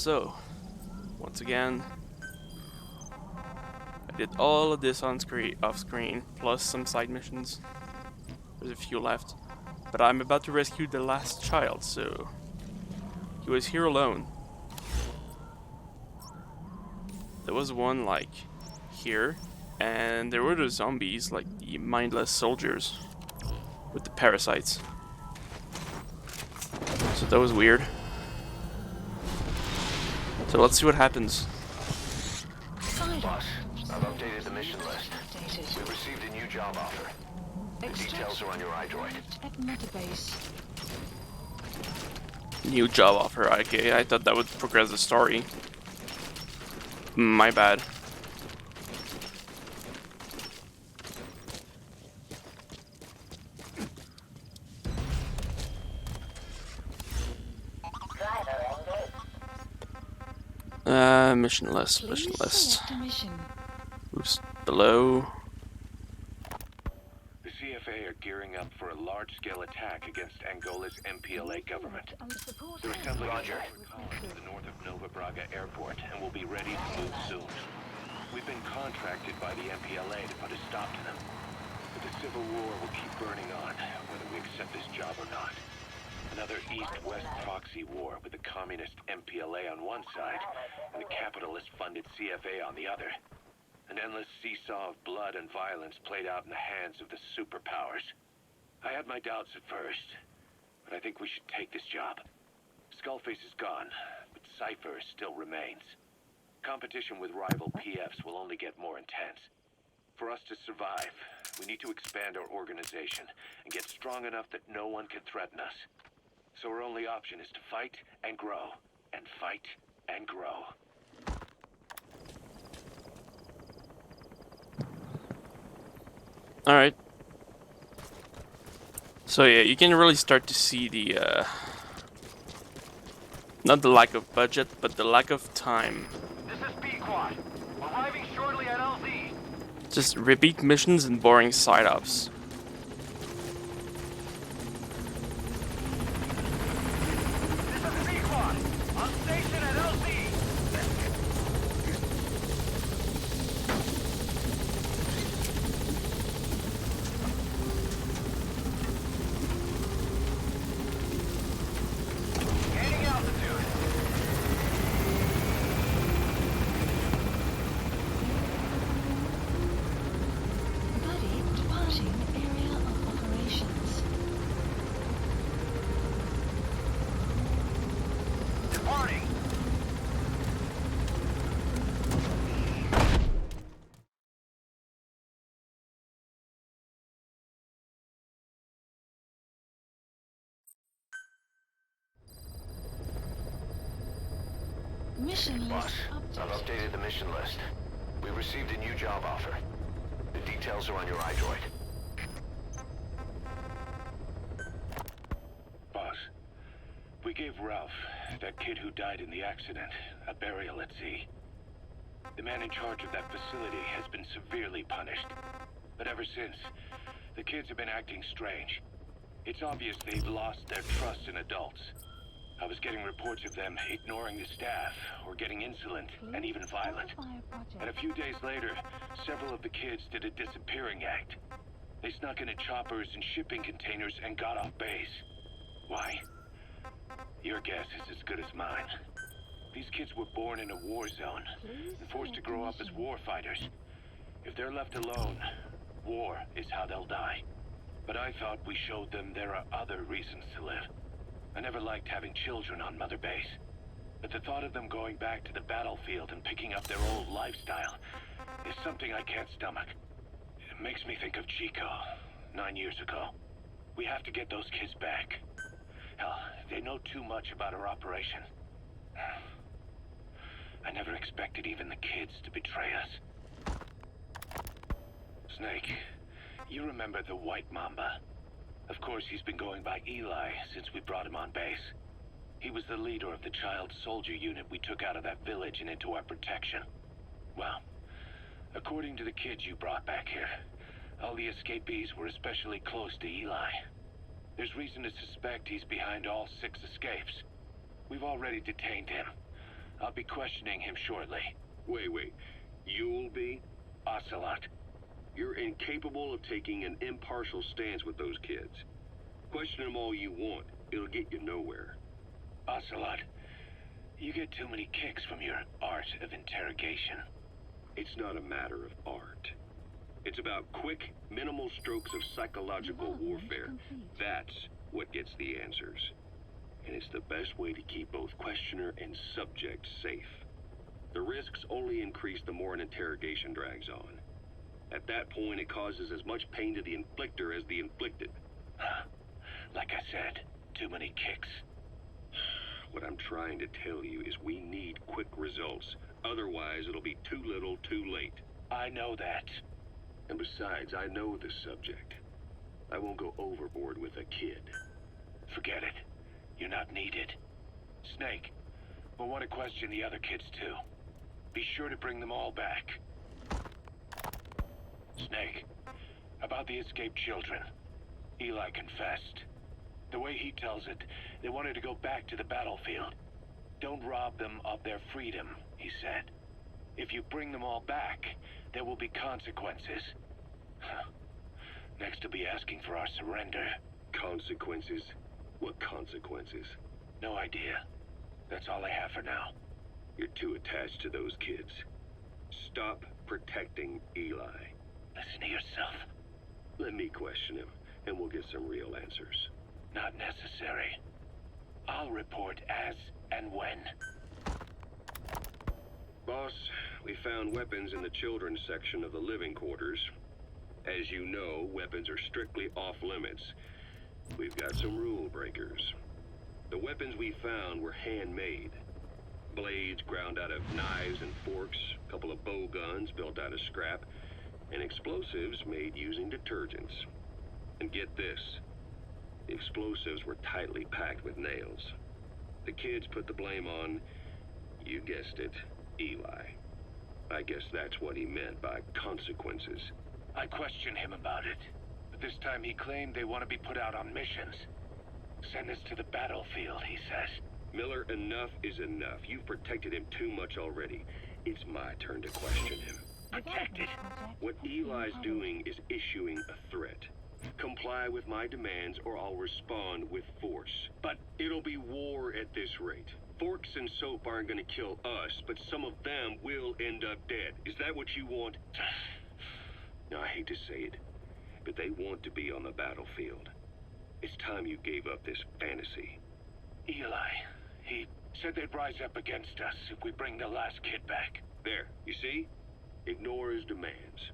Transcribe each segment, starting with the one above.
So, once again, I did all of this on screen, off screen, plus some side missions. There's a few left. But I'm about to rescue the last child, so he was here alone. There was one like here, and there were the zombies, like the mindless soldiers with the parasites. So that was weird. So let's see what happens. Boss, I've updated the mission list. We received a new job offer. The details are on your iDroid. At Metabase. New job offer. Okay, I thought that would progress the story. My bad. Mission list. Mission list. Oops, below. The CFA are gearing up for a large-scale attack against Angola's MPLA government. They're assembling a column to the north of Nova Braga Airport and will be ready to move soon. We've been contracted by the MPLA to put a stop to them. But the civil war will keep burning on, whether we accept this job or not. Another East-West proxy war with the communist MPLA on one side and the capitalist-funded CFA on the other. An endless seesaw of blood and violence played out in the hands of the superpowers. I had my doubts at first, but I think we should take this job. Skullface is gone, but Cypher still remains. Competition with rival PFs will only get more intense. For us to survive, we need to expand our organization and get strong enough that no one can threaten us. So our only option is to fight and grow, and fight and grow. Alright. So yeah, you can really start to see the, not the lack of budget, but the lack of time. This is B-Quad. Arriving shortly at LZ. Just repeat missions and boring side-ups. This is B-Quad. On station at LZ. Gaining altitude. Buddy, departing area of operations. Departing. Mission Boss, list I've updated. updated the mission list. We received a new job offer. The details are on your iDroid. Boss, we gave Ralph, that kid who died in the accident, a burial at sea. The man in charge of that facility has been severely punished. But ever since, the kids have been acting strange. It's obvious they've lost their trust in adults. I was getting reports of them ignoring the staff, or getting insolent and even violent. And a few days later, several of the kids did a disappearing act. They snuck into choppers and shipping containers and got off base. Why? Your guess is as good as mine. These kids were born in a war zone and forced to grow up as war fighters. If they're left alone, war is how they'll die. But I thought we showed them there are other reasons to live. I never liked having children on Mother Base. But the thought of them going back to the battlefield and picking up their old lifestyle is something I can't stomach. It makes me think of Chico, 9 years ago. We have to get those kids back. Hell, they know too much about our operation. I never expected even the kids to betray us. Snake, you remember the White Mamba? Of course, he's been going by Eli since we brought him on base. He was the leader of the child soldier unit we took out of that village and into our protection. Well, according to the kids you brought back here, all the escapees were especially close to Eli. There's reason to suspect he's behind all 6 escapes. We've already detained him. I'll be questioning him shortly. Wait. You'll be? Ocelot. You're incapable of taking an impartial stance with those kids. Question them all you want. It'll get you nowhere. Ocelot, you get too many kicks from your art of interrogation. It's not a matter of art. It's about quick, minimal strokes of psychological warfare. That's what gets the answers. And it's the best way to keep both questioner and subject safe. The risks only increase the more an interrogation drags on. At that point, it causes as much pain to the inflictor as the inflicted. Like I said, too many kicks. What I'm trying to tell you is we need quick results. Otherwise, it'll be too little, too late. I know that. And besides, I know the subject. I won't go overboard with a kid. Forget it. You're not needed. Snake, we'll want to question the other kids too. Be sure to bring them all back. Snake, about the escaped children. Eli confessed. The way he tells it, they wanted to go back to the battlefield. Don't rob them of their freedom, he said. If you bring them all back, there will be consequences. Next he'll be asking for our surrender. Consequences? What consequences? No idea. That's all I have for now. You're too attached to those kids. Stop protecting Eli. Listen to yourself. Let me question him, and we'll get some real answers. Not necessary. I'll report as and when. Boss, we found weapons in the children's section of the living quarters. As you know, weapons are strictly off limits. We've got some rule breakers. The weapons we found were handmade. Blades ground out of knives and forks, a couple of bow guns built out of scrap, and explosives made using detergents. And get this, the explosives were tightly packed with nails. The kids put the blame on, you guessed it, Eli. I guess that's what he meant by consequences. I questioned him about it, but this time he claimed they want to be put out on missions. Send us to the battlefield, he says. Miller, enough is enough. You've protected him too much already. It's my turn to question him. Protected? What Eli's doing is issuing a threat. Comply with my demands or I'll respond with force. But it'll be war at this rate. Forks and soap aren't gonna kill us, but some of them will end up dead. Is that what you want? Now, I hate to say it, but they want to be on the battlefield. It's time you gave up this fantasy. Eli, he said they'd rise up against us if we bring the last kid back. There, you see? Ignore his demands.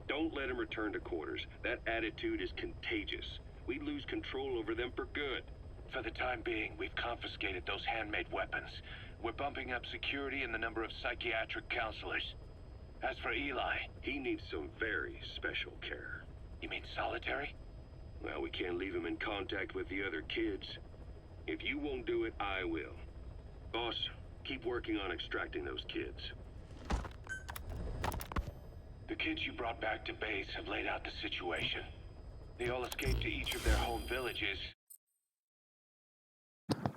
Don't let him return to quarters. That attitude is contagious. We'd lose control over them for good. For the time being, we've confiscated those handmade weapons. We're bumping up security and the number of psychiatric counselors. As for Eli... He needs some very special care. You mean solitary? Well, we can't leave him in contact with the other kids. If you won't do it, I will. Boss, keep working on extracting those kids. The kids you brought back to base have laid out the situation. They all escaped to each of their home villages.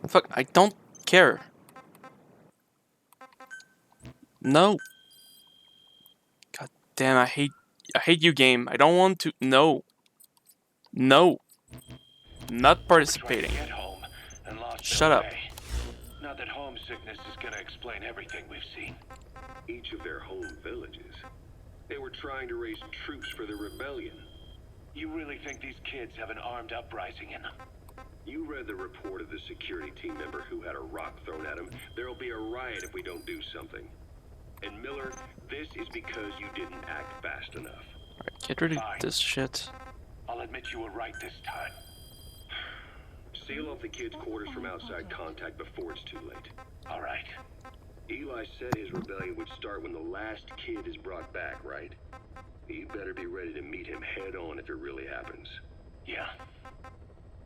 Fuck, I don't care. No. God damn, I hate you, game. I don't want to. No. No. Not participating. Tried to get home and lost Shut their up. way. Not that homesickness is gonna explain everything we've seen. Each of their home villages. They were trying to raise troops for the rebellion. You really think these kids have an armed uprising in them? You read the report of the security team member who had a rock thrown at him. There'll be a riot if we don't do something. And Miller, this is because you didn't act fast enough. Alright, get rid of Fine. this shit. I'll admit you were right this time. Seal off the kids' quarters from outside contact before it's too late. All right. Eli said his rebellion would start when the last kid is brought back, right? You better be ready to meet him head on if it really happens. Yeah.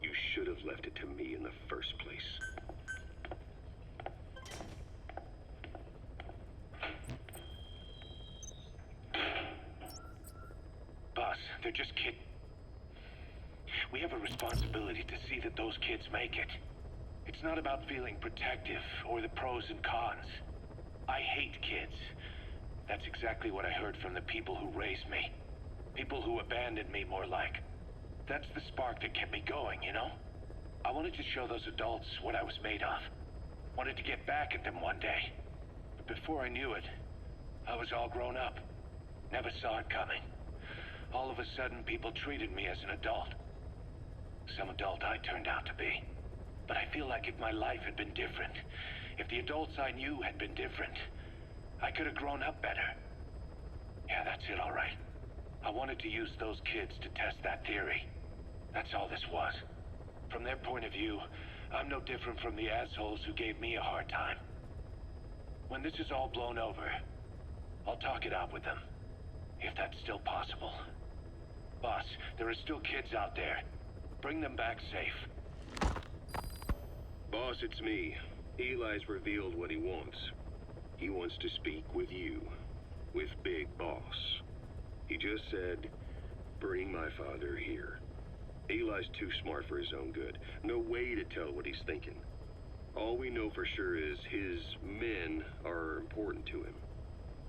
You should have left it to me in the first place. Boss, they're just kidding. We have a responsibility to see that those kids make it. It's not about feeling protective or the pros and cons. I hate kids. That's exactly what I heard from the people who raised me. People who abandoned me, more like. That's the spark that kept me going, you know? I wanted to show those adults what I was made of. Wanted to get back at them one day. But before I knew it, I was all grown up. Never saw it coming. All of a sudden, people treated me as an adult. Some adult I turned out to be. But I feel like if my life had been different, if the adults I knew had been different, I could have grown up better. Yeah, that's it, all right. I wanted to use those kids to test that theory. That's all this was. From their point of view, I'm no different from the assholes who gave me a hard time. When this is all blown over, I'll talk it out with them. If that's still possible. Boss, there are still kids out there. Bring them back safe. Boss, it's me. Eli's revealed what he wants. He wants to speak with you. With Big Boss. He just said, bring my father here. Eli's too smart for his own good. No way to tell what he's thinking. All we know for sure is his men are important to him.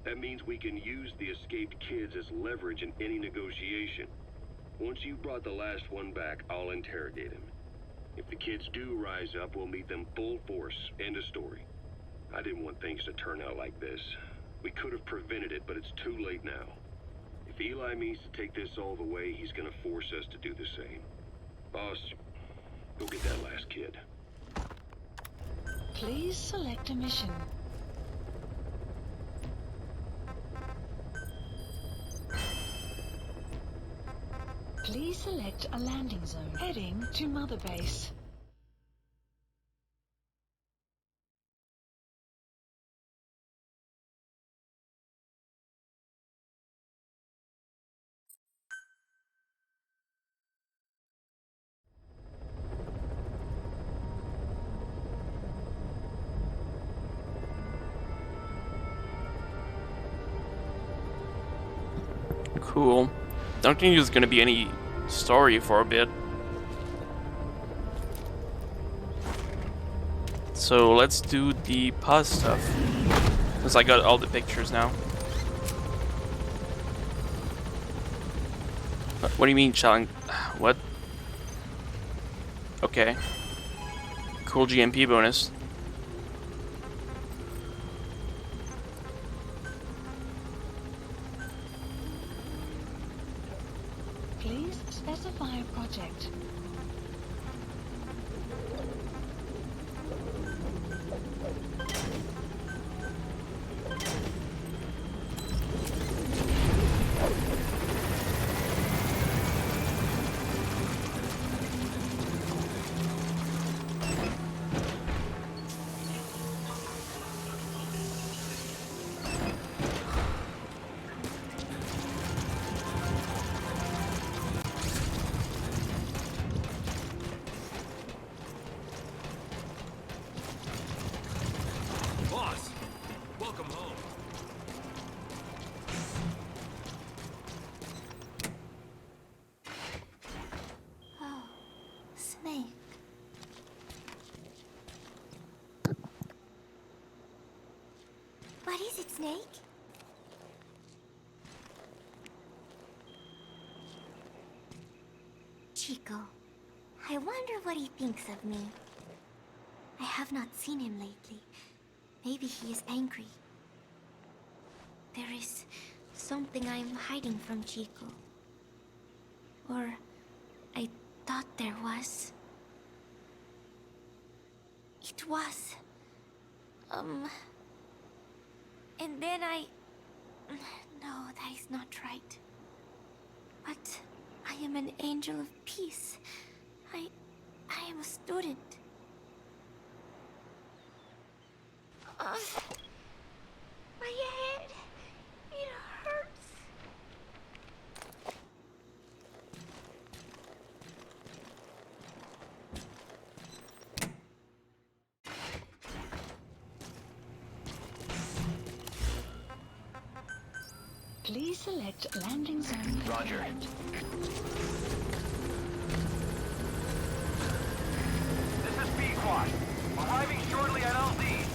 That means we can use the escaped kids as leverage in any negotiation. Once you've brought the last one back, I'll interrogate him. If the kids do rise up, we'll meet them full force. End of story. I didn't want things to turn out like this. We could have prevented it, but it's too late now. If Eli means to take this all the way, he's gonna force us to do the same. Boss, go get that last kid. Please select a mission. Please select a landing zone. Heading to Mother Base. Cool. Don't think there's gonna be any story for a bit. So let's do the pause stuff. Because I got all the pictures now. What do you mean challenge? What? Okay. Cool GMP bonus. Please specify a project. Boss, welcome home. Oh, Snake. What is it, Snake? Chico. I wonder what he thinks of me. I have not seen him lately. Maybe he is angry. There is something I am hiding from Chico. Or I thought there was. It was. And then no, that is not right. But I am an angel of peace. I am a student. My head. It hurts. Please select landing zone. Roger. This is B-Quad. Arriving shortly at LZ.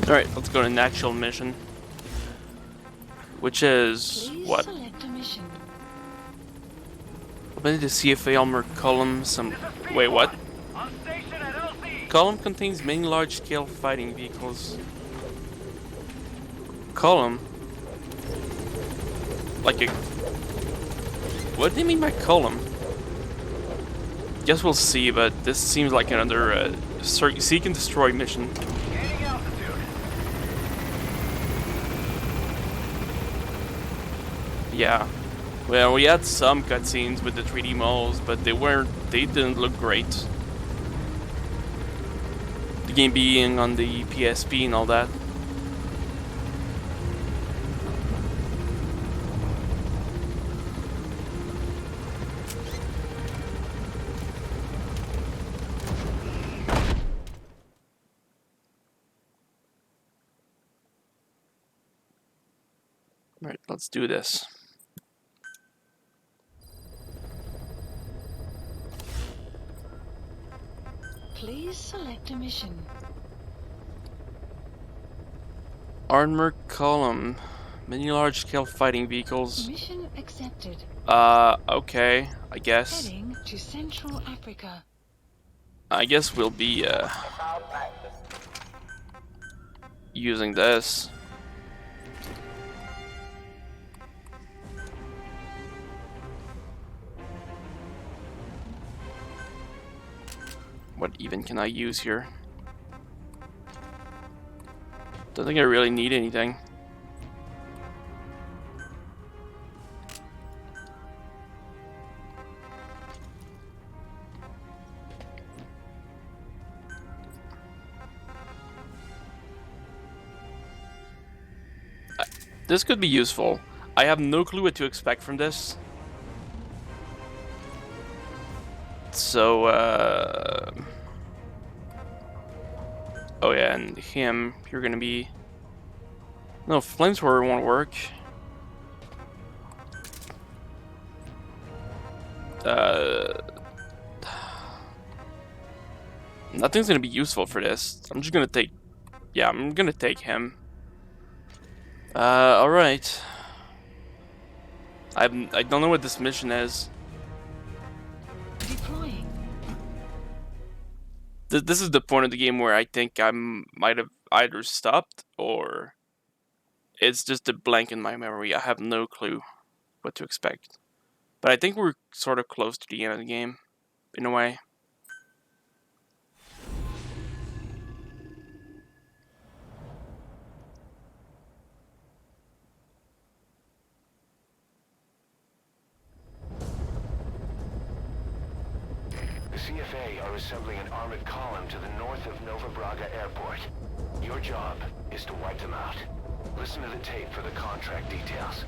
Alright, let's go to an actual mission. Which is... Please what? select a mission. Open the CFA armor column, some... Wait, what? Column contains many large-scale fighting vehicles. Column? Like a... What do you mean by column? Guess we'll see, but this seems like another seek and destroy mission. Yeah. Well, we had some cutscenes with the 3D models, but they didn't look great. The game being on the PSP and all that. Right, let's do this. Please select a mission. Armor column. Many large-scale fighting vehicles. Mission accepted. Okay, I guess. Heading to Central Africa. I guess we'll be, using this. What even can I use here? Don't think I really need anything. This could be useful. I have no clue what to expect from this. So, oh yeah, and him, you're gonna be... No, flamethrower won't work. Nothing's gonna be useful for this. I'm just gonna take... Yeah, I'm gonna take him. Alright. I don't know what this mission is. Deploying. This is the point of the game where I think I might have either stopped or it's just a blank in my memory. I have no clue what to expect. But I think we're sort of close to the end of the game, in a way. The CFA are assembling an armored column to the north of Nova Braga Airport. Your job is to wipe them out. Listen to the tape for the contract details.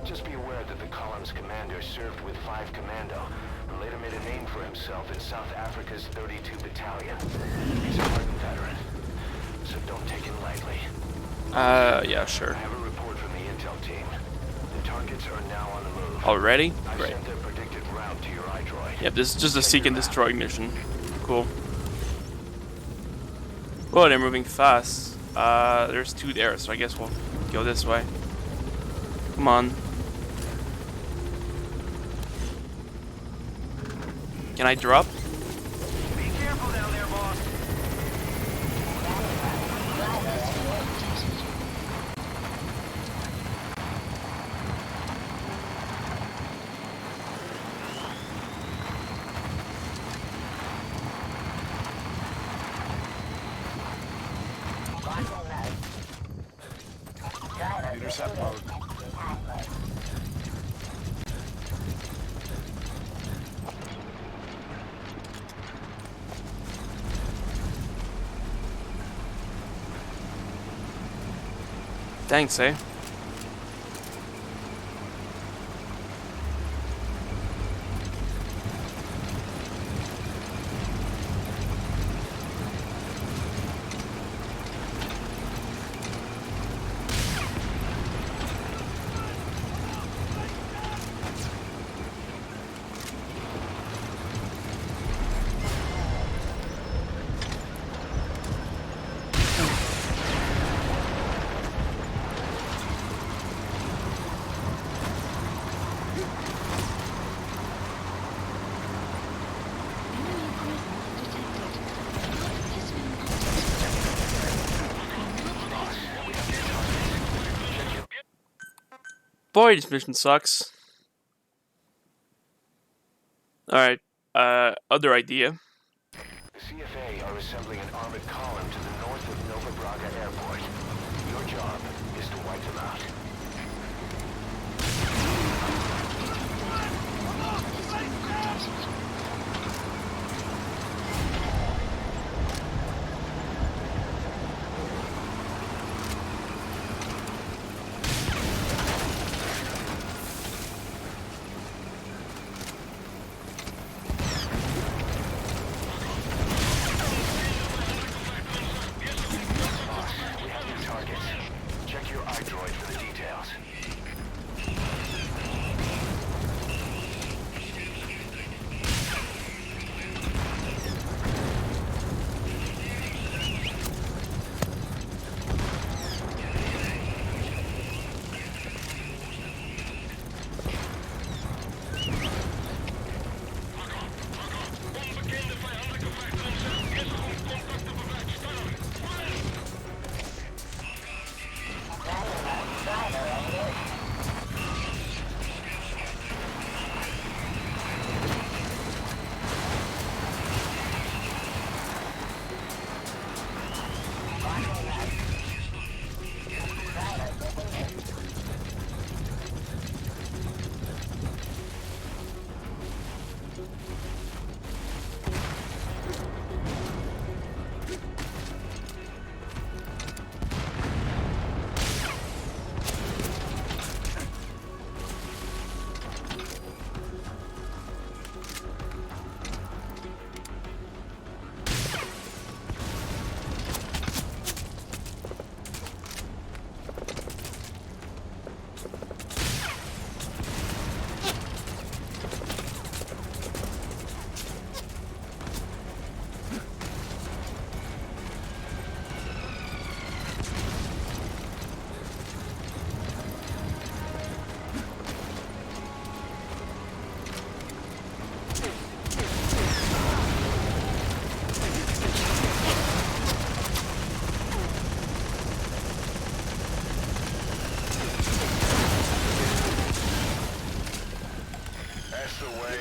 Just be aware that the column's commander served with 5 Commando and later made a name for himself in South Africa's 32 Battalion. He's a hardened veteran, so don't take it lightly. Yeah, sure. I have a report from the intel team. The targets are now on the move. Already? I Great. sent their predicted route to your iDroid. Yep, this is just a seek and destroy mission. Cool. Oh, they're moving fast. There's 2 there, so I guess we'll go this way. Come on. Can I drop? Be careful down there, boss. Intercept mode. Thanks, eh? Boy, this mission sucks. Alright, other idea. The CFA are assembling an armored column to the north of Nova Braga Airport. Your job is to wipe them out. We have new targets. Check your iDroid for the details. That's the way.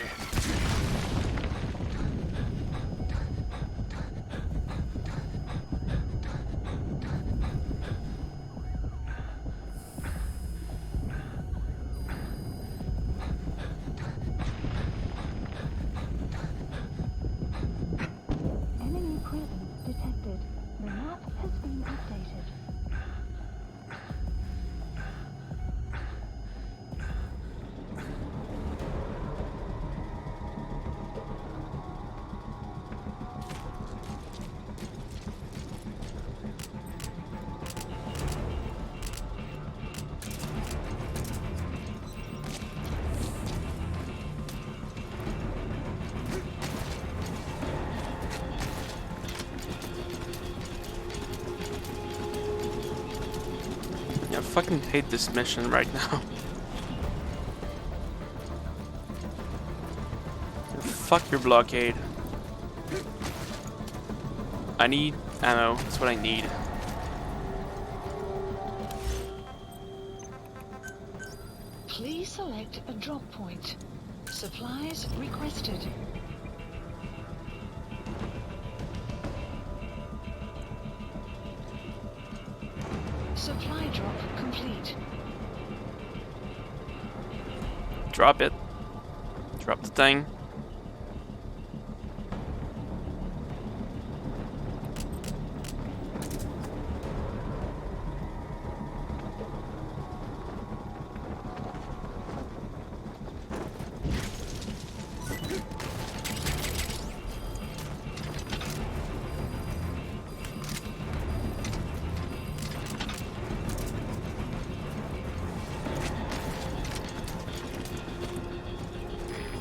Enemy presence detected. The map has been updated. Yeah, I fucking hate this mission right now. Fuck your blockade. I need ammo. That's what I need. Please select a drop point. Supplies requested. Supply drop complete. Drop it. Drop the thing.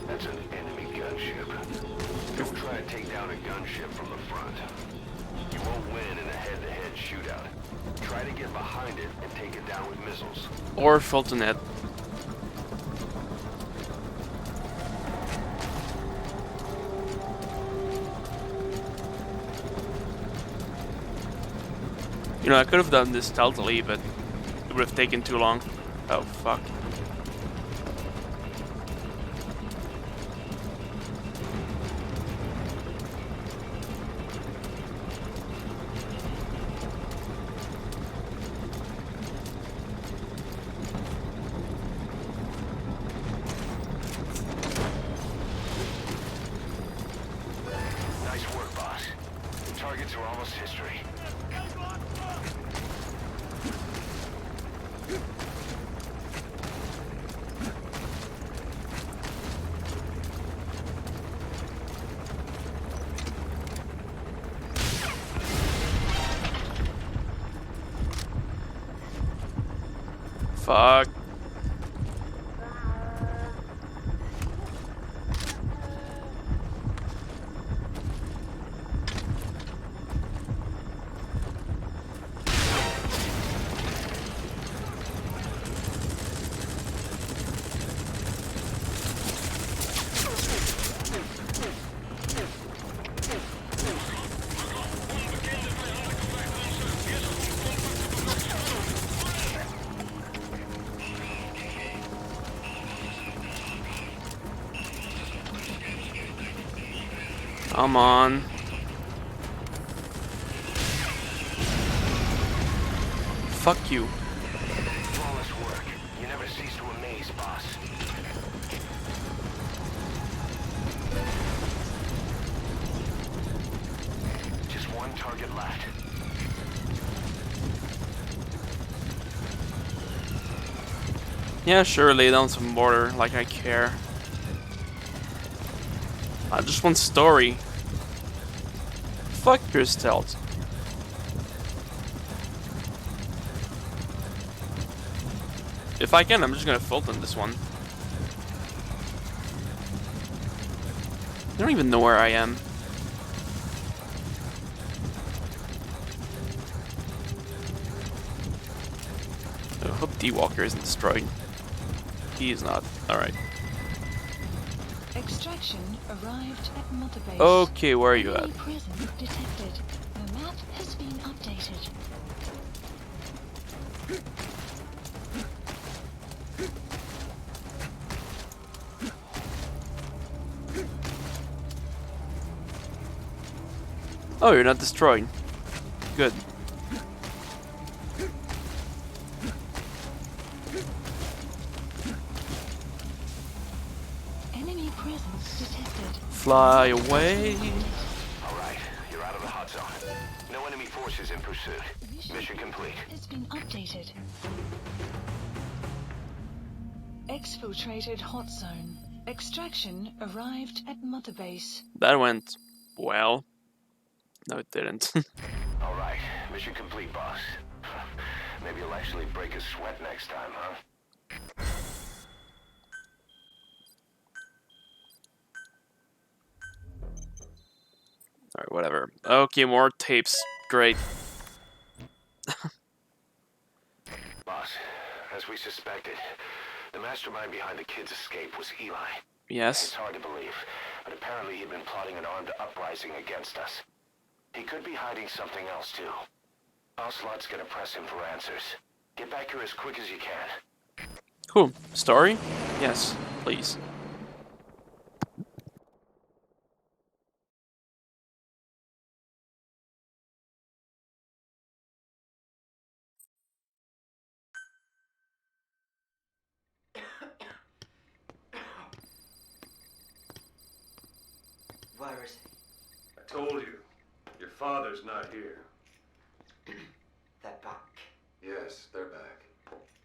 That's an enemy gunship. Don't try to take down a gunship from the front. You won't win in a head-to-head shootout. Try to get behind it and take it down with missiles. Or Fulton it. You know, I could have done this stealthily, but it would have taken too long. Oh, fuck. Fuck. Come on. Fuck you. Flawless work. You never cease to amaze, boss. Just one target left. Yeah, sure, lay down some border, like I care. I just want story. Fuck your stealth. If I can, I'm just gonna Fulton this one. I don't even know where I am. I hope D-Walker isn't destroyed. He is not. Alright. Extraction arrived at Mother Base. Okay, where are you at? Enemy presence detected. The map has been updated. Oh, you're not destroyed. Good. Enemy presence detected. Fly away. All right, you're out of the hot zone. No enemy forces in pursuit. Mission complete. Has been updated. Exfiltrated hot zone. Extraction arrived at Mother Base. That went well. No, it didn't. All right, mission complete, boss. Maybe you'll actually break a sweat next time, huh? Alright, whatever. Okay, more tapes. Great. Boss, as we suspected, the mastermind behind the kid's escape was Eli. It's Yes. hard to believe, but apparently he'd been plotting an armed uprising against us. He could be hiding something else, too. Ocelot's gonna press him for answers. Get back here as quick as you can. Cool. Story? Yes, please. Where is I told you, your father's not here. he? They're back. Yes, they're back.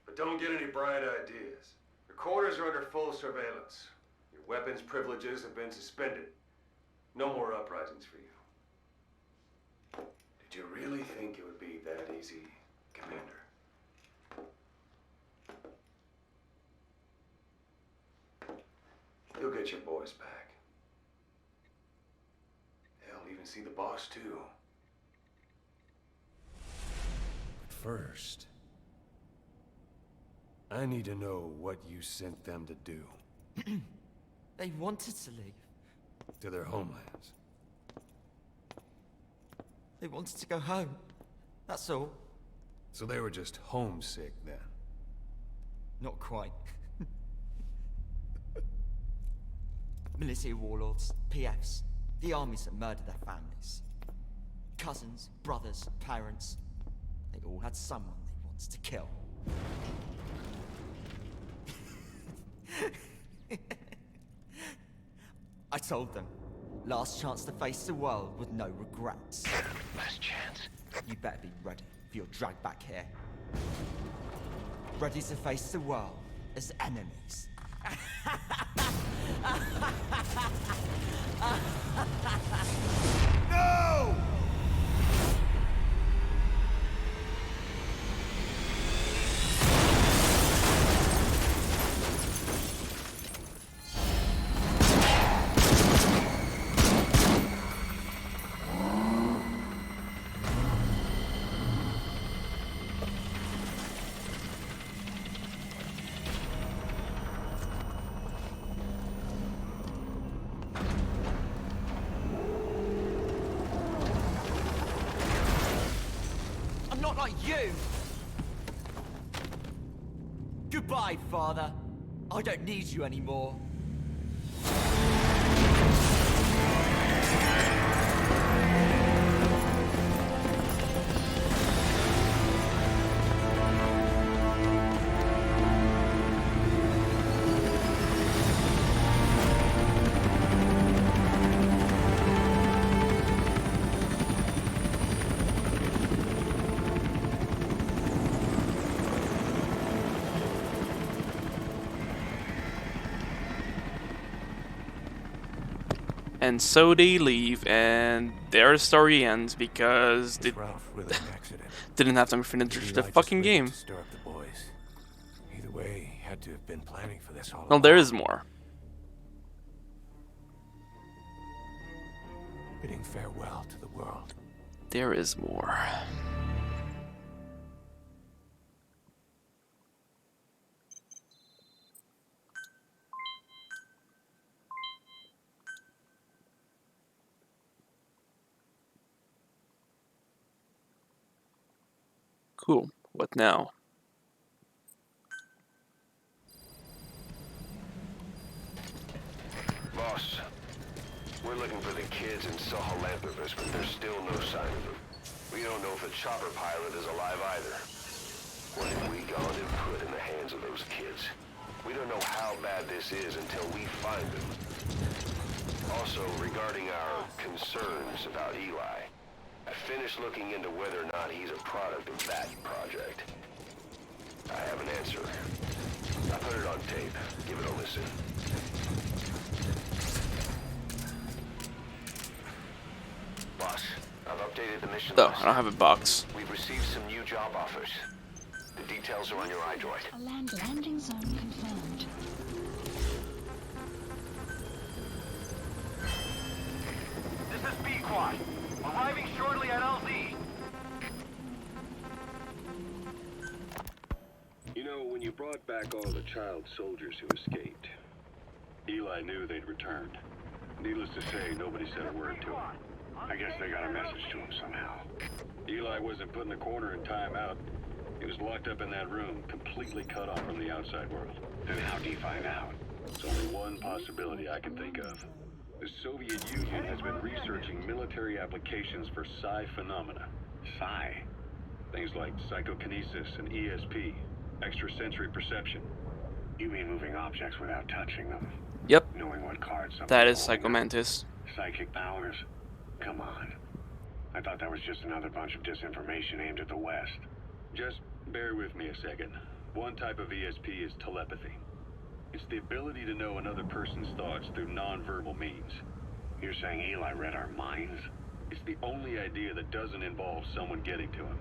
But don't get any bright ideas. Your quarters are under full surveillance. Your weapons privileges have been suspended. No more uprisings for you. Did you really think it would be that easy, Commander? You'll get your boys back. They'll even see the boss, too. First, I need to know what you sent them to do. They wanted to leave. To their homelands. They wanted to go home. That's all. So they were just homesick then. Not quite. Militia warlords, PFs, the armies that murdered their families. Cousins, brothers, parents. They all had someone they wanted to kill. I told them, last chance to face the world with no regrets. Last chance. You better be ready for your drag back here. Ready to face the world as enemies. No! not like you! Goodbye, Father. I don't need you anymore. And so they leave, and their story ends because they Was Ralph really an accident? didn't have time to Did finish Eli the just fucking rig it game. to stir up the boys? Either way, he had to have been planning for this all Well, there along. is more. Bidding farewell to the world. There is more. Cool. What now? Boss, we're looking for the kids in Sahelanthropus, but there's still no sign of them. We don't know if the chopper pilot is alive either. What have we gone and put in the hands of those kids? We don't know how bad this is until we find them. Also, regarding our concerns about Eli, I finished looking into whether or not he's a product of that project. I have an answer. I put it on tape. Give it a listen. Boss, I've updated the mission Oh, list. I don't have a box. We've received some new job offers. The details are on your iDroid. A landing zone confirmed. This is B-Quad. Arriving shortly at LZ. You know, when you brought back all the child soldiers who escaped, Eli knew they'd returned. Needless to say, nobody said a word to him. I guess they got a message to him somehow. Eli wasn't put in a corner in timeout. He was locked up in that room, completely cut off from the outside world. Then how do you find out? There's only one possibility I can think of. The Soviet Union has been researching military applications for psi phenomena. Psi? Things like psychokinesis and ESP, extrasensory perception. You mean moving objects without touching them? Yep, Knowing what cards something that is holding up? Psychomantis. Psychic powers? Come on. I thought that was just another bunch of disinformation aimed at the West. Just bear with me a second. One type of ESP is telepathy. It's the ability to know another person's thoughts through non-verbal means. You're saying Eli read our minds? It's the only idea that doesn't involve someone getting to him.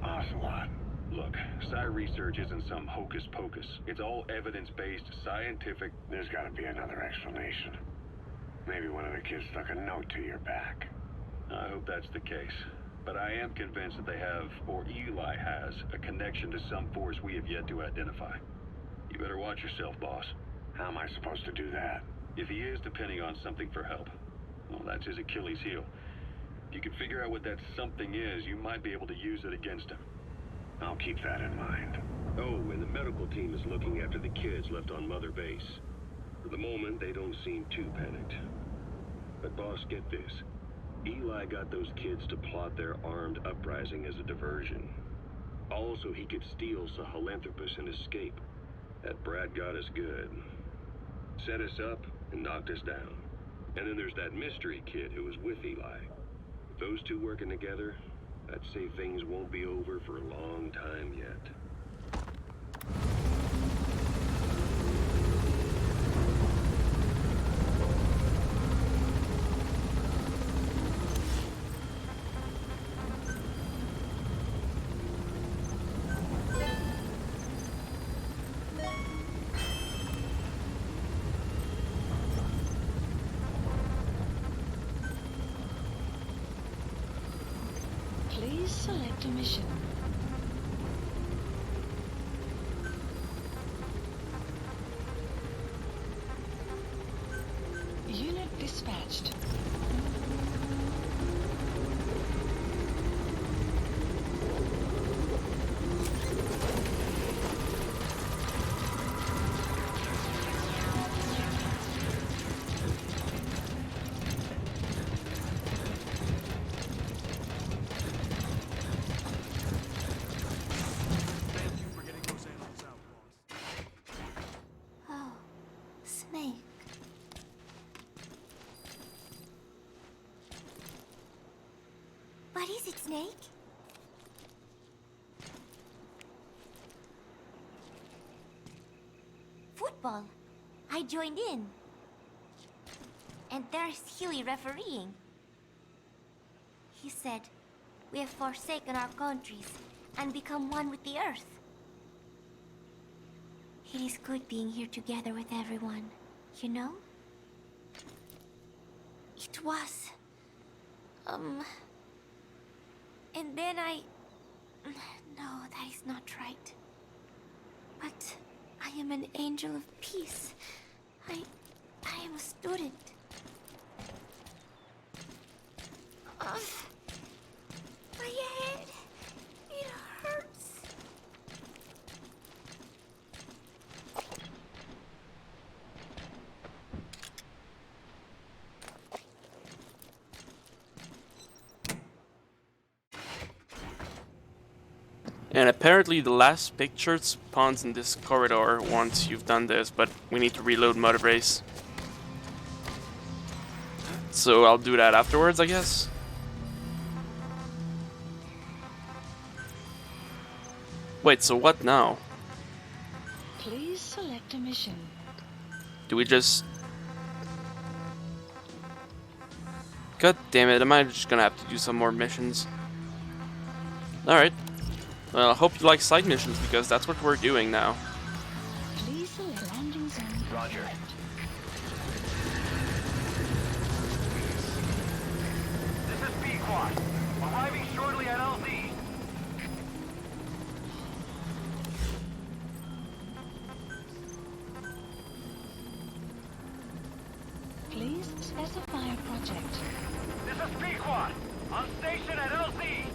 Ocelot. Look, psi research isn't some hocus pocus. It's all evidence-based, scientific. There's gotta be another explanation. Maybe one of the kids stuck a note to your back. I hope that's the case. But I am convinced that they have, or Eli has, a connection to some force we have yet to identify. You better watch yourself, boss. How am I supposed to do that? If he is depending on something for help, well, that's his Achilles heel. If you can figure out what that something is, you might be able to use it against him. I'll keep that in mind. oh, and the medical team is looking after the kids left on Mother Base. For the moment, they don't seem too panicked. But boss, get this. Eli got those kids to plot their armed uprising as a diversion. Also, he could steal Sahelanthropus and escape. That Brad got us good. Set us up and knocked us down. And then there's that mystery kid who was with Eli. With those two working together, I'd say things won't be over for a long time yet. Please select a mission. Unit dispatched. What is it, Snake? Football. I joined in. And there's Huey refereeing. He said, we have forsaken our countries and become one with the earth. It is good being here together with everyone, you know? It was. And then I... No, that is not right. But I am an angel of peace. I am a student. My head. It hurts. And apparently the last picture spawns in this corridor once you've done this, but we need to reload Mother Base. So I'll do that afterwards, I guess. Wait, so what now? Please select a mission. Do we just... God damn it, am I just gonna have to do some more missions? Alright. Well, I hope you like side missions, because that's what we're doing now. Please select landing zone. Roger. This is B-Quad. Arriving shortly at LZ. Please specify a project. This is B-Quad. On station at LZ.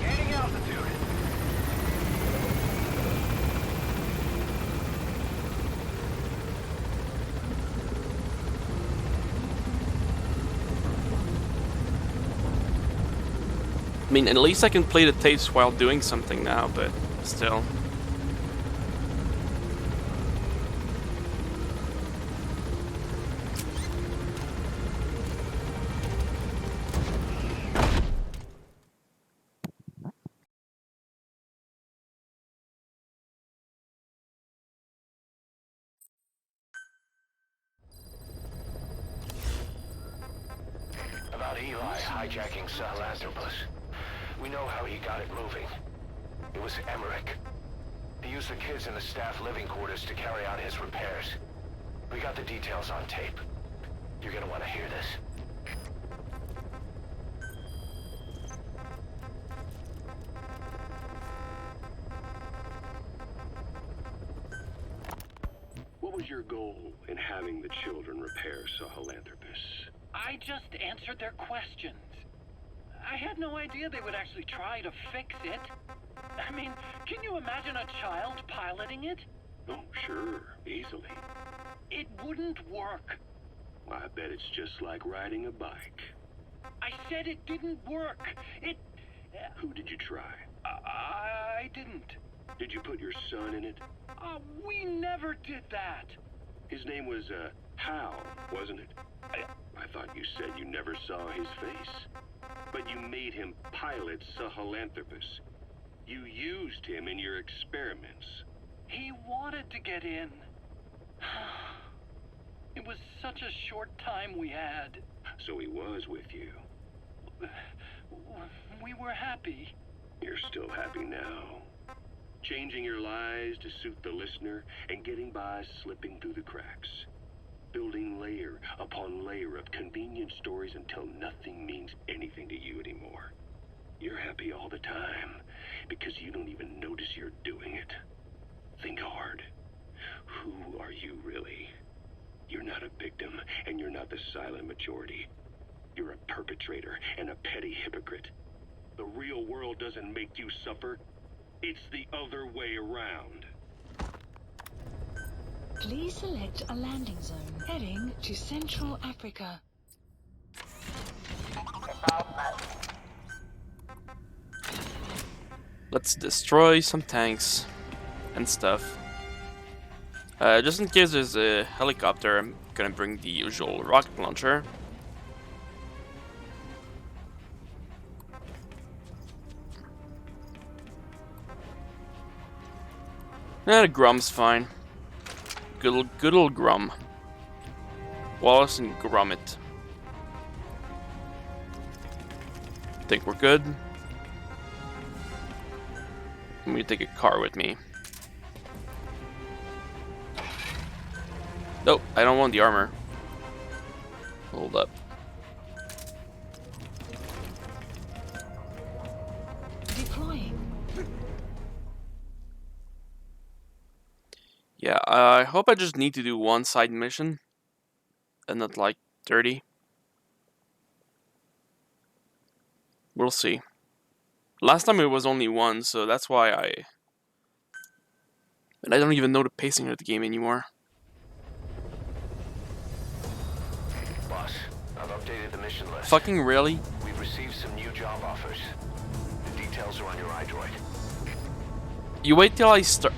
Gaining altitude. I mean, at least I can play the tapes while doing something now, but still. About Eli hijacking Sahelanthropus. We know how he got it moving. It was Emmerich. He used the kids in the staff living quarters to carry out his repairs. We got the details on tape. You're gonna want to hear this. What was your goal in having the children repair Sahelanthropus? I just answered their questions. I had no idea they would actually try to fix it. I mean, can you imagine a child piloting it? Oh, sure, easily. It wouldn't work. I bet it's just like riding a bike. I said it didn't work. It... Who did you try? I didn't. Did you put your son in it? We never did that. His name was, Hal, wasn't it? I thought you said you never saw his face. But you made him pilot Sahelanthropus. You used him in your experiments. He wanted to get in. It was such a short time we had. So he was with you. We were happy. You're still happy now. Changing your lies to suit the listener and getting by slipping through the cracks. Building layer upon layer of convenient stories until nothing means anything to you anymore. You're happy all the time because you don't even notice you're doing it. Think hard. Who are you really? You're not a victim, and you're not the silent majority. You're a perpetrator and a petty hypocrite. The real world doesn't make you suffer. It's the other way around. Please select a landing zone. Heading to Central Africa. Let's destroy some tanks and stuff. Just in case there's a helicopter, I'm gonna bring the usual rocket launcher. The Grum's fine. Good old Grum. Wallace and Gromit. Think we're good. I'm gonna take a car with me. Nope, I don't want the armor. Hold up. Deploying. Yeah, I hope I just need to do one side mission and not like 30. We'll see. Last time it was only one, so that's why and I don't even know the pacing of the game anymore. Boss, I've updated the mission list. Fucking really? We've received some new job offers. The details are on your iDroid. You wait till I start.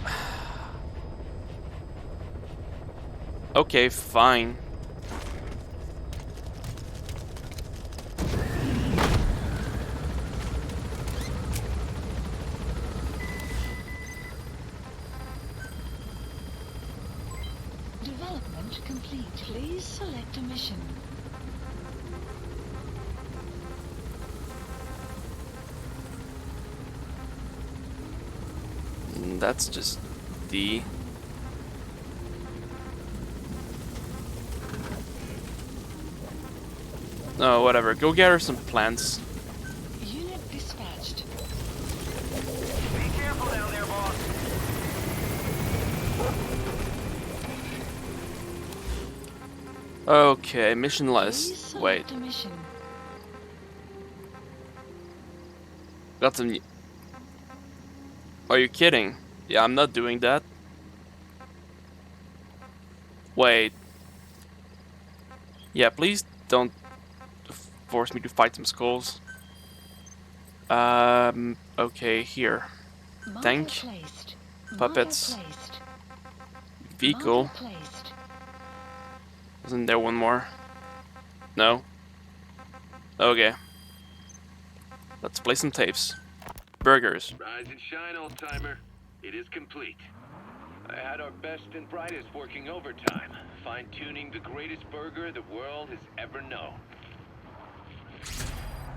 Okay, fine. Development complete. Please select a mission. That's just the. Oh, whatever. Go gather some plants. Unit dispatched. Be careful down there, boss. Okay, mission Please list. select Wait, a mission. got some. Are you kidding? Yeah, I'm not doing that. Wait. Yeah, please don't force me to fight some skulls. Okay, here. Marker Tank. placed. Puppets. Marker placed. Vehicle. Marker placed. Isn't there one more? No? Okay. Let's play some tapes. Burgers. Rise and shine, old timer. It is complete. I had our best and brightest working overtime, fine-tuning the greatest burger the world has ever known.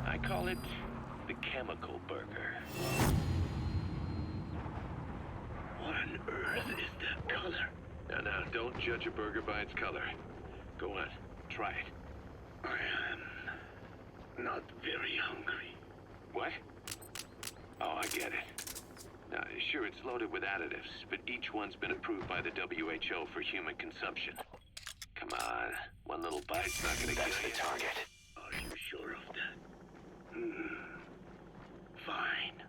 I call it the chemical burger. What on earth is that color? Now, don't judge a burger by its color. Go on, try it. I am not very hungry. What? Oh, I get it. Now, sure, it's loaded with additives, but each one's been approved by the WHO for human consumption. Come on, one little bite's not gonna kill you. That's the target. Are you sure of that? Fine.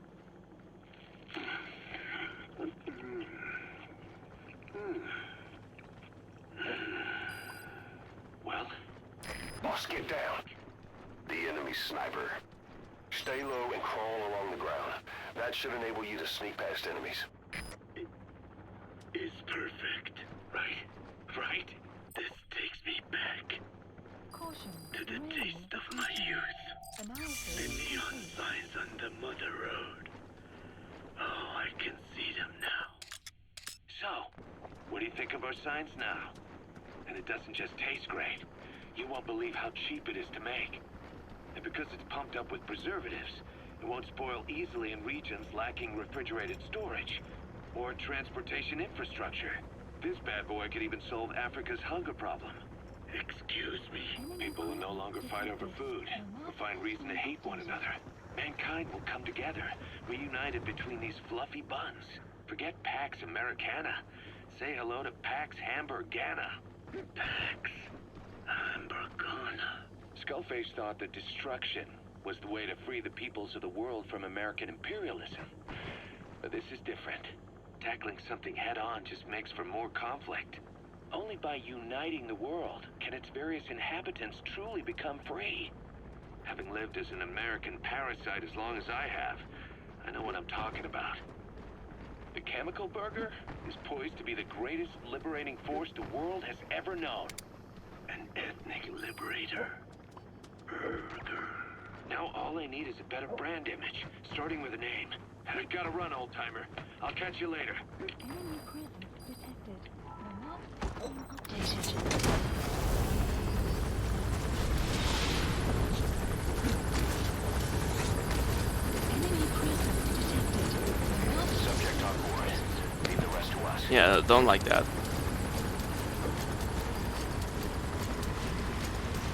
Well? Boss, get down. The enemy sniper. Stay low and crawl along the ground. That should enable you to sneak past enemies. It is perfect, right? Right? This takes me back Caution. to the taste of my youth. The neon signs on the Mother Road. Oh, I can see them now. So, what do you think of our signs now? And it doesn't just taste great. You won't believe how cheap it is to make. And because it's pumped up with preservatives, it won't spoil easily in regions lacking refrigerated storage or transportation infrastructure. This bad boy could even solve Africa's hunger problem. Excuse me. People will no longer fight over food or find reason to hate one another. Mankind will come together, reunited between these fluffy buns. Forget Pax Americana. Say hello to Pax Hamburgana. Pax Hamburgana. Skullface thought that destruction was the way to free the peoples of the world from American imperialism. But this is different. Tackling something head-on just makes for more conflict. Only by uniting the world can its various inhabitants truly become free. Having lived as an American parasite as long as I have, I know what I'm talking about. The chemical burger is poised to be the greatest liberating force the world has ever known. An ethnic liberator. Burger. Now all I need is a better brand image, starting with a name. I gotta run, old-timer. I'll catch you later. Enemy presence detected. The map is being updated. Enemy presence detected. The map Subject on board. Leave the rest to us. Yeah, don't like that.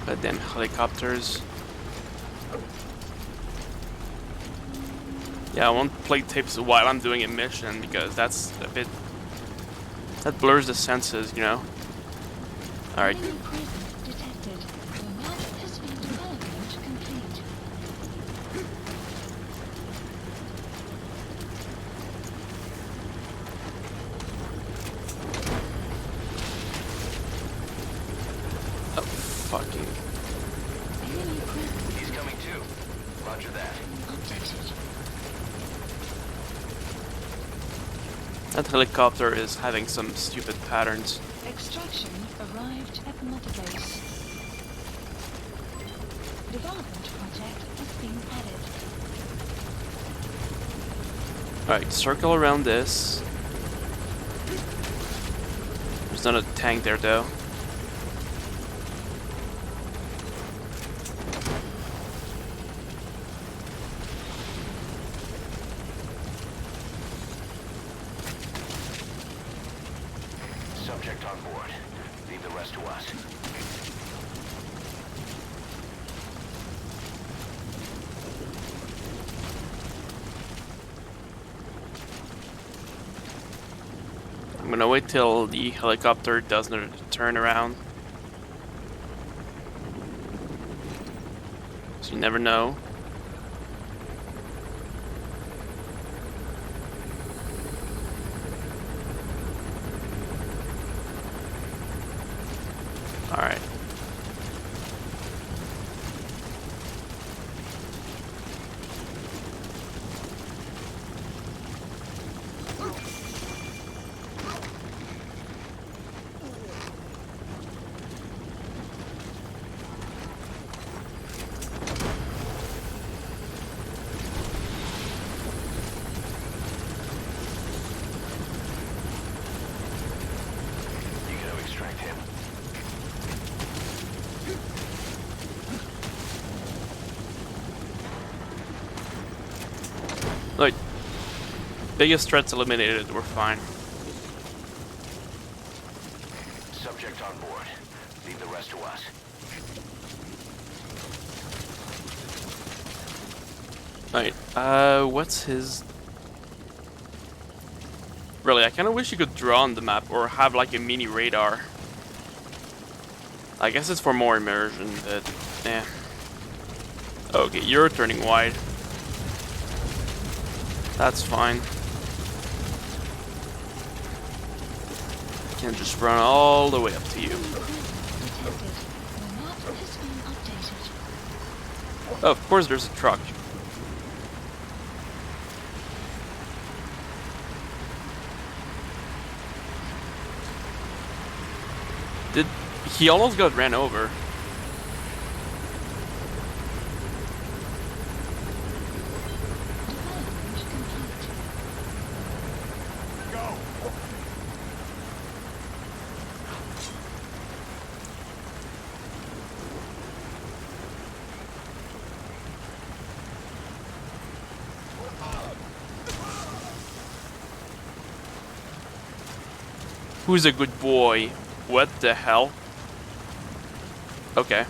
Goddamn helicopters. Yeah, I won't play tapes while I'm doing a mission because that's a bit... that blurs the senses, you know? Alright. enemy presence detected. The map has been development complete. Oh, fucking... Enemy presence He's coming too. Roger that. updated. That helicopter is having some stupid patterns. Extraction arrived at Mother Base. Development project has been added. Alright, circle around this. There's not a tank there though. Subject on board. Leave the rest to us. I'm gonna wait till the helicopter does not turn around. So you never know. Alright. You gotta extract him. Like, biggest threats eliminated, we're fine. Subject on board. Leave the rest to us. Alright, what's his... Really, I kinda wish you could draw on the map or have like a mini radar. I guess it's for more immersion, but eh. Okay, you're turning wide. That's fine. Can just run all the way up to you. Detected. The map has been updated. Oh, of course there's a truck. He almost got ran over. Development complete. Go! Who's a good boy? What the hell? Okay.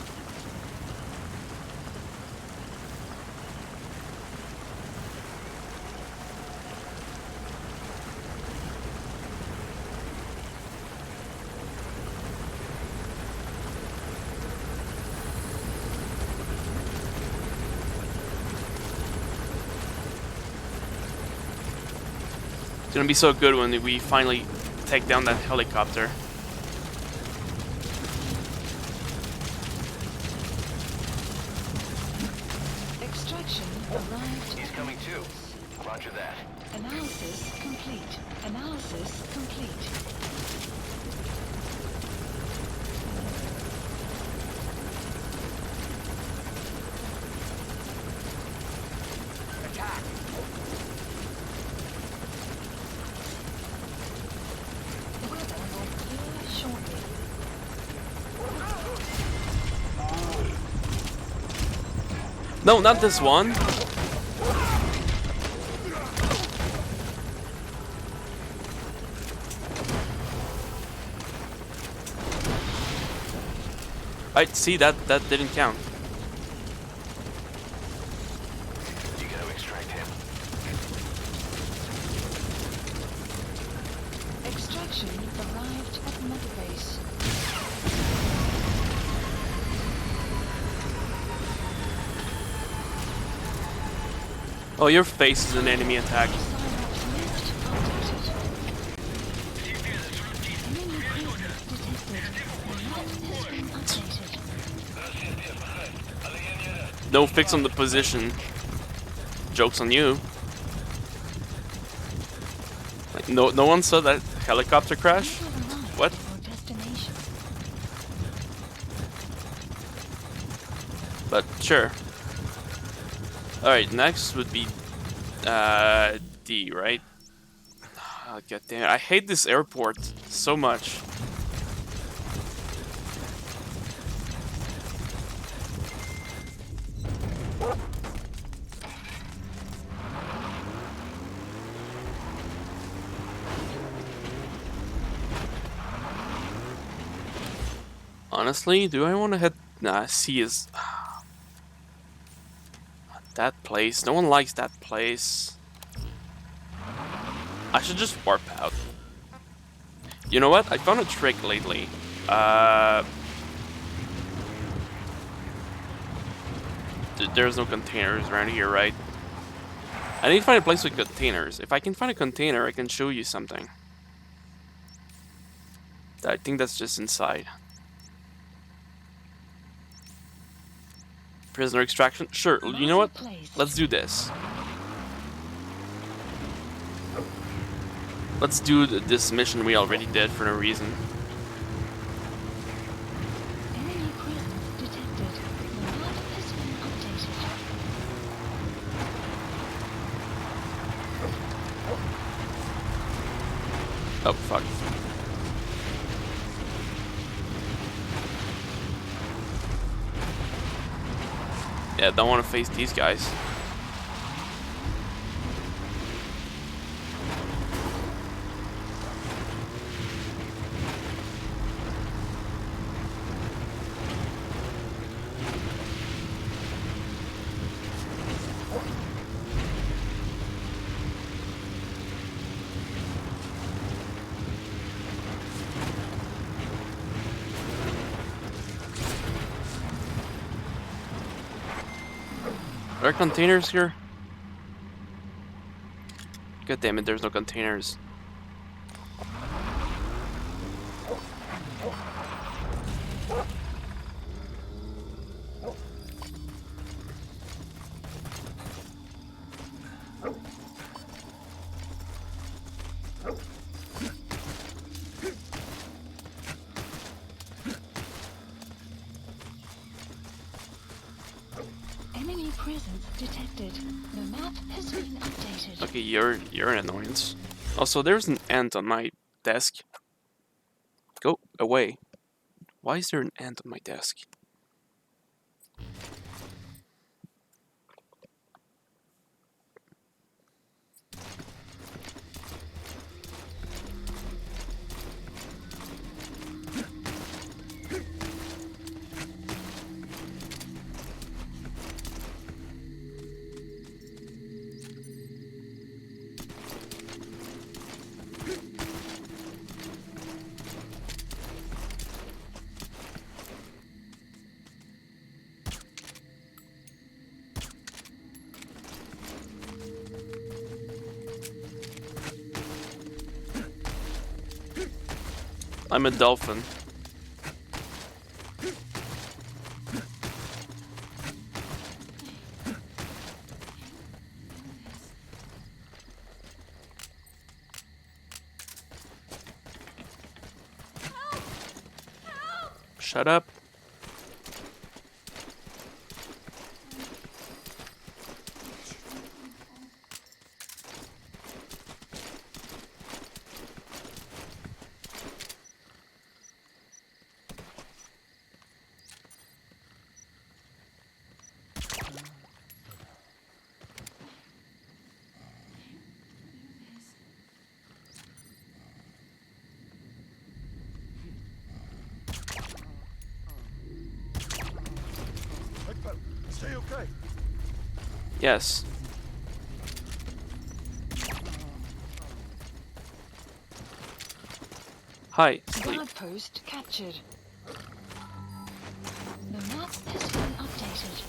It's gonna be so good when we finally take down that helicopter. Extraction arrived. He's coming too. Roger that. Analysis complete. Analysis complete. Attack! The weather will clear shortly. No, not this one. I see that didn't count. You gotta extract him. Extraction arrived at Mother Base. Oh, your face is an enemy attack. Cyrax list updated. Enemy presence detected. The map has been updated. No fix on the position. Joke's on you. Like, no one saw that helicopter crash? Vehicle arrived What? at your destination. But sure. Alright, next would be D, right? Oh, God damn it. I hate this airport so much. Honestly, do I want to head? Nah, C is that place. No one likes that place. I should just warp out. You know what? I found a trick lately. There's no containers around here, right? I need to find a place with containers. If I can find a container, I can show you something. I think that's just inside. Prisoner extraction? Sure, you know what? Let's do this. Let's do this mission we already did for no reason. Enemy presence detected. The map has been updated. Oh, fuck. Yeah, don't want to face these guys. Are there containers here? God damn it, there's no containers. Enemy presence detected. The map has been updated. Okay, you're an annoyance. Also, there's an ant on my desk. Go away. Why is there an ant on my desk? I'm a dolphin. Shut up. Stay okay. Yes. Hi, sleep. Guard post captured. The map has been updated.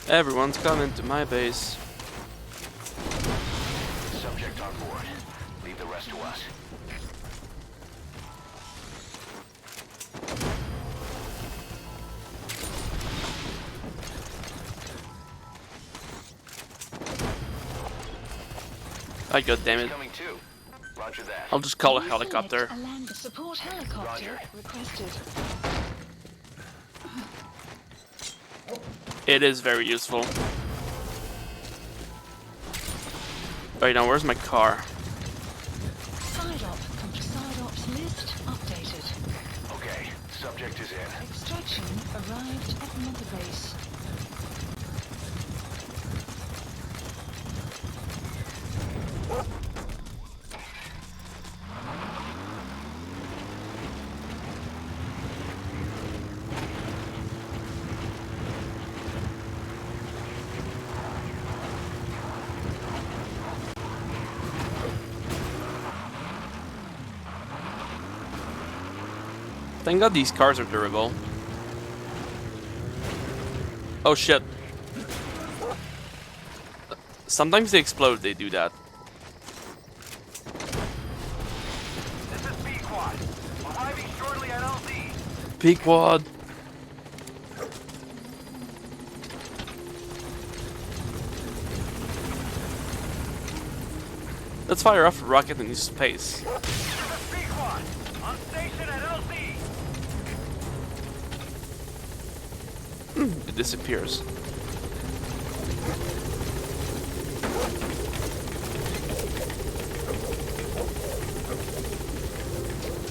Everyone's gone into my base. Subject on board. Leave the rest to us. I god damn it. Coming too. Roger that. I'll just call a Please helicopter. select a land support helicopter Roger. requested. It is very useful. Right now, where's my car? Side ops list updated. Okay. Subject is in. Extraction arrived at Mother Base. Thank god these cars are durable. Oh shit. Sometimes they explode, they do that. This is B-Quad. Arriving shortly at LZ. Pequod. Let's fire off a rocket into space. This is B-Quad. On station at LZ. It disappears.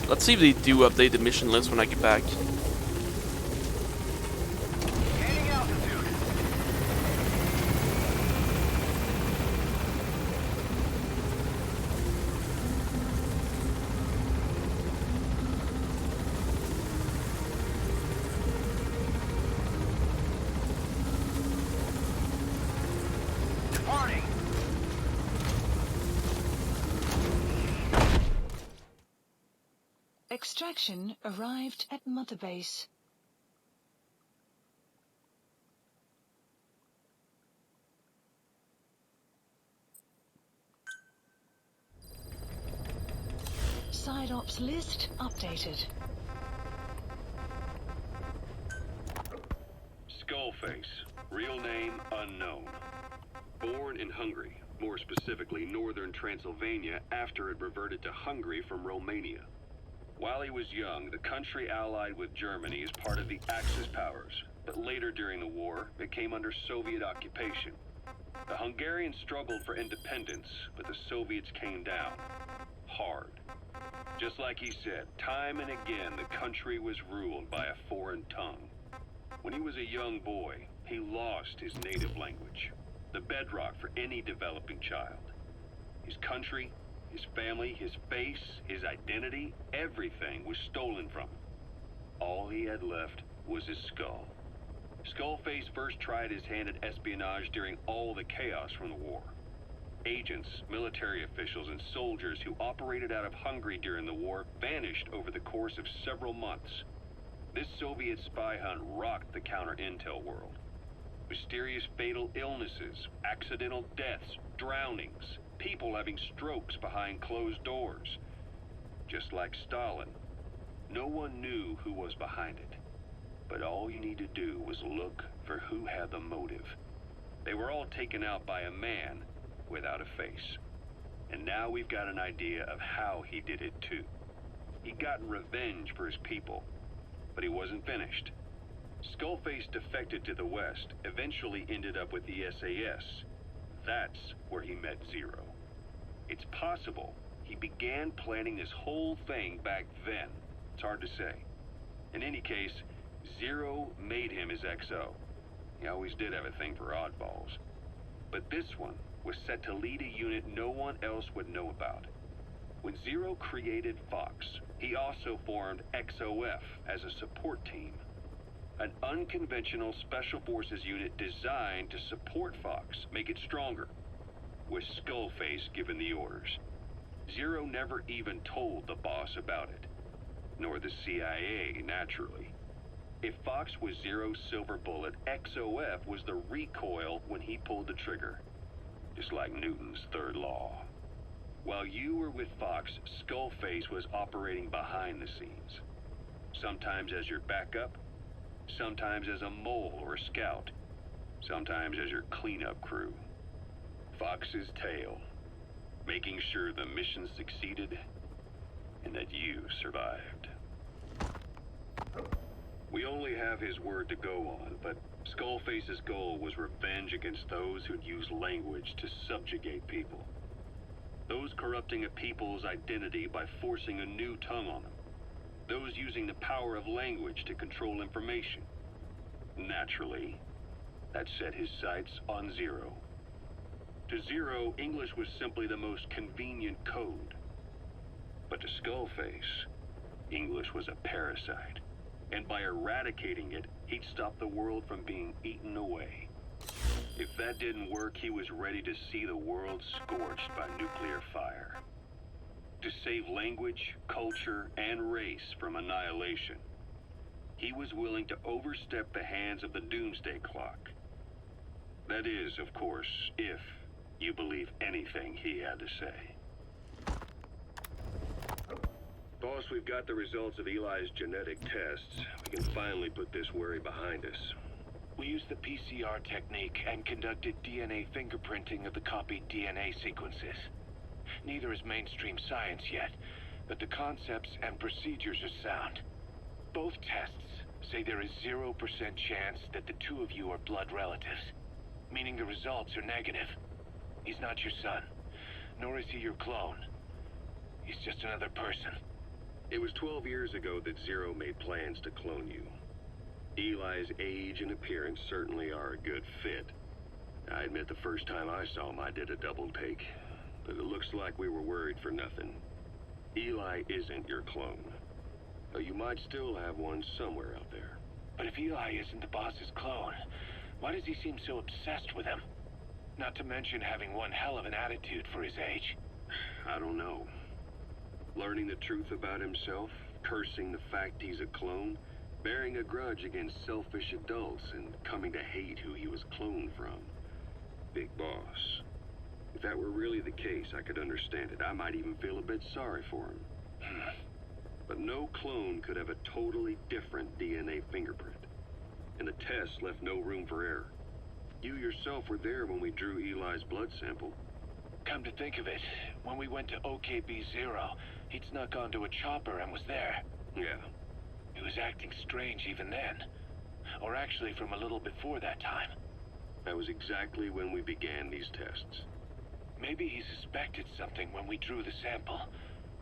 Let's see if they do update the mission list when I get back. Gaining altitude. Departing. Extraction arrived at Mother Base. Side ops list updated. Skullface, real name unknown. Born in Hungary, more specifically northern Transylvania after it reverted to Hungary from Romania. While he was young, the country allied with Germany as part of the Axis powers, but later during the war, it came under Soviet occupation. The Hungarians struggled for independence, but the Soviets came down hard. Just like he said, time and again the country was ruled by a foreign tongue. When he was a young boy, he lost his native language, the bedrock for any developing child. His country, his family, his face, his identity, everything was stolen from him. All he had left was his skull. Skullface first tried his hand at espionage during all the chaos from the war. Agents, military officials, and soldiers who operated out of Hungary during the war vanished over the course of several months. This Soviet spy hunt rocked the counter-intel world. Mysterious fatal illnesses, accidental deaths, drownings, people having strokes behind closed doors. Just like Stalin, no one knew who was behind it. But all you need to do was look for who had the motive. They were all taken out by a man without a face. And now we've got an idea of how he did it too. He'd gotten revenge for his people, but he wasn't finished. Skullface defected to the west, eventually ended up with the SAS. That's where he met Zero. It's possible he began planning this whole thing back then. It's hard to say. In any case, Zero made him his XO. He always did have a thing for oddballs. But this one was set to lead a unit no one else would know about. When Zero created Fox, he also formed XOF as a support team. An unconventional special forces unit designed to support Fox, make it stronger, with Skullface giving the orders. Zero never even told the boss about it, nor the CIA, naturally. If Fox was Zero's silver bullet, XOF was the recoil when he pulled the trigger, just like Newton's third law. While you were with Fox, Skullface was operating behind the scenes, sometimes as your backup, sometimes as a mole or a scout, sometimes as your cleanup crew. Fox's tail, making sure the mission succeeded and that you survived. We only have his word to go on, but Skullface's goal was revenge against those who'd use language to subjugate people. Those corrupting a people's identity by forcing a new tongue on them. Those using the power of language to control information. Naturally, that set his sights on Zero. To Zero, English was simply the most convenient code. But to Skullface, English was a parasite. And by eradicating it, he'd stop the world from being eaten away. If that didn't work, he was ready to see the world scorched by nuclear fire. To save language, culture, and race from annihilation, he was willing to overstep the hands of the doomsday clock. That is, of course, if you believe anything he had to say. Boss, we've got the results of Eli's genetic tests. We can finally put this worry behind us. We used the PCR technique and conducted DNA fingerprinting of the copied DNA sequences. Neither is mainstream science yet, but the concepts and procedures are sound. Both tests say there is 0% chance that the two of you are blood relatives, meaning the results are negative. He's not your son, nor is he your clone. He's just another person. It was 12 years ago that Zero made plans to clone you. Eli's age and appearance certainly are a good fit. I admit the first time I saw him, I did a double take. But it looks like we were worried for nothing. Eli isn't your clone. Though you might still have one somewhere out there. But if Eli isn't the boss's clone, why does he seem so obsessed with him? Not to mention having one hell of an attitude for his age. I don't know. Learning the truth about himself, cursing the fact he's a clone, bearing a grudge against selfish adults, and coming to hate who he was cloned from. Big boss. If that were really the case, I could understand it. I might even feel a bit sorry for him. But no clone could have a totally different DNA fingerprint. And the test left no room for error. You yourself were there when we drew Eli's blood sample. Come to think of it, when we went to OKB-0, he'd snuck onto a chopper and was there. Yeah. He was acting strange even then. Or actually from a little before that time. That was exactly when we began these tests. Maybe he suspected something when we drew the sample,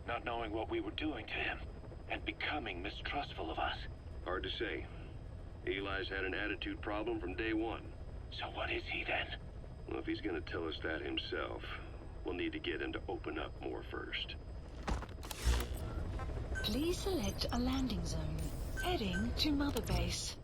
not knowing what we were doing to him, and becoming mistrustful of us. Hard to say. Eli's had an attitude problem from day one. So what is he then? Well, if he's gonna tell us that himself, we'll need to get him to open up more first. Please select a landing zone. Heading to Mother Base.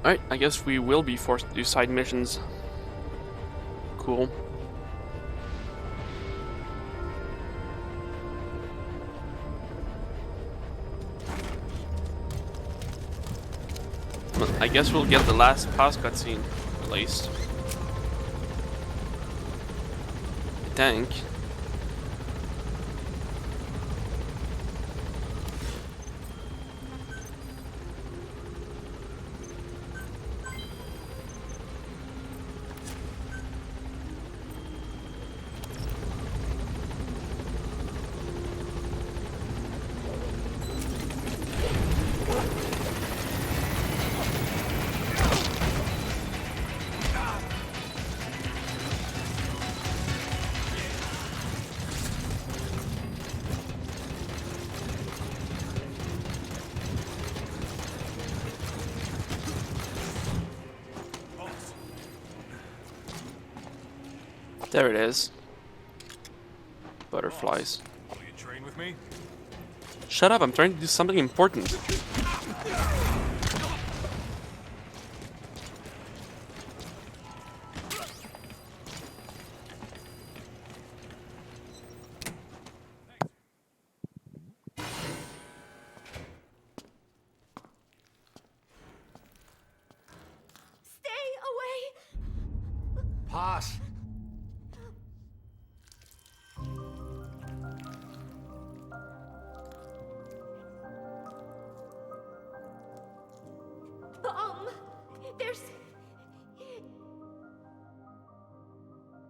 Alright, I guess we will be forced to do side missions. Cool. Well, I guess we'll get the last past cutscene, at least. I think. There it is. Butterflies. Will you train with me? Shut up, I'm trying to do something important. Stay away! Pass. Bomb!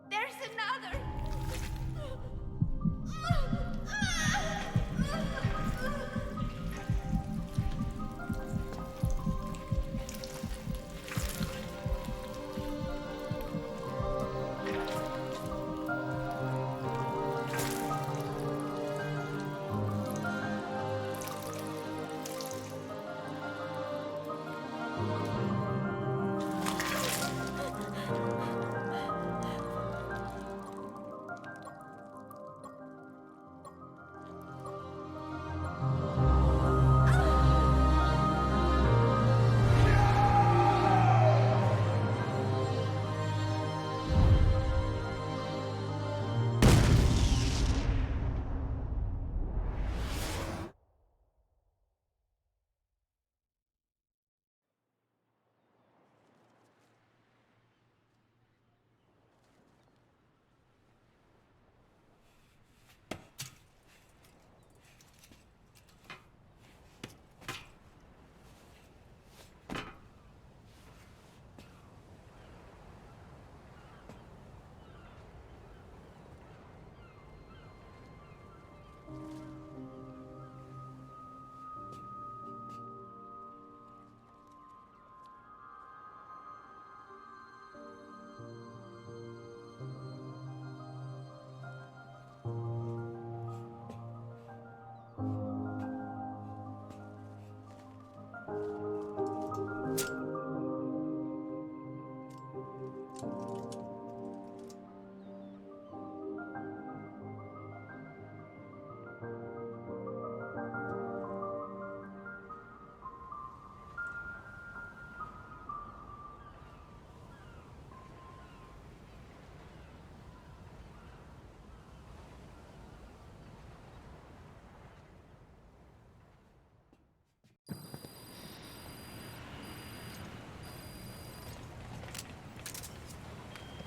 There's another!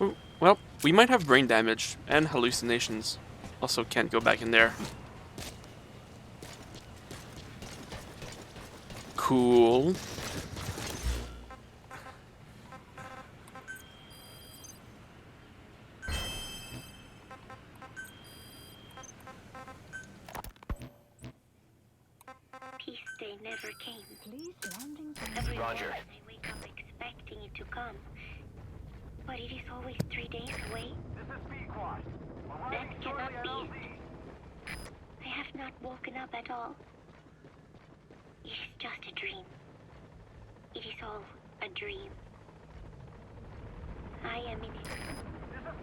Oh, well, we might have brain damage and hallucinations. Also can't go back in there. Cool. Peace day never came. Please landing Every Roger. morning I wake up expecting it to come. But it is always 3 days away. That cannot be it. I have not woken up at all. It is just a dream. It is all a dream. I am in it.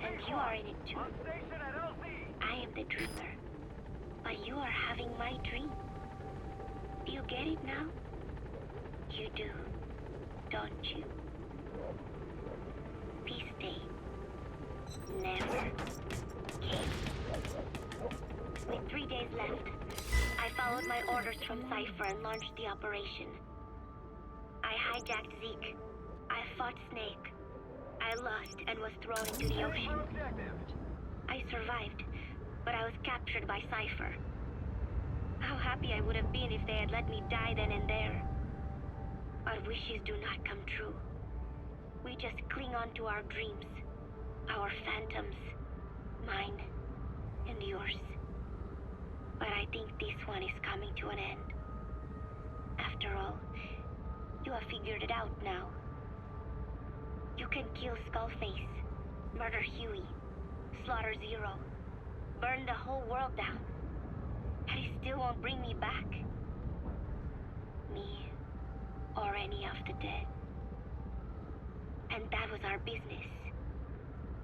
And you are in it too. I am the dreamer. But you are having my dream. Do you get it now? You do, don't you? Peace day never came. With 3 days left, I followed my orders from Cypher and launched the operation. I hijacked Zeke. I fought Snake. I lost and was thrown into the ocean. I survived, but I was captured by Cypher. How happy I would have been if they had let me die then and there. But wishes do not come true. We just cling on to our dreams, our phantoms, mine and yours. But I think this one is coming to an end. After all, you have figured it out now. You can kill Skullface, murder Huey, slaughter Zero, burn the whole world down, and it still won't bring me back. Me, or any of the dead. And that was our business.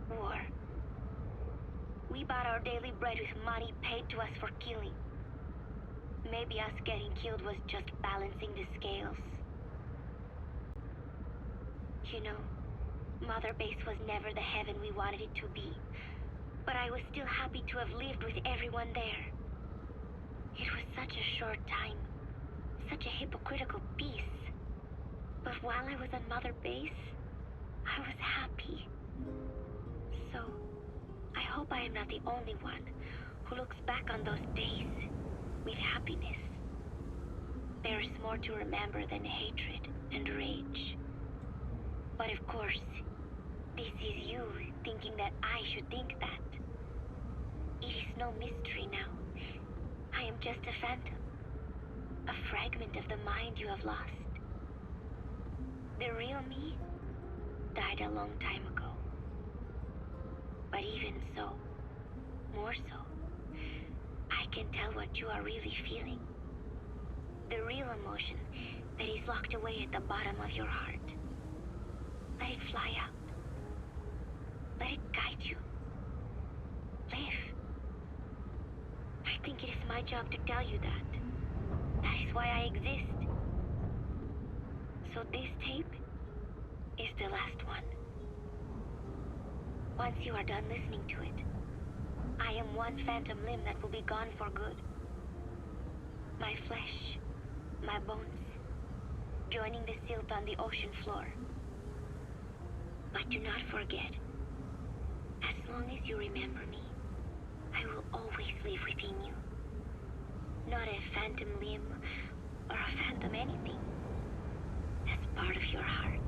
War. We bought our daily bread with money paid to us for killing. Maybe us getting killed was just balancing the scales. You know, Mother Base was never the heaven we wanted it to be. But I was still happy to have lived with everyone there. It was such a short time. Such a hypocritical peace. But while I was on Mother Base, I was happy. So, I hope I am not the only one who looks back on those days with happiness. There is more to remember than hatred and rage. But of course, this is you thinking that I should think that. It is no mystery now. I am just a phantom. A fragment of the mind you have lost. The real me died a long time ago. But even so, more so, I can tell what you are really feeling. The real emotion that is locked away at the bottom of your heart. Let it fly out. Let it guide you. Live. I think it is my job to tell you that. That is why I exist. So this tape is the last one. Once you are done listening to it, I am one phantom limb that will be gone for good. My flesh, my bones, joining the silt on the ocean floor. But do not forget, as long as you remember me, I will always live within you. Not a phantom limb or a phantom anything. As part of your heart.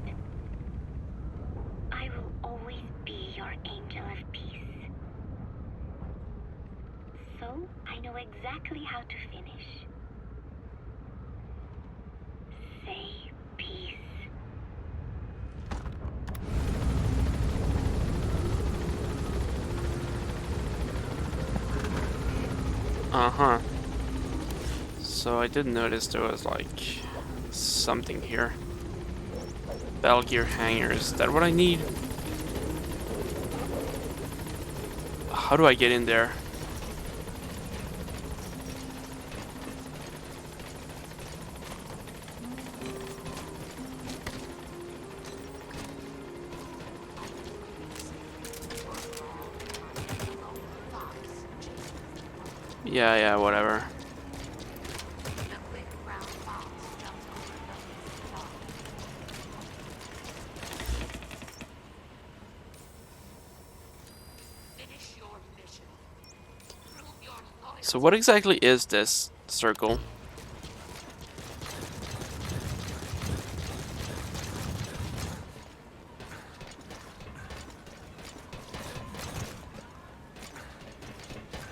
I will always be your angel of peace. So, I know exactly how to finish. Say peace. Uh-huh. So I did notice there was like something here. Bell gear hangers. Is that what I need? How do I get in there? Yeah, whatever. So what exactly is this circle?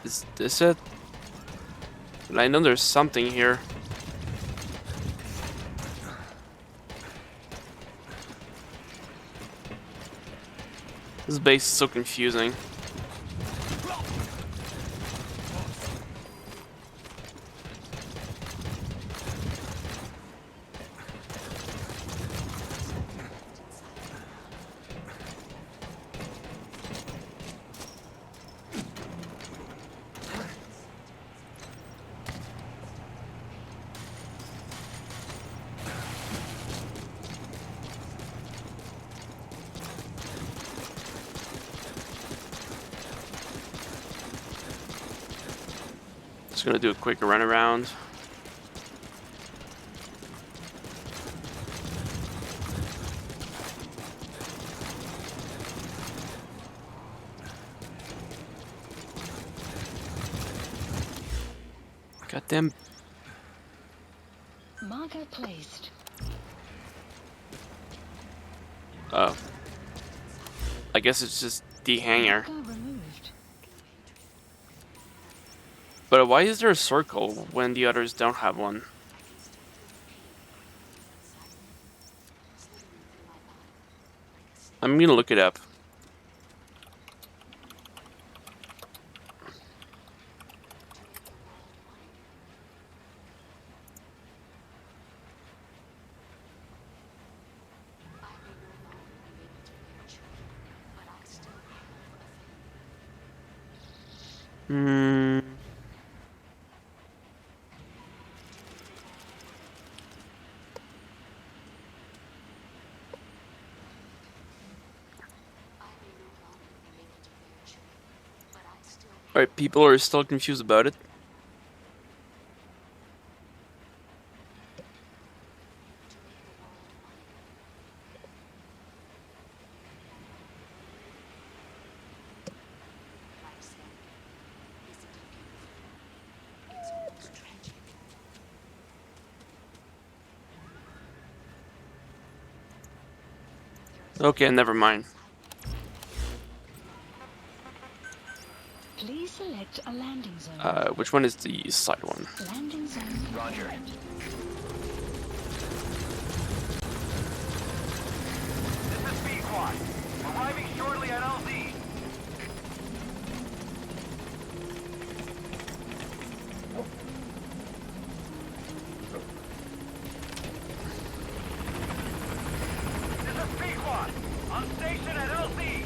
Is this it? But I know there's something here. This base is so confusing. Just gonna do a quick run around. Goddamn. Marker placed. Oh. I guess it's just the hangar. Marker removed. But why is there a circle when the others don't have one? I'm gonna look it up. Hmm. Alright, people are still confused about it. Okay, never mind. Please select a landing zone. Which one is the side one? Landing zone. Roger. This is B-Quad. Arriving shortly at LZ. This is B-Quad. On station at LZ.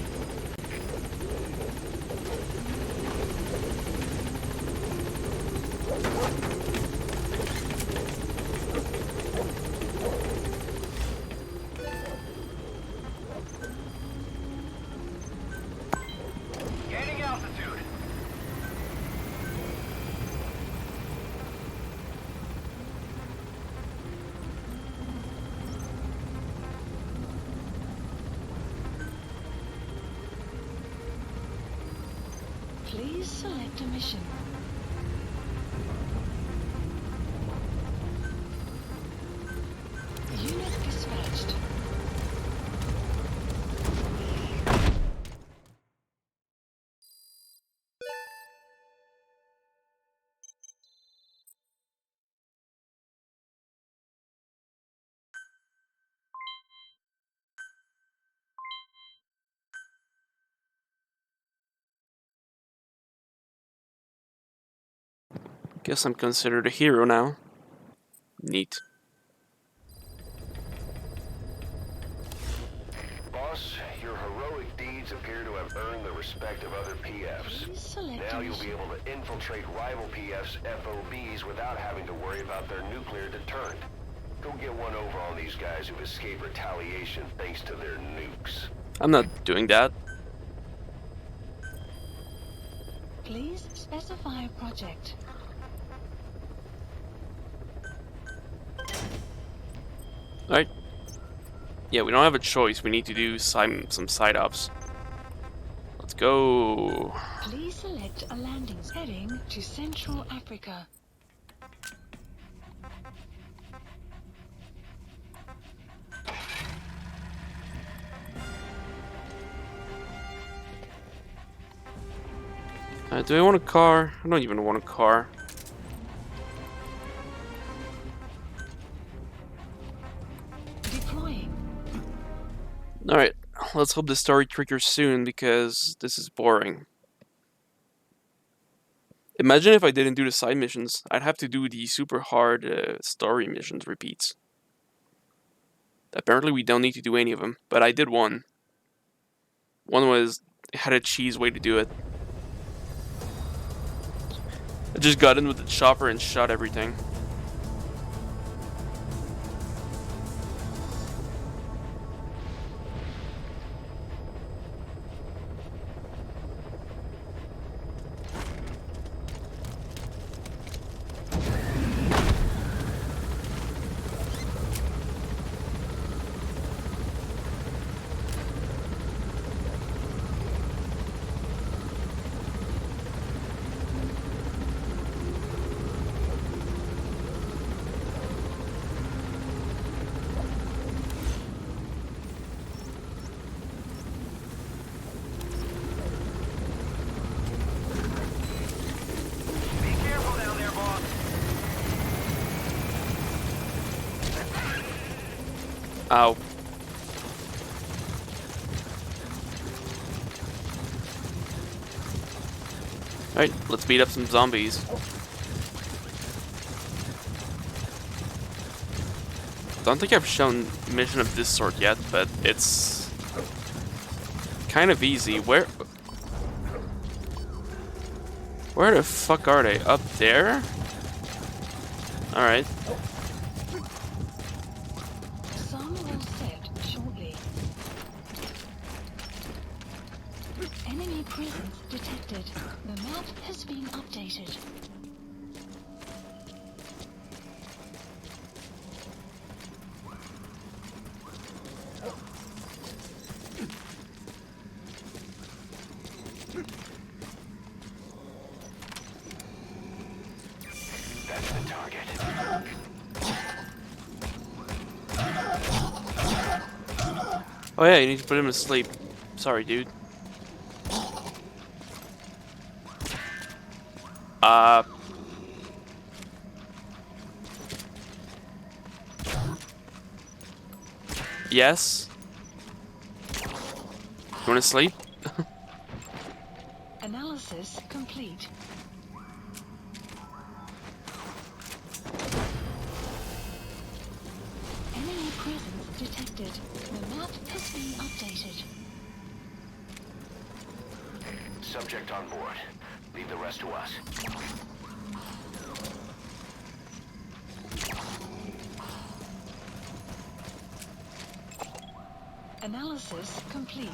Gaining altitude. Please select a mission. Unit dispatched. Guess I'm considered a hero now. Neat. Boss, your heroic deeds appear to have earned the respect of other PFs. Please select Now a you'll be mission. able to infiltrate rival PFs' FOBs without having to worry about their nuclear deterrent. Go get one over on these guys who've escaped retaliation thanks to their nukes. I'm not doing that. Please specify a project. Alright. Yeah, we don't have a choice. We need to do some side ups. Let's go. Please select a landing zone. Heading to Central Africa. Do I want a car? I don't even want a car. Deploying. Alright, let's hope the story triggers soon because this is boring. Imagine if I didn't do the side missions. I'd have to do the super hard story missions repeats. Apparently we don't need to do any of them, but I did one. One was, it had a cheese way to do it. I just got in with the chopper and shot everything. Be careful down there, boss. Ow. Alright, let's beat up some zombies. Don't think I've shown mission of this sort yet, but it's kind of easy. Where? Where the fuck are they? Up there? Alright. Sun will set shortly. Enemy presence detected. The map has been updated. That's the target. Oh yeah, you need to put him to sleep. Sorry, dude. Yes? You wanna sleep? Analysis complete. Enemy presence detected. The map has been updated. Subject on board. Leave the rest to us. Analysis complete.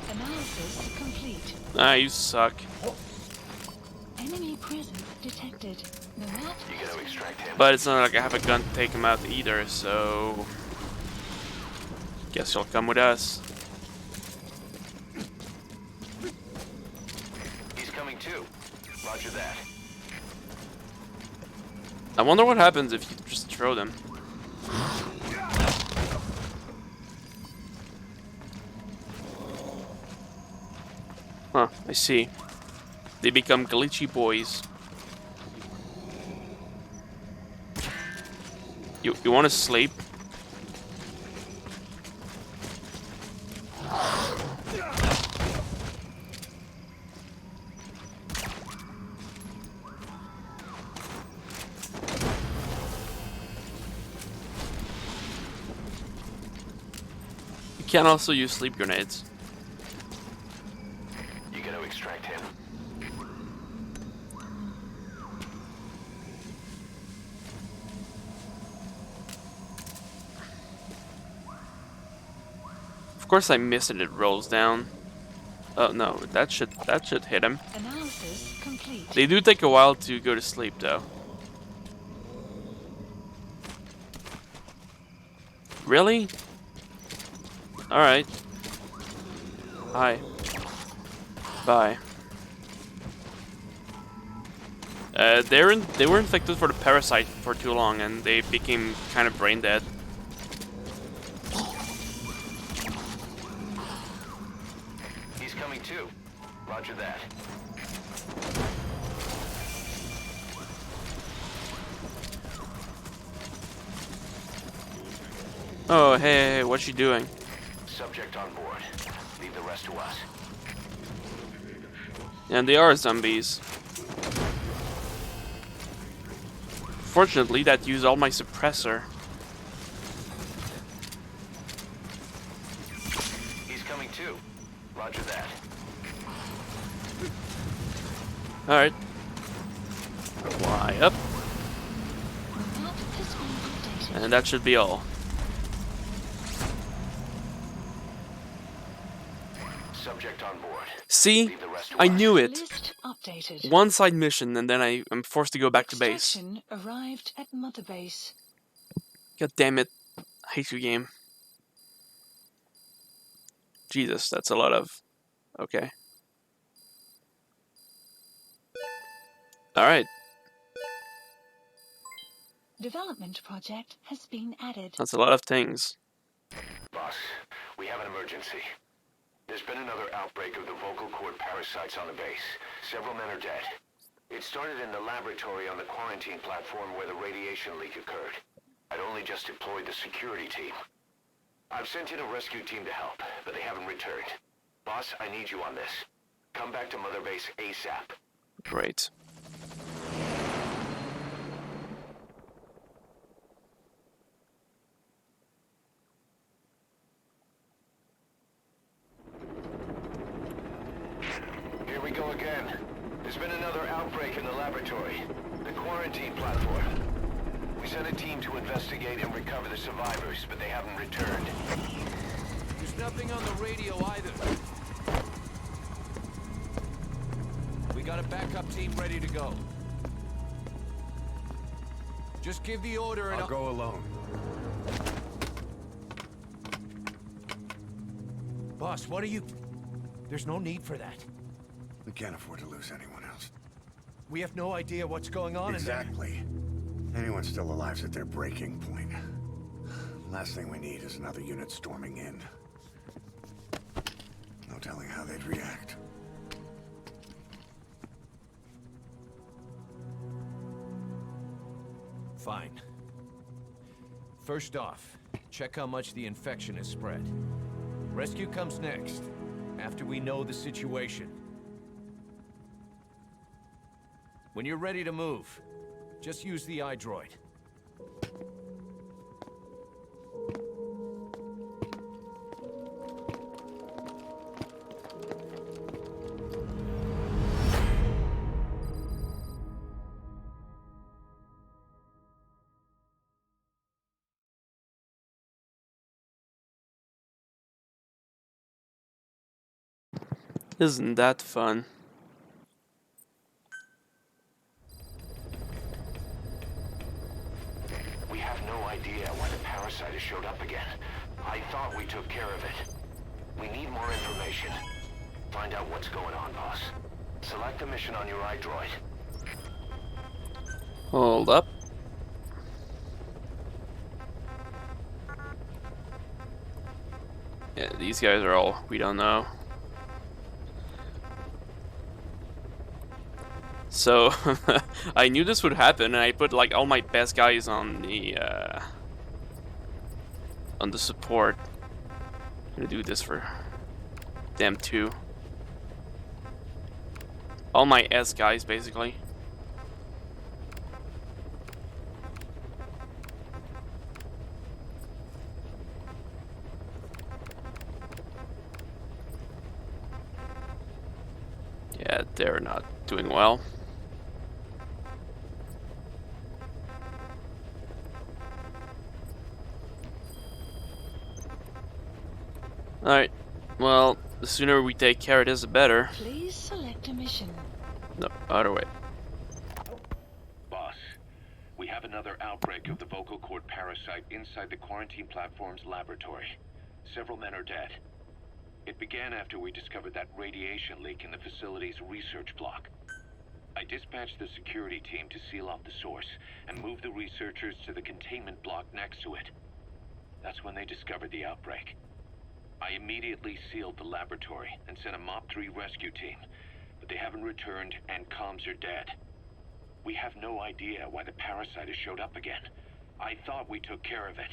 Analysis complete. Ah, you suck. Enemy presence detected. The map You has gotta been extract him. But it's not like I have a gun to take him out either, so... Guess you'll come with us. He's coming too. Roger that. I wonder what happens if you just throw them. Huh, I see. They become glitchy boys. You want to sleep? You can also use sleep grenades. You gotta extract him. Of course I miss it, it rolls down. Oh no, that should hit him. analysis complete. They do take a while to go to sleep though. Really? Alright. Hi. Bye. They were infected for the parasite for too long and they became kind of brain dead. He's coming too. Roger that. Oh, hey, what's she doing? Subject on board. Leave the rest to us. And they are zombies. Fortunately, that used all my suppressor. He's coming too. Roger that. Alright. Fly up. The map has been updated. And that should be all. Subject on board. See? Leave the rest to I us. knew it! List updated. One side mission and then I'm forced to go back to base. Extraction arrived at Mother Base. God damn it. I hate you, game. Jesus, that's a lot of... Okay. Alright, Development project has been added. that's a lot of things. Boss, we have an emergency. There's been another outbreak of the vocal cord parasites on the base. Several men are dead. It started in the laboratory on the quarantine platform where the radiation leak occurred. I'd only just deployed the security team. I've sent in a rescue team to help, but they haven't returned. Boss, I need you on this. Come back to Mother Base ASAP. Great. again. There's been another outbreak in the laboratory. The quarantine platform. We sent a team to investigate and recover the survivors, but they haven't returned. There's nothing on the radio either. We got a backup team ready to go. Just give the order and I'll go alone. Boss, what are you... There's no need for that. We can't afford to lose anyone else. We have no idea what's going on in there. Exactly. Anyone still alive's at their breaking point. Last thing we need is another unit storming in. No telling how they'd react. Fine. First off, check how much the infection has spread. Rescue comes next, after we know the situation. When you're ready to move, just use the iDroid. Isn't that fun? We have no idea why the parasite has showed up again. I thought we took care of it. We need more information. Find out what's going on, boss. Select the mission on your iDroid. Hold up. Yeah, these guys are all we don't know. So I knew this would happen, and I put like all my best guys on the support. I'm gonna do this for them too. All my S guys basically. Yeah, they're not doing well. Alright, well, the sooner we take care of this, the better. Please select a mission. No, other way. Boss, we have another outbreak of the vocal cord parasite inside the quarantine platform's laboratory. Several men are dead. It began after we discovered that radiation leak in the facility's research block. I dispatched the security team to seal off the source and move the researchers to the containment block next to it. That's when they discovered the outbreak. I immediately sealed the laboratory and sent a MOP-3 rescue team, but they haven't returned and comms are dead. We have no idea why the parasite has showed up again. I thought we took care of it.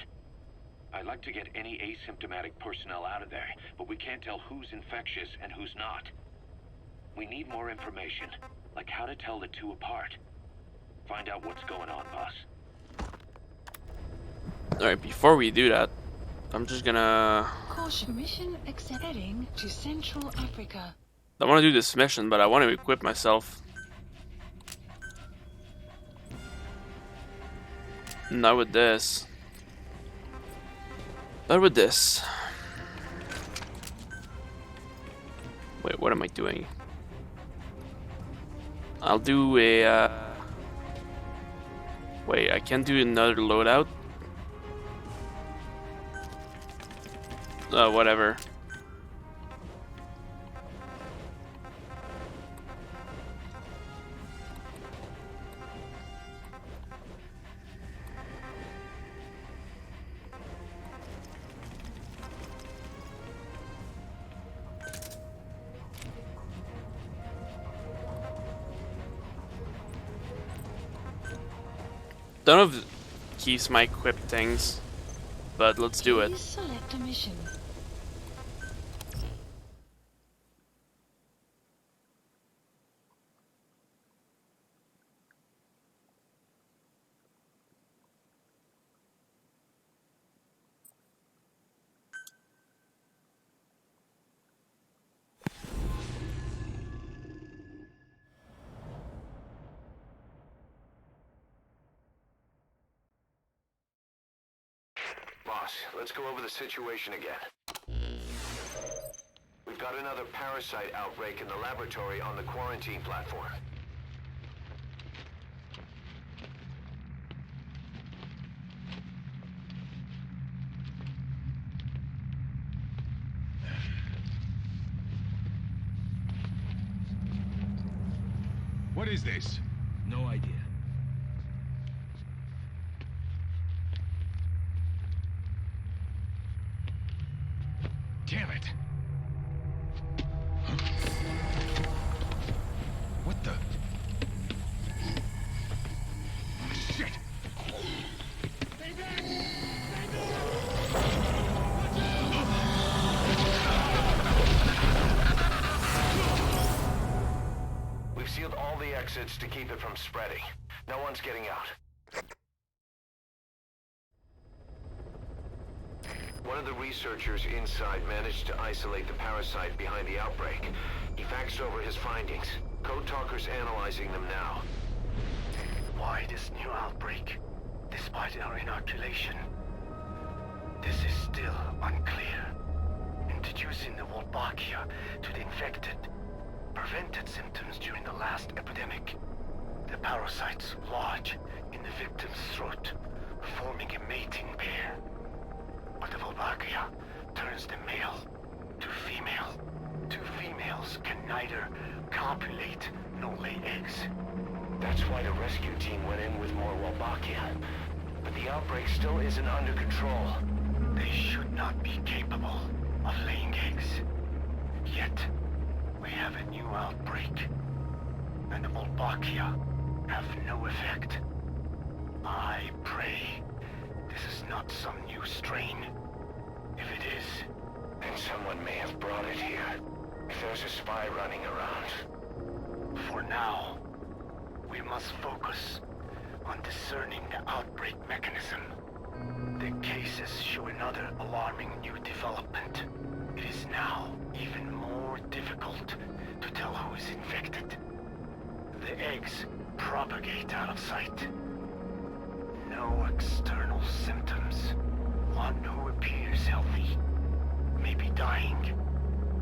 I'd like to get any asymptomatic personnel out of there, but we can't tell who's infectious and who's not. We need more information, like how to tell the two apart. Find out what's going on, boss. Alright, before we do that, I'm just gonna... Caution, mission heading to Central Africa. I want to do this mission, but I want to equip myself. Not with this. But with this. Wait, what am I doing? I'll do a... Wait, I can't do another loadout? Whatever. Don't know if it keeps my equipped things, but let's do it. Please select a mission. Boss, let's go over the situation again. We've got another parasite outbreak in the laboratory on the quarantine platform. What is this? No idea. Damn it! Huh? What the? Shit! We've sealed all the exits to keep it from spreading. No one's getting out. One of the researchers inside managed to isolate the parasite behind the outbreak. He faxed over his findings. Code Talker's analyzing them now. Why this new outbreak, despite our inoculation? This is still unclear. Introducing the Wolbachia to the infected prevented symptoms during the last epidemic. The parasites lodge in the victim's throat, forming a mating pair. But the Wolbachia turns the male to female. Two females can neither copulate nor lay eggs. That's why the rescue team went in with more Wolbachia. But the outbreak still isn't under control. They should not be capable of laying eggs. Yet, we have a new outbreak. And the Wolbachia have no effect. I pray this is not some new strain. If it is, then someone may have brought it here. If there's a spy running around. For now, we must focus on discerning the outbreak mechanism. The cases show another alarming new development. It is now even more difficult to tell who is infected. The eggs propagate out of sight. No external symptoms. One who appears healthy may be dying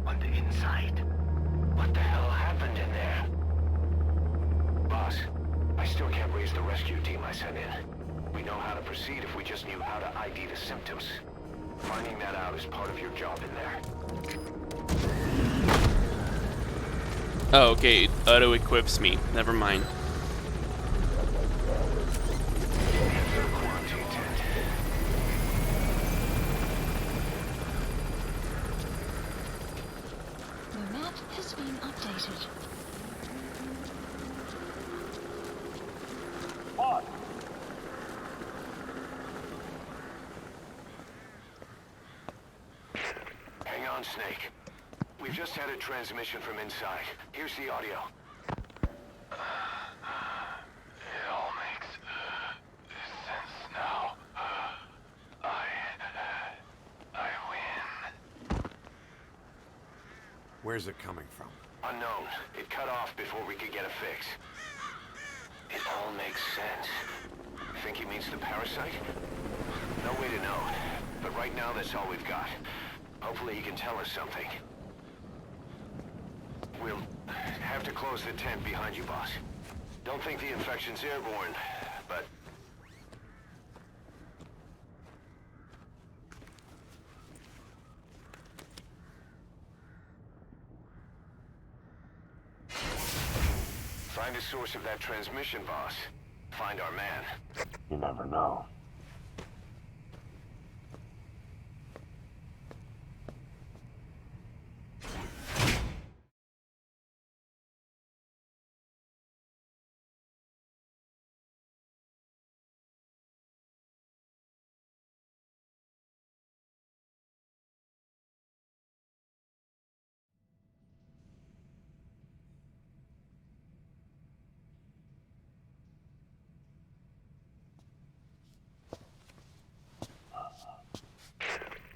on the inside. What the hell happened in there? Boss, I still can't raise the rescue team I sent in. We know how to proceed if we just knew how to ID the symptoms. Finding that out is part of your job in there. Oh, okay, it auto-equips me. Never mind. The map has been updated. Boss! Hang on, Snake. We've just had a transmission from inside. Here's the audio. It all makes sense now. I win. Where's it coming from? Unknown. It cut off before we could get a fix. It all makes sense. Think he means the parasite? No way to know. But right now, that's all we've got. Hopefully he can tell us something. We'll have to close the tent behind you, boss. Don't think the infection's airborne, but... Find the source of that transmission, boss. Find our man. You never know.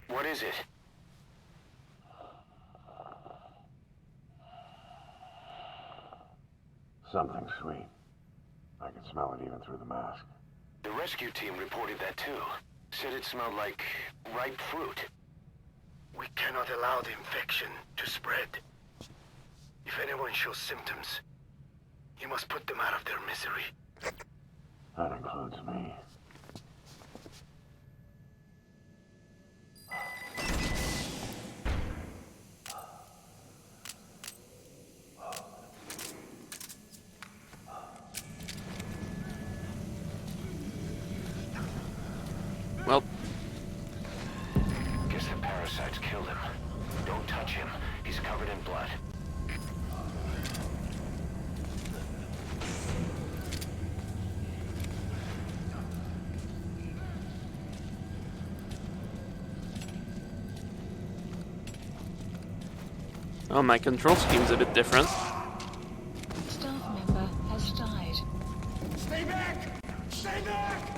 What is it? Something sweet. I can smell it even through the mask. The rescue team reported that too. Said it smelled like ripe fruit. We cannot allow the infection to spread. If anyone shows symptoms, you must put them out of their misery. That includes me. Well, Guess the parasites killed him. Don't touch him. He's covered in blood. oh, my control scheme's a bit different. Staff member has died. Stay back! Stay back!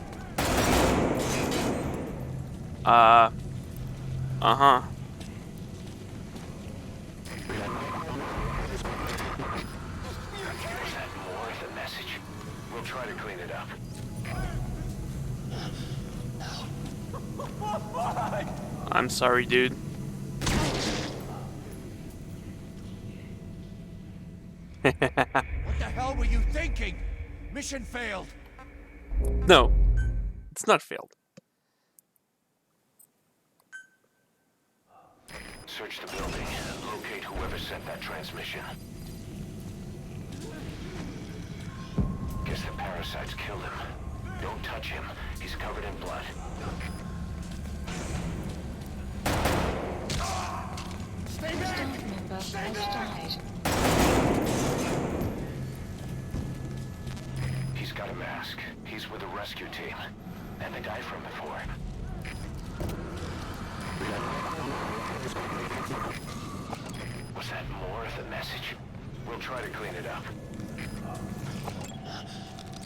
Uh-huh. Was that more of the message? We'll try to clean it up. I'm sorry, dude. What the hell were you thinking? Mission failed. No, it's not failed. Search the building. Locate whoever sent that transmission. Guess the parasites killed him. Don't touch him. He's covered in blood. Staff member has died. He's got a mask. He's with the rescue team. And they died from before. Was that more of the message? We'll try to clean it up.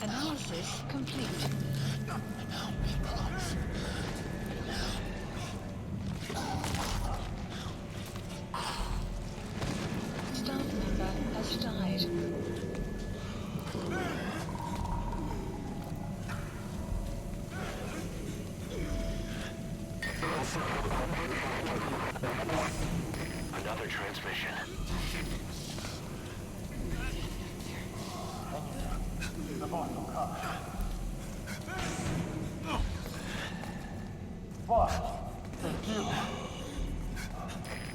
Analysis complete. Staff member has died. Another transmission.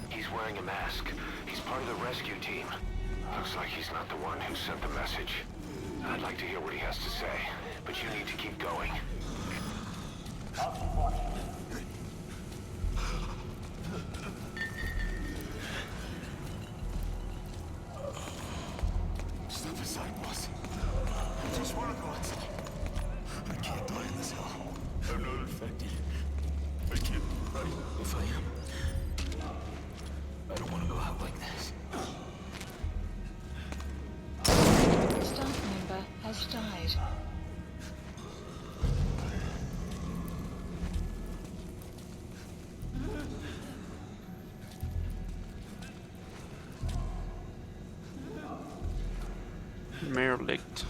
He's wearing a mask. He's part of the rescue team. Looks like he's not the one who sent the message. I'd like to hear what he has to say, but you need to keep going. Step aside, boss. I just want to go outside. I can't die in this hell. I'm not infected. I can't die if I am. I don't want to go out like this. Staff member has died. Merlicht.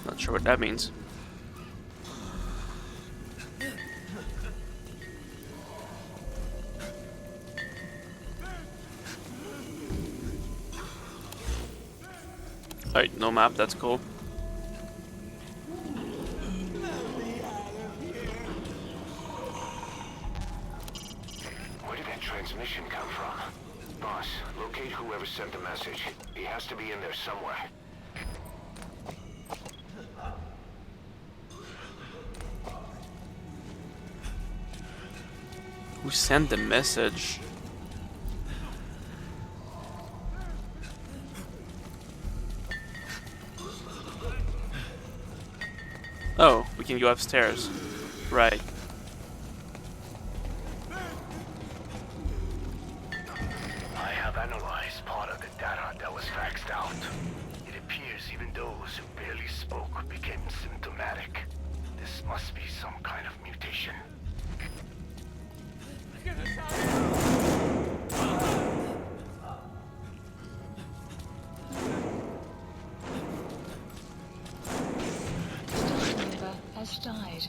Not sure what that means. Alright, no map, that's cool. Where did that transmission come from? Boss, locate whoever sent the message. He has to be in there somewhere. Who sent the message? Oh, we can go upstairs. Right. I have analyzed part of the data that was faxed out. It appears even those who barely spoke became symptomatic. This must be some kind of mutation. Staff member has died.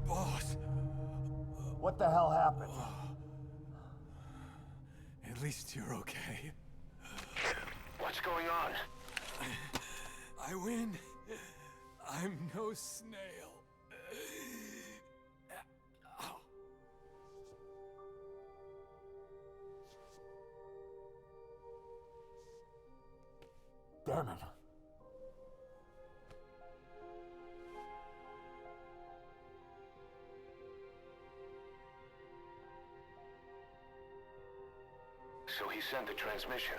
Boss. What the hell happened? At least you're okay. What's going on? I win. I'm no snail. Damn it. So he sent the transmission.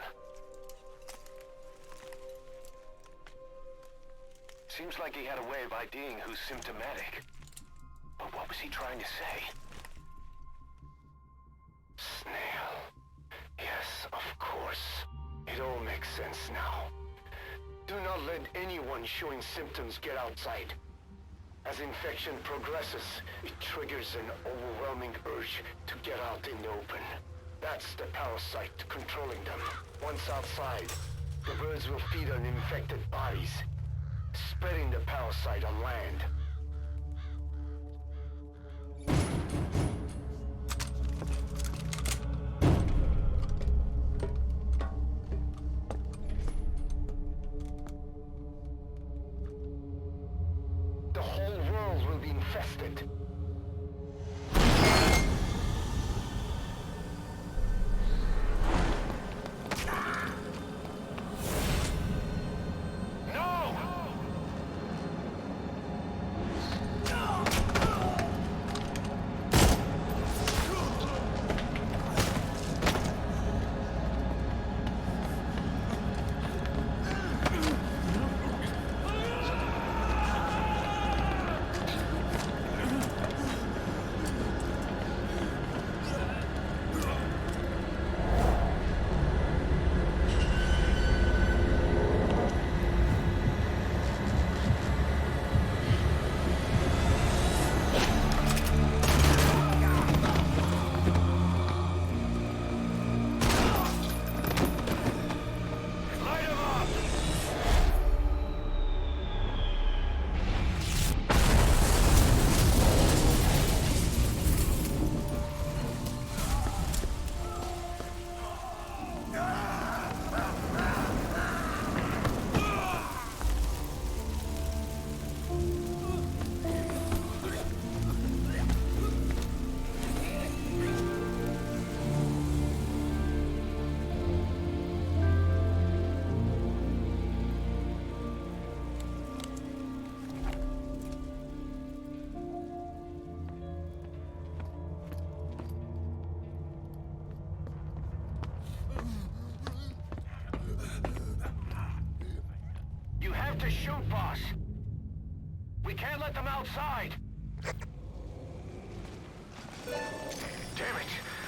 Seems like he had a way of IDing who's symptomatic. But what was he trying to say? Snail. Yes, of course. It all makes sense now. Do not let anyone showing symptoms get outside. As infection progresses, it triggers an overwhelming urge to get out in the open. That's the parasite controlling them. Once outside, the birds will feed on infected bodies, spreading the parasite on land. The whole world will be infested. You have to shoot, boss. We can't let them outside. Damn it.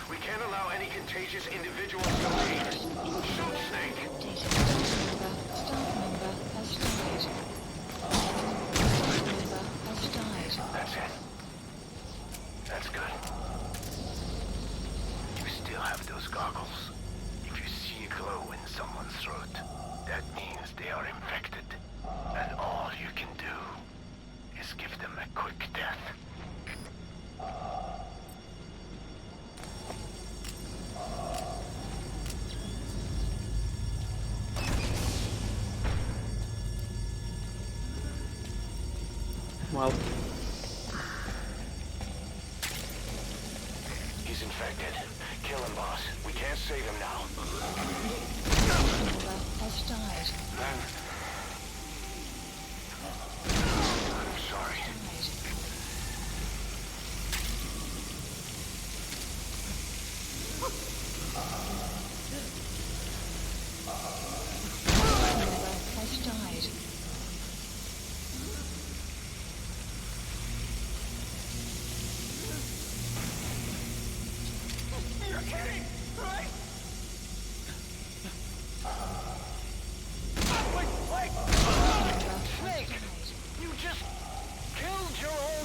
We can't allow any contagious individuals to leave. Shoot, Snake. Staff member has died. Staff member has died. That's it. That's good. You still have those goggles. If you see a glow in someone's throat, that means they are infected. And all you can do is give them a quick death. Well, He's infected. Kill him, boss. We can't save him now. Staff member has died.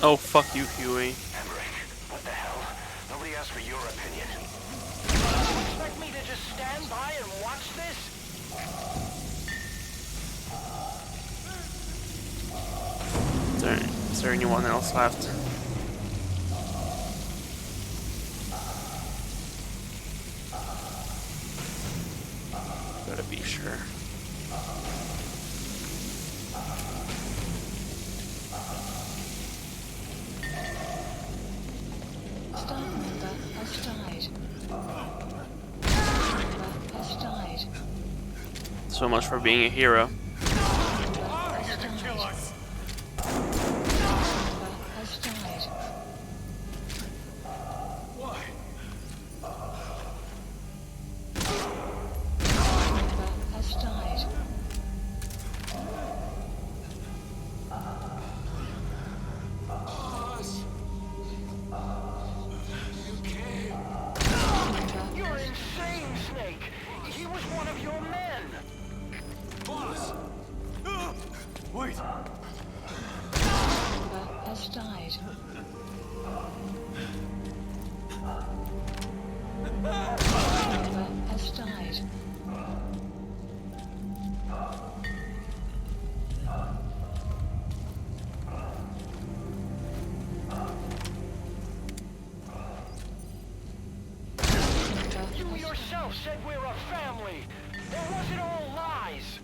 Oh, fuck you, Huey. Emmerich, what the hell? Nobody asked for your opinion. You expect me to just stand by and watch this? Is there anyone else left? Gotta be sure. Staff member has died. Staff member has died. So much for being a hero. Has died. Staff member has died. Why? Staff member has died. Boss! You can't. Staff member You're insane, Snake! He was one of your men! Boss! Wait! member has died. Member has died. Member You has yourself said we're a family! Or was it all lies?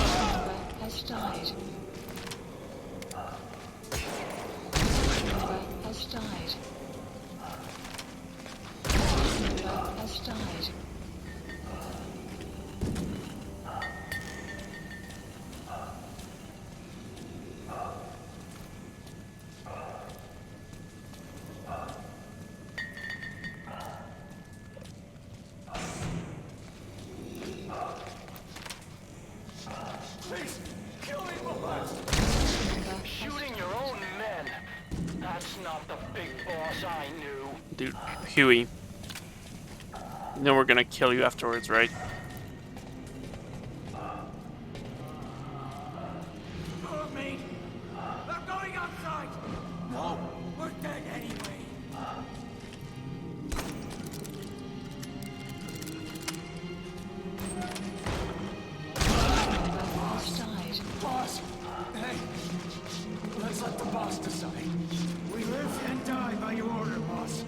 member has died. Member has died. Member has died. Please! Kill me, boss! Member Shooting your own men! That's not the big boss I knew. Dude, Huey. You know we're gonna kill you afterwards, right? Move me! I'm going outside! No, we're dead anyway! has died. Boss! Hey! Let's let the boss decide. We live and die by your order, boss.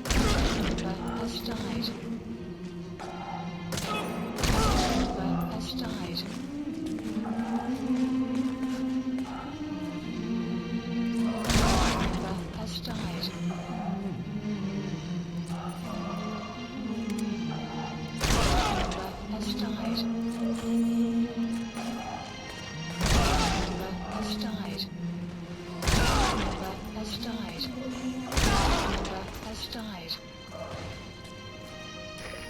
Member has died. Member has died. Member has died. Member has died. Member has died. Member has died. Member has died.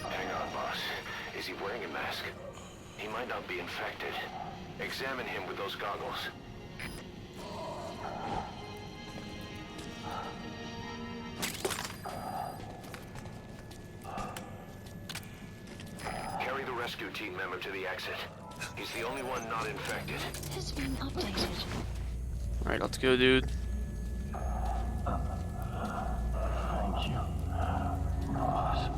Hang on, boss. Is he wearing a mask? He might not be infected. Examine him with those goggles. Carry the rescue team member to the exit. He's the only one not infected. Has been updated. Alright, let's go, dude. Thank you, boss.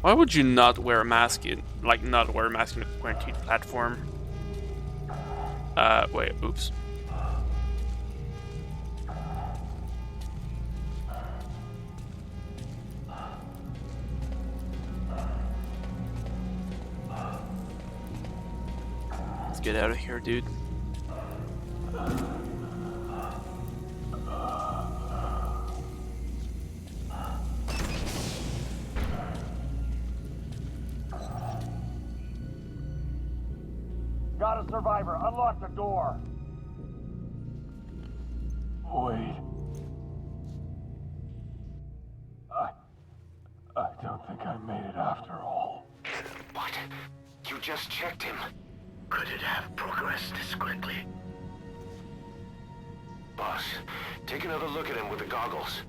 Why would you not wear a mask in, like, not wear a mask in a quarantine platform? Wait, oops. Let's get out of here, dude. Got a survivor. Unlock the door. Wait. I don't think I made it after all. What? just checked him. Could it have progressed this quickly? Boss, take another look at him with the goggles.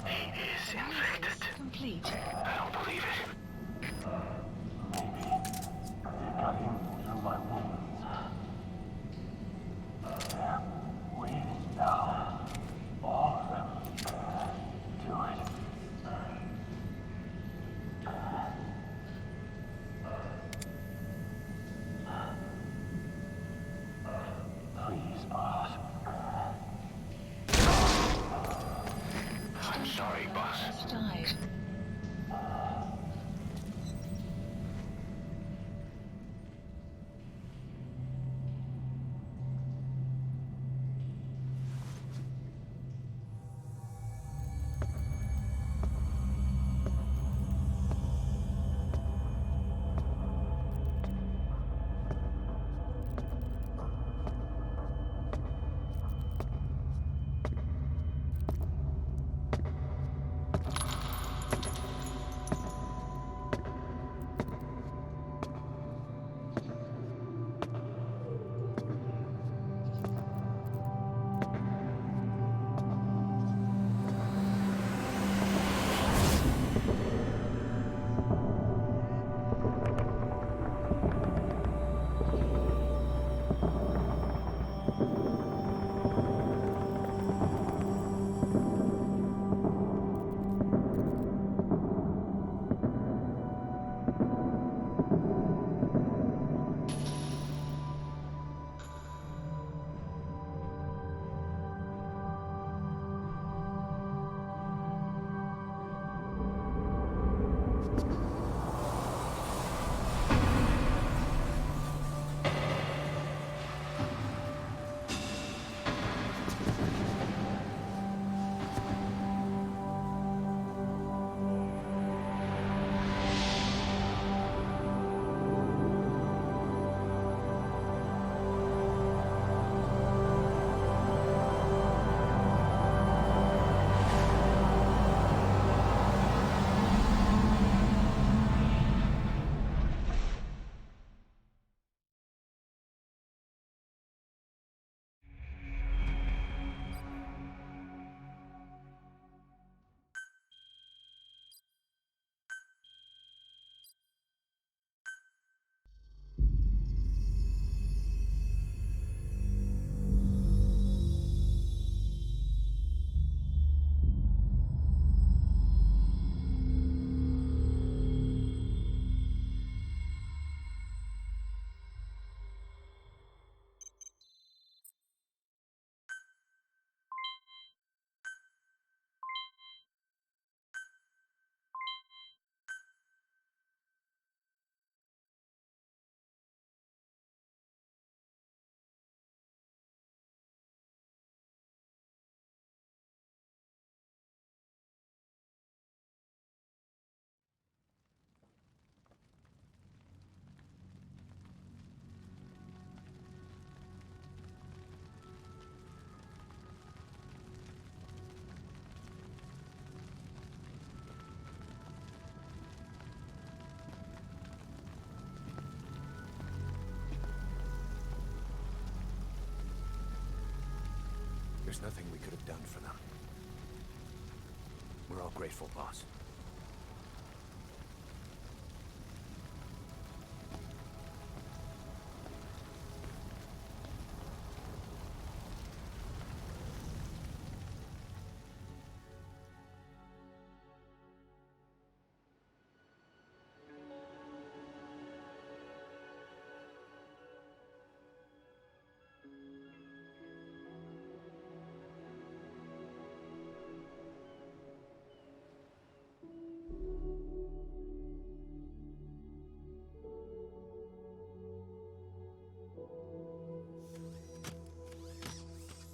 He is infected. Complete. I don't believe it. They got him through my wounds. They're waiting now. All of them. Do it. Please, boss. I'm sorry, boss. Has died. There's nothing we could have done for them. We're all grateful, boss.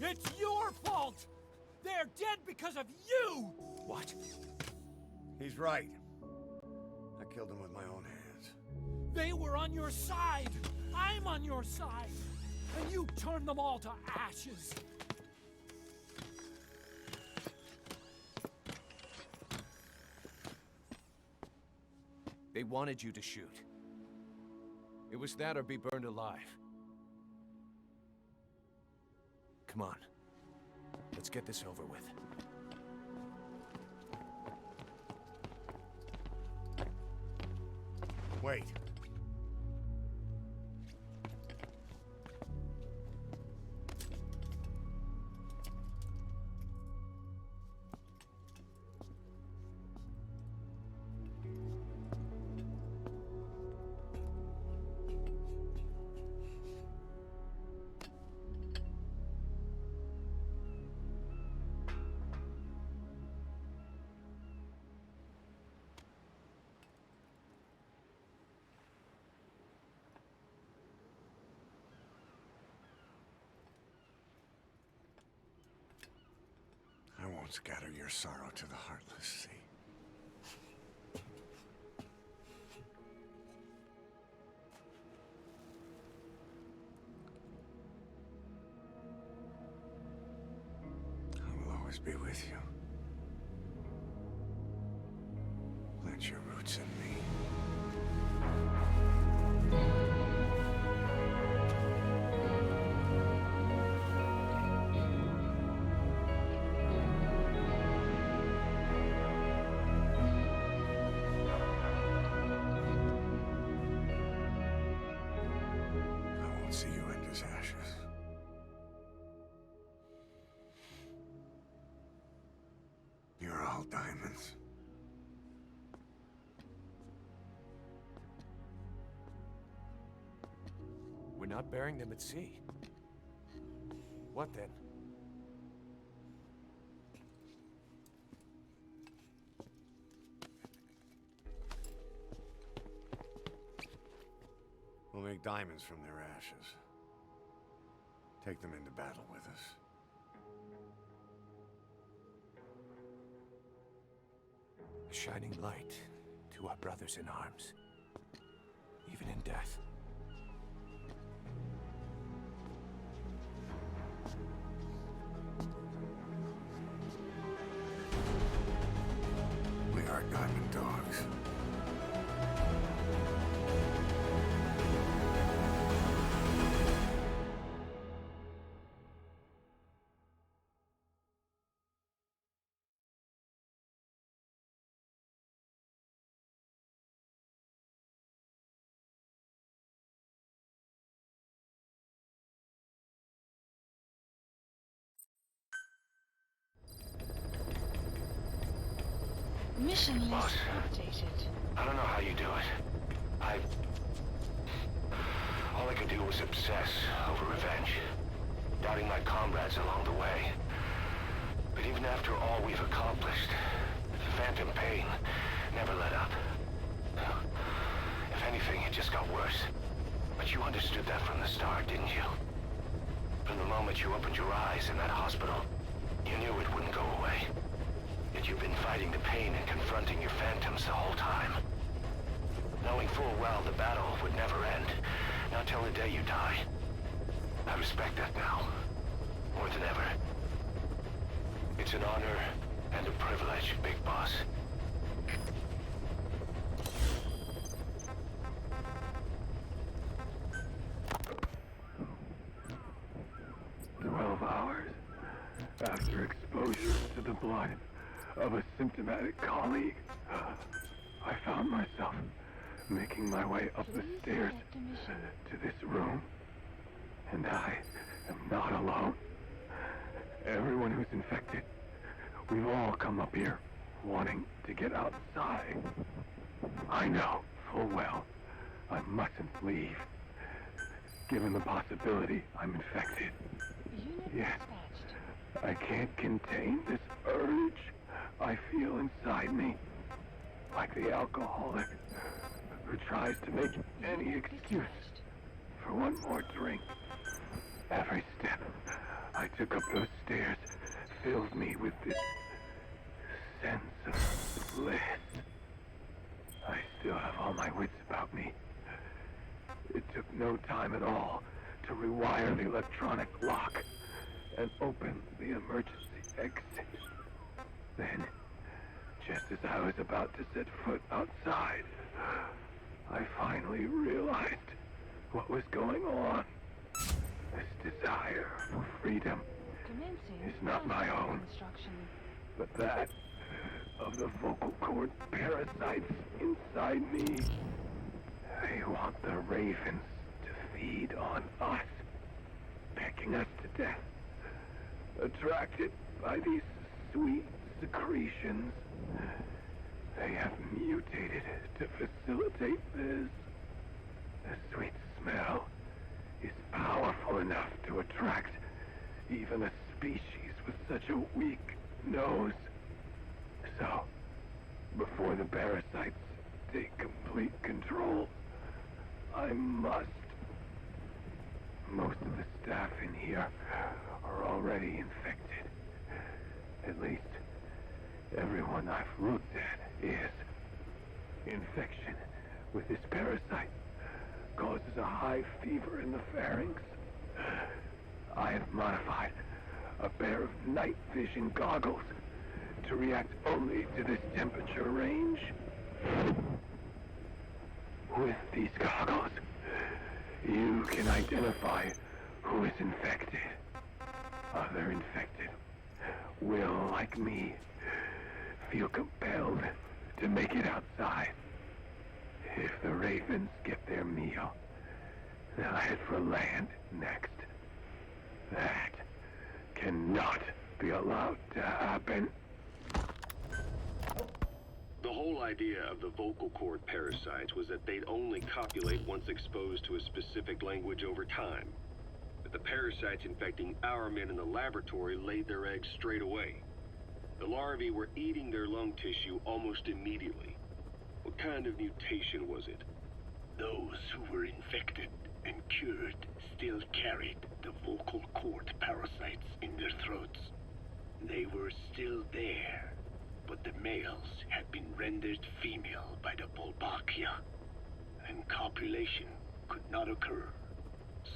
It's your fault! They're dead because of you! What? He's right. I killed him with my own hands. They were on your side! I'm on your side! And you turned them all to ashes! They wanted you to shoot. It was that or be burned alive. Come on. Let's get this over with. Wait. I won't scatter your sorrow to the heartless sea. I will always be with you. Plant your roots in me. See you end as ashes. You're all diamonds. We're not burying them at sea. What then? We'll make diamonds from their ashes. Take them into battle with us. A shining light to our brothers in arms, even in death. We are diamond dogs. Mission Boss, list updated. I don't know how you do it. All I could do was obsess over revenge, doubting my comrades along the way. But even after all we've accomplished, the phantom pain never let up. If anything, it just got worse. But you understood that from the start, didn't you? From the moment you opened your eyes in that hospital, you knew it wouldn't go away. Yet you've been fighting the pain and confronting your phantoms the whole time. Knowing full well the battle would never end, not till the day you die. I respect that now, more than ever. It's an honor and a privilege, Big Boss. 12 hours after exposure to the blood of a symptomatic colleague, I found myself making my way up the stairs to this room. And I am not alone. Everyone who's infected, we've all come up here wanting to get outside. I know full well I mustn't leave, given the possibility I'm infected. Yet, I can't contain this urge I feel inside me, like the alcoholic who tries to make any excuse for one more drink. Every step I took up those stairs filled me with this sense of bliss. I still have all my wits about me. It took no time at all to rewire the electronic lock and open the emergency exit. Then, just as I was about to set foot outside I finally realized what was going on. This desire for freedom is not my own, but that of the vocal cord parasites inside me. They want the ravens to feed on us, pecking us to death, attracted by these sweet secretions. They have mutated to facilitate this. The sweet smell is powerful enough to attract even a species with such a weak nose. So, before the parasites take complete control, I must. Most of the staff in here are already infected. At least, everyone I've looked at is. Infection with this parasite causes a high fever in the pharynx. I have modified a pair of night vision goggles to react only to this temperature range. With these goggles, you can identify who is infected. Other infected will, like me, feel compelled to make it outside. If the ravens get their meal, they'll head for land next. That cannot be allowed to happen. The whole idea of the vocal cord parasites was that they'd only copulate once exposed to a specific language over time. But the parasites infecting our men in the laboratory laid their eggs straight away. The larvae were eating their lung tissue almost immediately. What kind of mutation was it? Those who were infected and cured still carried the vocal cord parasites in their throats. They were still there, but the males had been rendered female by the Volbachia, and copulation could not occur.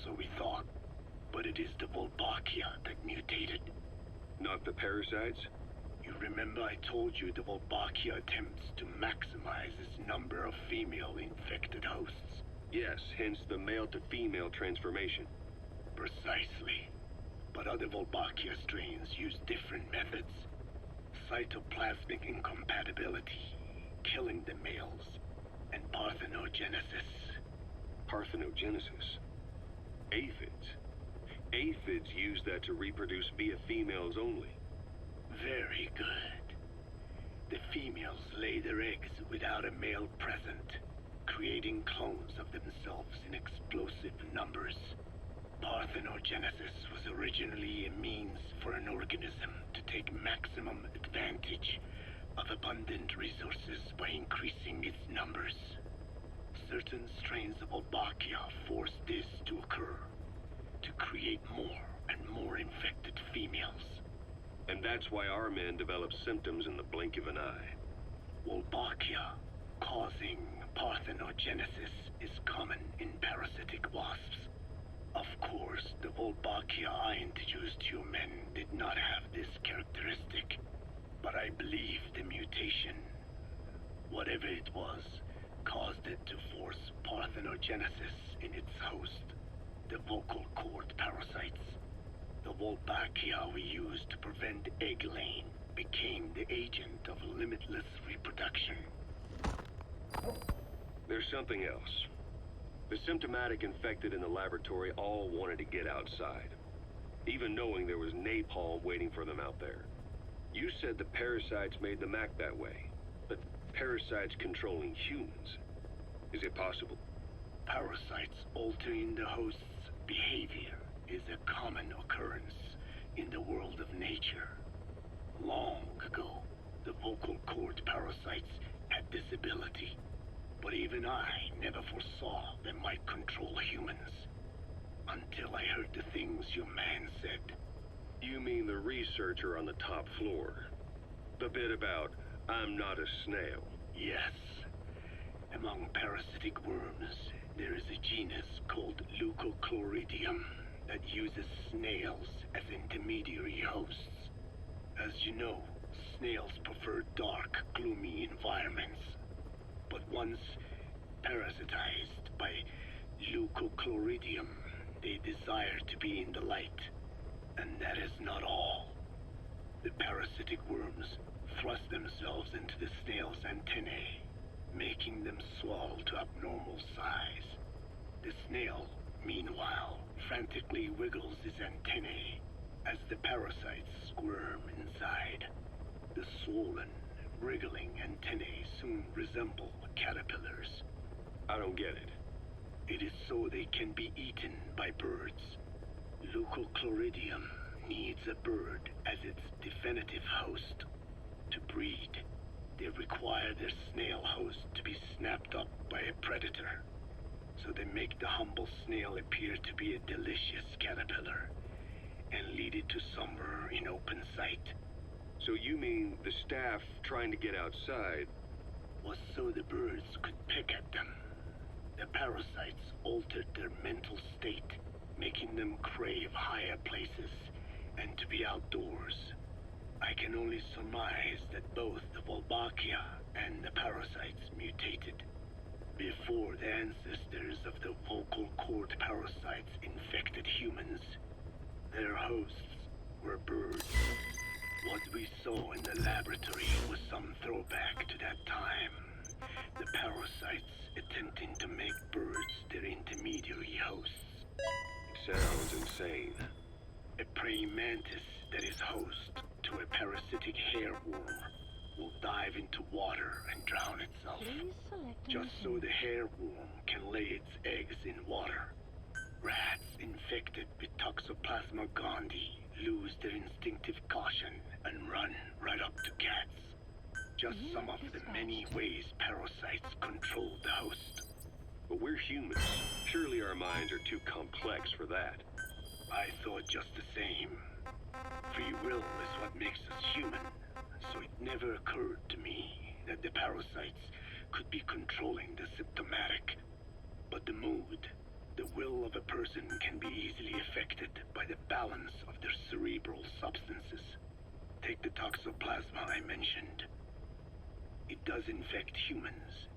So we thought, but it is the Volbachia that mutated. Not the parasites? You remember I told you the Volbachia attempts to maximize its number of female infected hosts? Yes, hence the male-to-female transformation. Precisely. But other Volbachia strains use different methods. Cytoplasmic incompatibility, killing the males, and parthenogenesis. Parthenogenesis? Aphids? Aphids use that to reproduce via females only. Very good. The females lay their eggs without a male present, creating clones of themselves in explosive numbers. Parthenogenesis was originally a means for an organism to take maximum advantage of abundant resources by increasing its numbers. Certain strains of Volbachia force this to occur, to create more and more infected females. And that's why our men develop symptoms in the blink of an eye. Volbachia causing parthenogenesis is common in parasitic wasps. Of course, the Volbachia I introduced to your men did not have this characteristic, but I believe the mutation, whatever it was, caused it to force parthenogenesis in its host, the vocal cord parasites. The Volbachia we used to prevent egg laying became the agent of limitless reproduction. There's something else. The symptomatic infected in the laboratory all wanted to get outside, even knowing there was napalm waiting for them out there. You said the parasites made them act that way, but parasites controlling humans. Is it possible? Parasites altering the host's behavior is a common occurrence in the world of nature. Long ago, the vocal cord parasites had this ability, but even I never foresaw they might control humans. Until I heard the things your man said. You mean the researcher on the top floor? The bit about, I'm not a snail. Yes. Among parasitic worms, there is a genus called Leucochloridium that uses snails as intermediary hosts. As you know, snails prefer dark, gloomy environments. But once leucochloridium. They desire to be in the light. And that is not all. The parasitic worms thrust themselves into the snail's antennae, making them swell to abnormal size. The snail, meanwhile, frantically wiggles his antennae as the parasites squirm inside. The swollen, wriggling antennae soon resemble caterpillars. I don't get it. It is so they can be eaten by birds. Leucochloridium needs a bird as its definitive host. To breed, they require their snail host to be snapped up by a predator. So they make the humble snail appear to be a delicious caterpillar and lead it to somewhere in open sight. So you mean the staff trying to get outside was so the birds could pick at them. The parasites altered their mental state, making them crave higher places and to be outdoors. I can only surmise that both the Wolbachia and the parasites mutated before the ancestors of the vocal cord parasites infected humans. Their hosts were birds. What we saw in the laboratory was some throwback to that time. The parasites attempting to make birds their intermediary hosts. It sounds insane. A praying mantis that is host to a parasitic hairworm will dive into water and drown itself. Just so the hairworm can lay its eggs in water. Rats infected with Toxoplasma gondii lose their instinctive caution and run right up to cats. Just some of the many ways parasites control the host. But we're humans. Surely our minds are too complex for that. I thought just the same. Free will is what makes us human, so it never occurred to me that the parasites could be controlling the symptomatic. But the mood, the will of a person can be easily affected by the balance of their cerebral substances. Take the toxoplasma I mentioned. It does infect humans,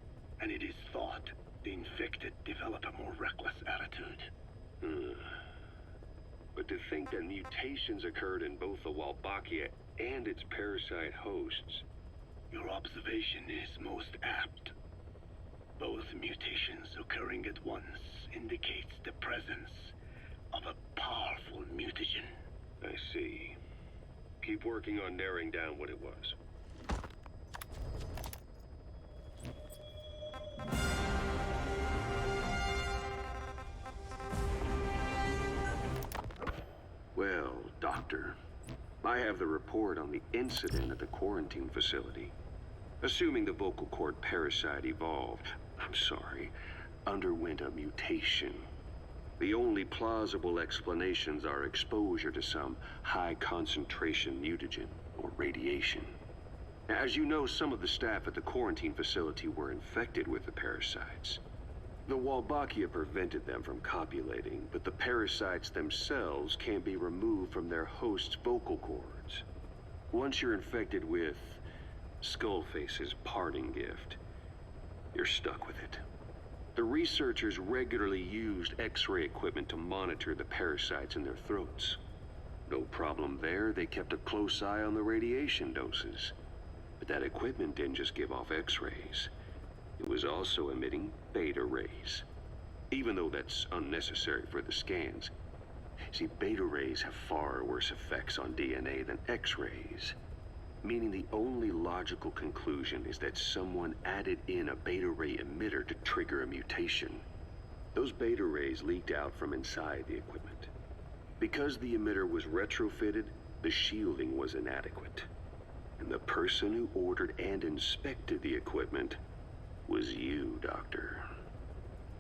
and it is thought the infected develop a more reckless attitude. But to think that mutations occurred in both the Wolbachia and its parasite hosts. Your observation is most apt. Both mutations occurring at once indicates the presence of a powerful mutagen. I see. Keep working on narrowing down what it was. Well, Doctor, I have the report on the incident at the quarantine facility. Assuming the vocal cord parasite underwent a mutation. The only plausible explanations are exposure to some high-concentration mutagen or radiation. As you know, some of the staff at the quarantine facility were infected with the parasites. The Wolbachia prevented them from copulating, but the parasites themselves can't be removed from their host's vocal cords. Once you're infected with Skullface's parting gift, you're stuck with it. The researchers regularly used X-ray equipment to monitor the parasites in their throats. No problem there, they kept a close eye on the radiation doses. But that equipment didn't just give off X-rays. It was also emitting beta rays. Even though that's unnecessary for the scans. See, beta rays have far worse effects on DNA than X-rays. Meaning the only logical conclusion is that someone added in a beta ray emitter to trigger a mutation. Those beta rays leaked out from inside the equipment. Because the emitter was retrofitted, the shielding was inadequate. And the person who ordered and inspected the equipment was you, Doctor.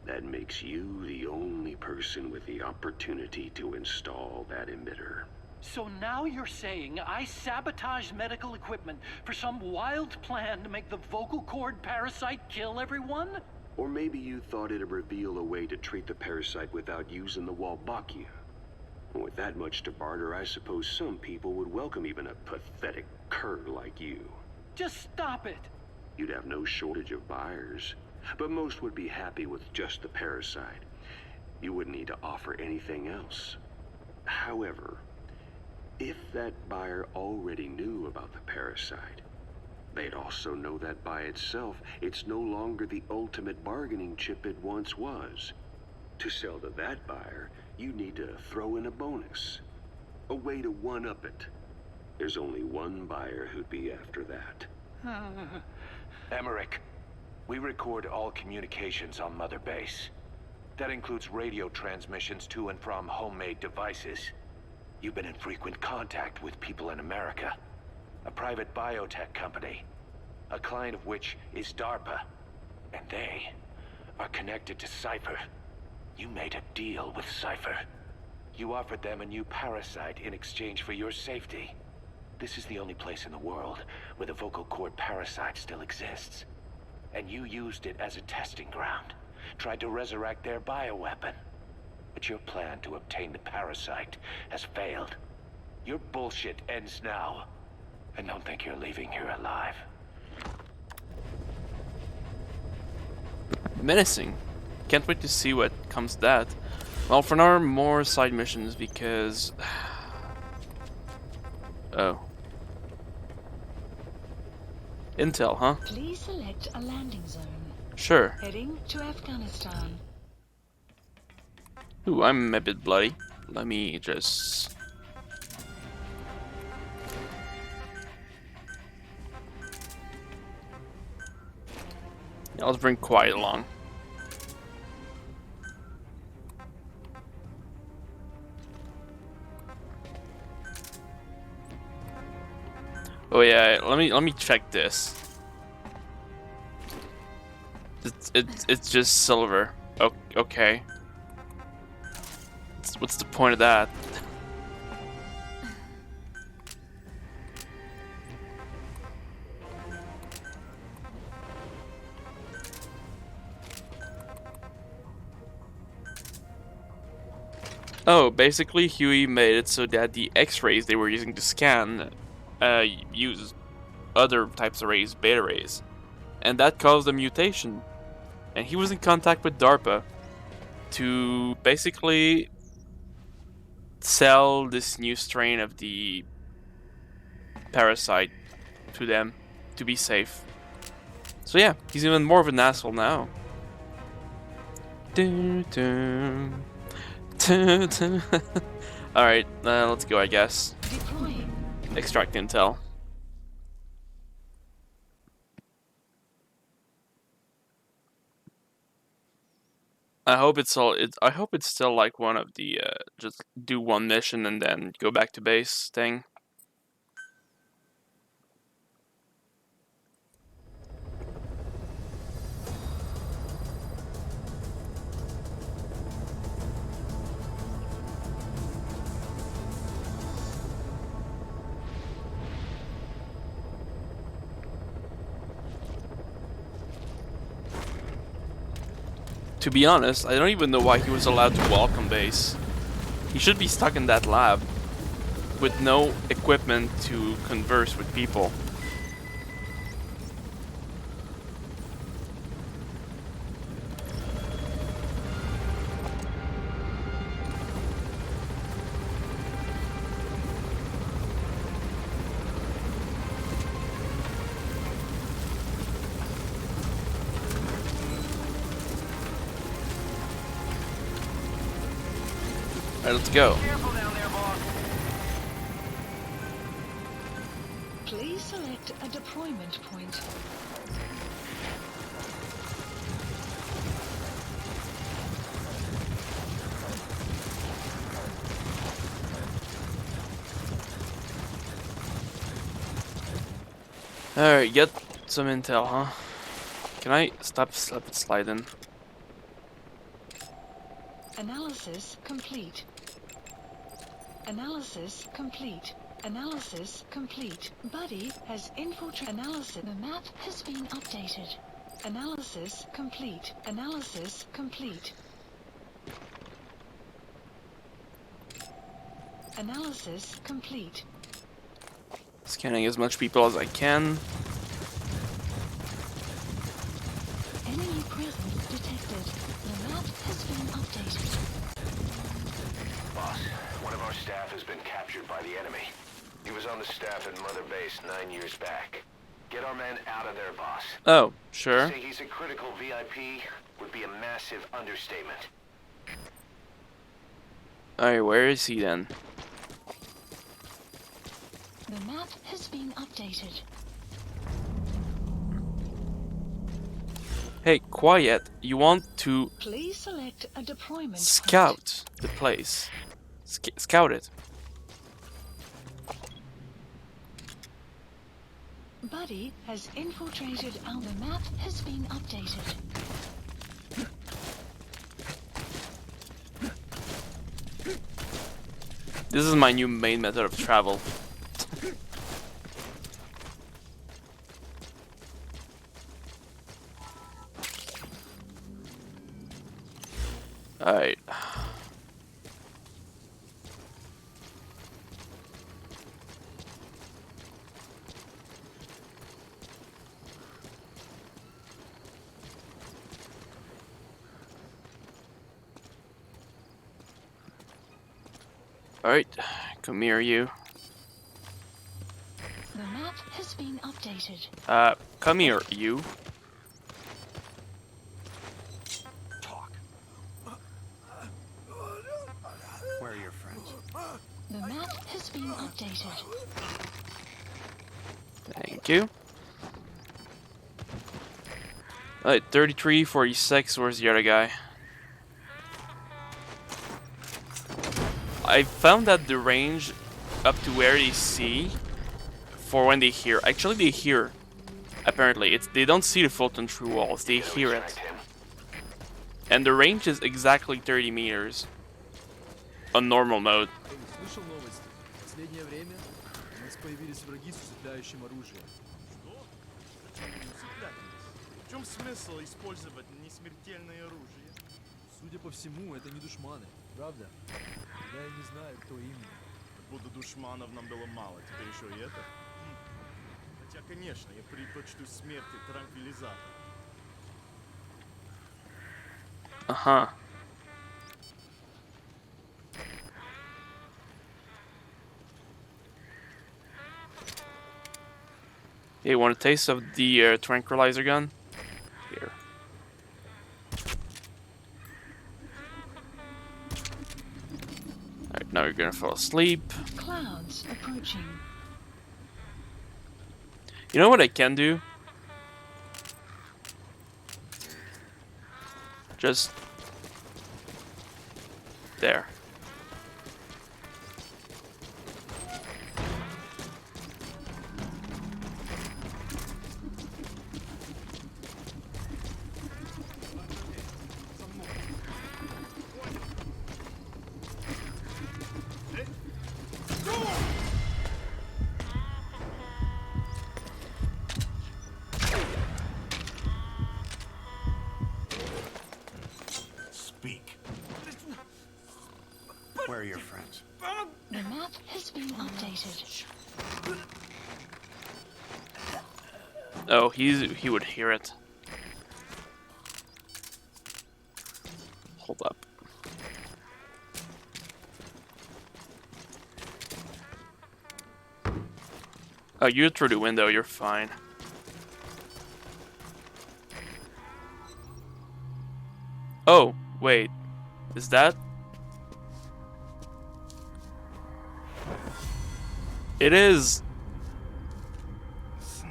That makes you the only person with the opportunity to install that emitter. So now you're saying I sabotaged medical equipment for some wild plan to make the vocal cord parasite kill everyone? Or maybe you thought it'd reveal a way to treat the parasite without using the Wolbachia. With that much to barter, I suppose some people would welcome even a pathetic cur like you. Just stop it! You'd have no shortage of buyers, but most would be happy with just the parasite. You wouldn't need to offer anything else. However, if that buyer already knew about the parasite, they'd also know that by itself, it's no longer the ultimate bargaining chip it once was. To sell to that buyer, you need to throw in a bonus. A way to one-up it. There's only one buyer who'd be after that. Emmerich, we record all communications on Mother Base. That includes radio transmissions to and from homemade devices. You've been in frequent contact with people in America. A private biotech company. A client of which is DARPA. And they are connected to Cypher. You made a deal with Cypher. You offered them a new parasite in exchange for your safety. This is the only place in the world where the vocal cord parasite still exists. And you used it as a testing ground. Tried to resurrect their bioweapon. But your plan to obtain the parasite has failed. Your bullshit ends now. And don't think you're leaving here alive. Menacing. Can't wait to see what comes to that. Well, for now, more side missions because... Oh. Intel, huh? Please select a landing zone. Sure. Heading to Afghanistan. Ooh, I'm a bit bloody. Let me just... Yeah, let's bring Quiet along. Oh yeah, let me check this. It's just silver. Oh, okay. What's the point of that? Oh, basically Huey made it so that the X-rays they were using to scan use other types of rays, beta rays. And that caused a mutation. And he was in contact with DARPA to basically sell this new strain of the parasite to them to be safe. So yeah, he's even more of an asshole now. Alright, let's go, I guess. Extract intel. I hope it's still like one of the just do one mission and then go back to base thing. To be honest, I don't even know why he was allowed to walk on base. He should be stuck in that lab with no equipment to converse with people. Alright, let's go. Please select a deployment point. Alright, get some intel, huh? Can I stop sliding? Analysis complete. Analysis complete. Analysis complete. Buddy has infiltrated. Analysis. The map has been updated. Analysis complete. Analysis complete. Analysis complete. Scanning as much people as I can. Enemy presence detected. The map has been updated. has been captured by the enemy. He was on the staff at Mother Base 9 years back. Get our man out of there, boss. Oh, sure. To say he's a critical VIP would be a massive understatement. Alright, where is he then? The map has been updated. Hey, quiet. You want to Please select a deployment point. scout the place. Scout it. Buddy has infiltrated our the map has been updated. This is my new main method of travel. Alright. Alright, come here, you. The map has been updated. Come here, you. Where are your friends? The map has been updated. Thank you. Alright, 33, 46, where's the other guy? I found that the range up to where they see for when they hear. Actually, they hear. Apparently, they don't see the Fulton through walls. They hear it. And the range is exactly 30 meters on normal mode. Слышал новости? В последнее время у нас появились враги с усыпляющим оружием. Что? Зачем они усыпляют? В чем смысл использовать несмертельное оружие? Судя по всему, это не душманы, правда? Я и не знаю, кто именно. Как будто душманов нам было мало, теперь еще и это? Хотя, конечно, я предпочту смерти транквилизатора. Ага. Hey, want a taste of the tranquilizer gun? Here. Alright, now you're gonna fall asleep. Clouds approaching. You know what I can do? Just there. Where are your friends? The map has been updated. Oh, he would hear it. Hold up. Oh, you're through the window, you're fine. Oh, wait. Is that? It is. Snake.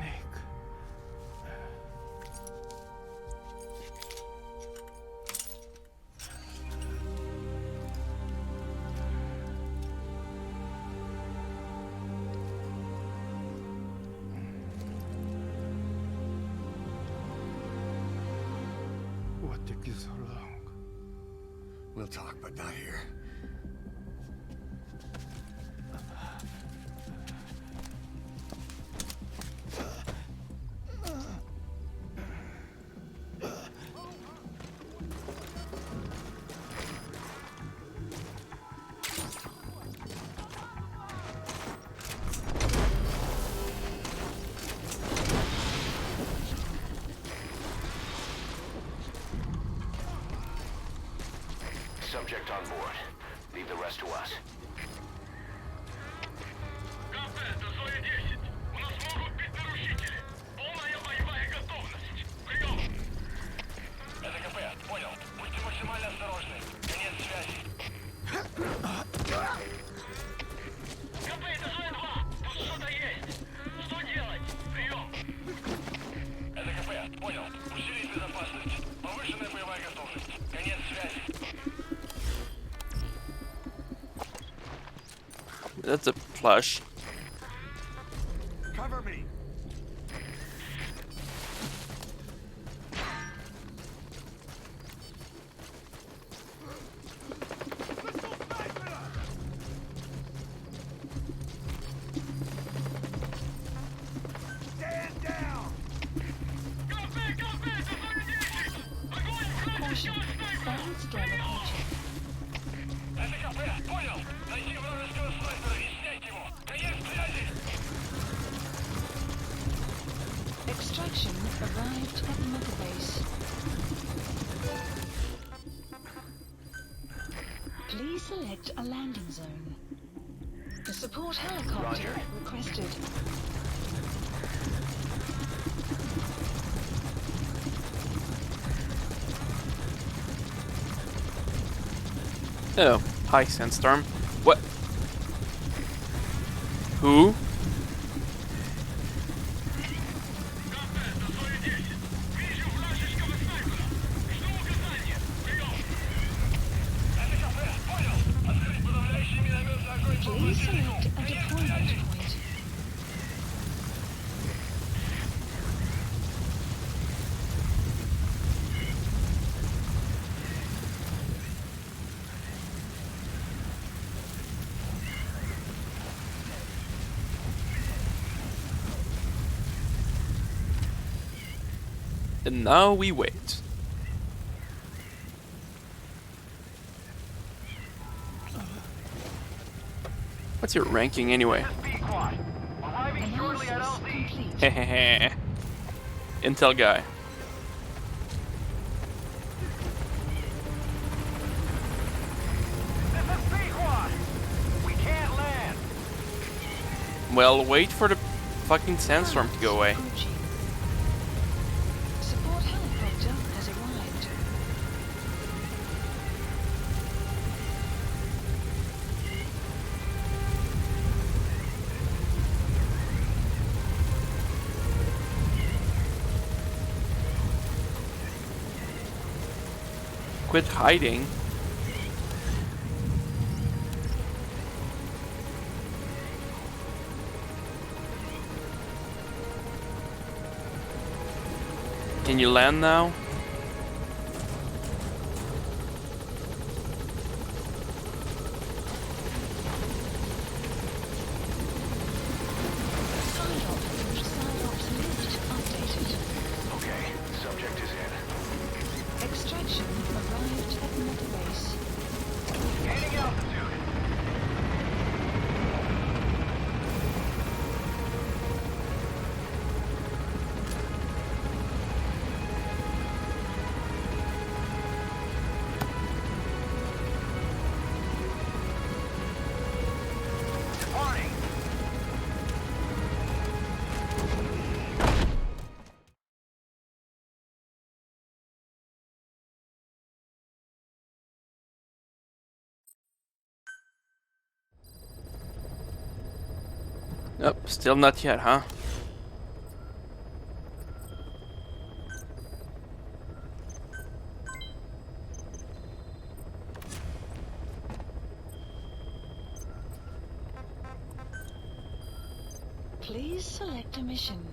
What took you so long? We'll talk, but not here. Subject on board. Leave the rest to us. That's a plush. Cover me. Stand down. Caution. Starting storm approaching. Extraction arrived at mother base. Please select a landing zone. The support helicopter requested. Oh, hi, Sandstorm. What? Who? Please select a deployment point. And now we wait. What's your ranking anyway? Analysis complete. Hehehe. Intel guy. We can't land. Well, wait for the fucking sandstorm to go away. Support helicopter has arrived. Quit hiding. Can you land now? Okay, subject is in. Extraction arrived at mother base. Gaining altitude. Departing. Nope, still not yet, huh? Please select a mission.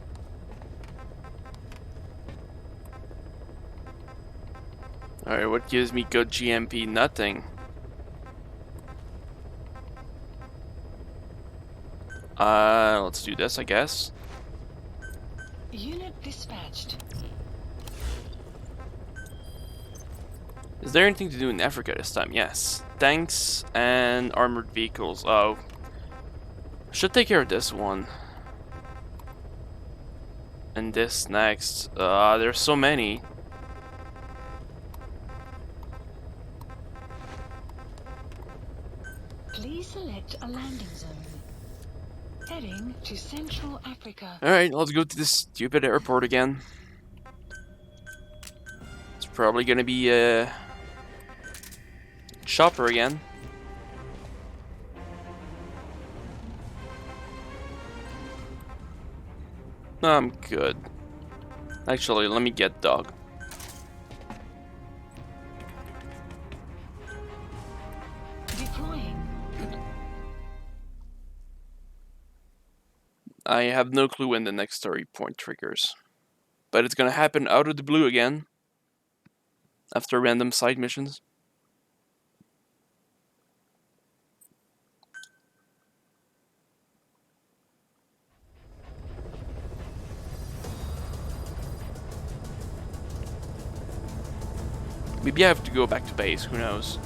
Alright, what gives me good GMP? Nothing. Let's do this, I guess. Unit dispatched. Is there anything to do in Africa this time? Yes. Tanks and armored vehicles. Oh. Should take care of this one. And this next. There's so many. Please select a landing zone. Heading to Central Africa. Alright, let's go to this stupid airport again. It's probably gonna be a chopper again. I'm good. Actually, let me get dog. I have no clue when the next story point triggers. But it's gonna happen out of the blue again. After random side missions. Maybe I have to go back to base, who knows.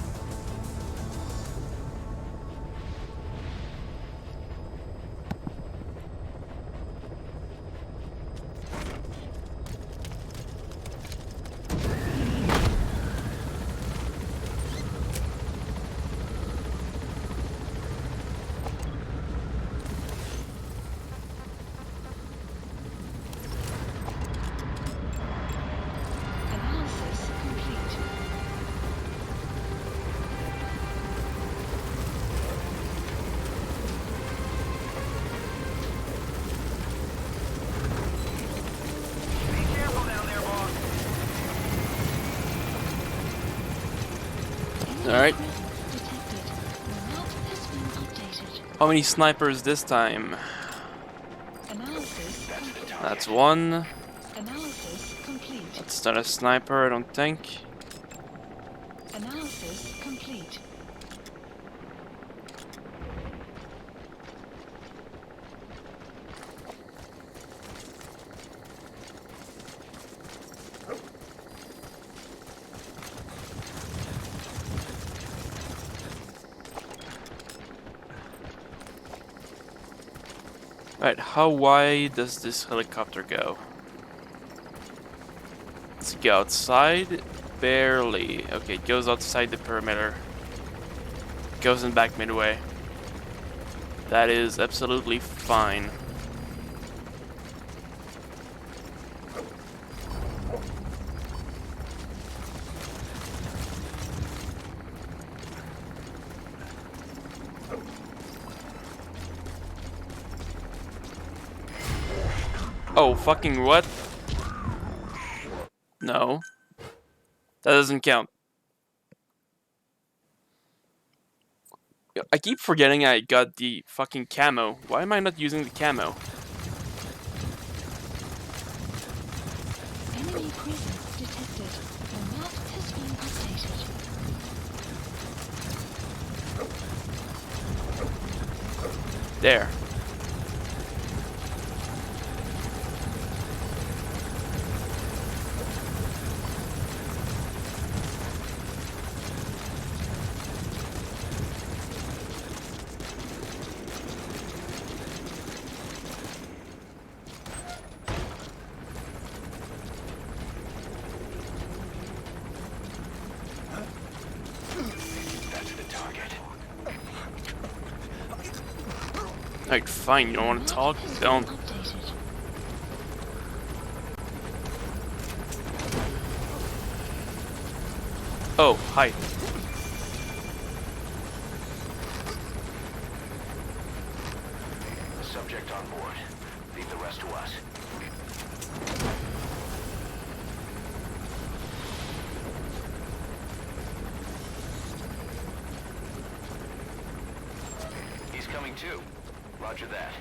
Analysis complete. Alright. How many snipers this time? Analysis complete. That's one. Analysis complete. That's not a sniper, I don't think. Analysis complete. Right, how wide does this helicopter go? Let's go outside. Barely. Okay, it goes outside the perimeter. Goes in back midway. That is absolutely fine. Oh, fucking what? No. That doesn't count. I keep forgetting I got the fucking camo. Why am I not using the camo? Enemy presence detected. The map has been updated. There. That's the target. Alright, fine, you don't want to talk? Don't. Oh, hi. Subject on board. Leave the rest to us. He's coming too. Roger that.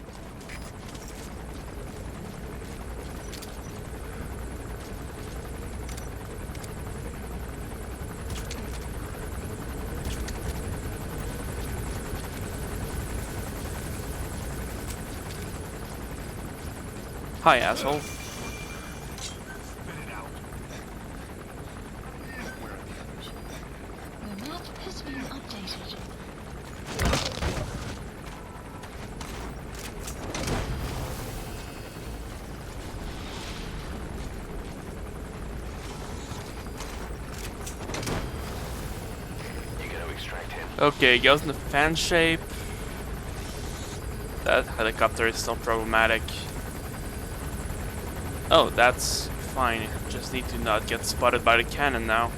Hi, asshole. The map has been updated. You gotta extract him. Okay, it goes in the fan shape. That helicopter is still problematic. Oh, that's fine. Just need to not get spotted by the cannon now.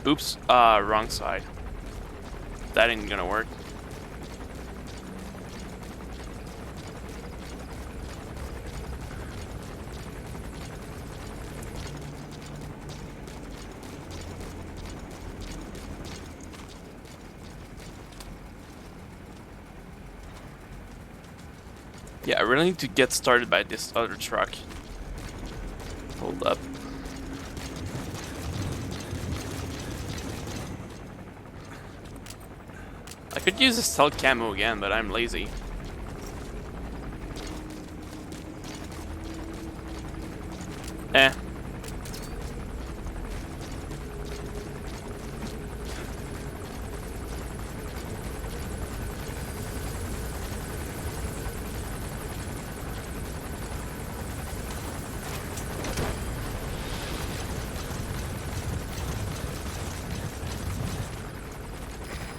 Oops, wrong side. That ain't gonna work. Yeah, I really need to get started by this other truck. Hold up. I could use a stealth camo again, but I'm lazy. Eh.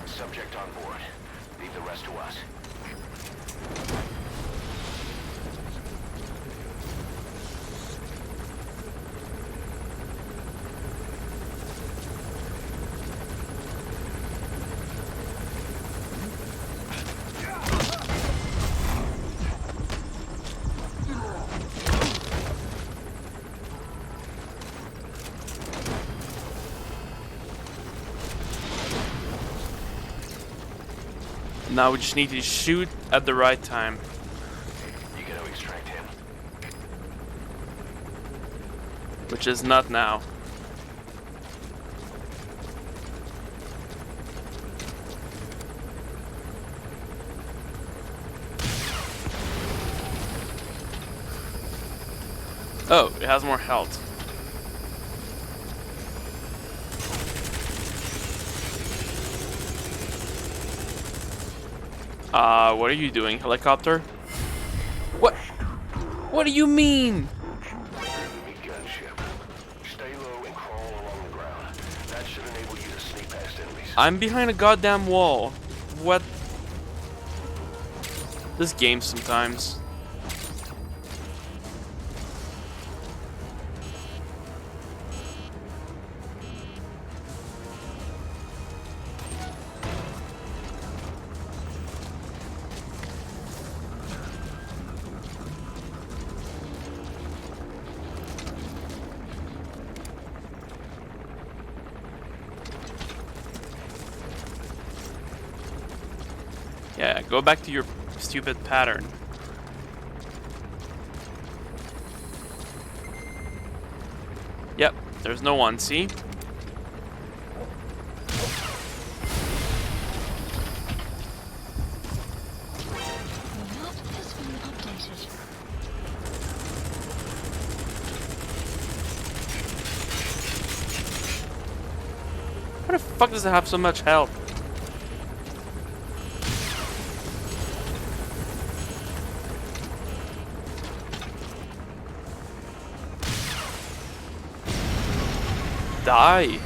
Subject on board. Leave the rest to us. Now we just need to shoot at the right time. You gotta extract him. Which is not now. Oh, it has more health. What are you doing, helicopter? What? What do you mean? Enemy gunship. Stay low and crawl along the ground. That should enable you to sneak past enemies. I'm behind a goddamn wall. What? This game sometimes. Yeah, go back to your stupid pattern. Yep, there's no one, see? The map has been updated. Why the fuck does it have so much health? Die.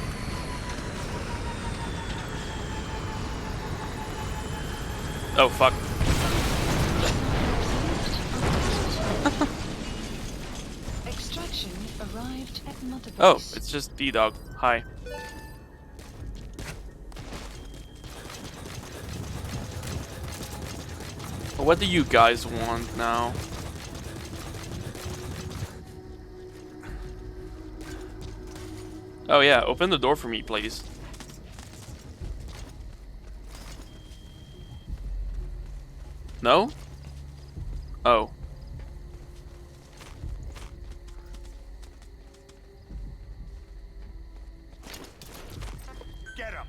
Oh fuck. Extraction arrived at Mother Base. Oh, it's just D-Dog. Hi. What do you guys want now? Oh yeah, open the door for me, please. No? Oh. Get him!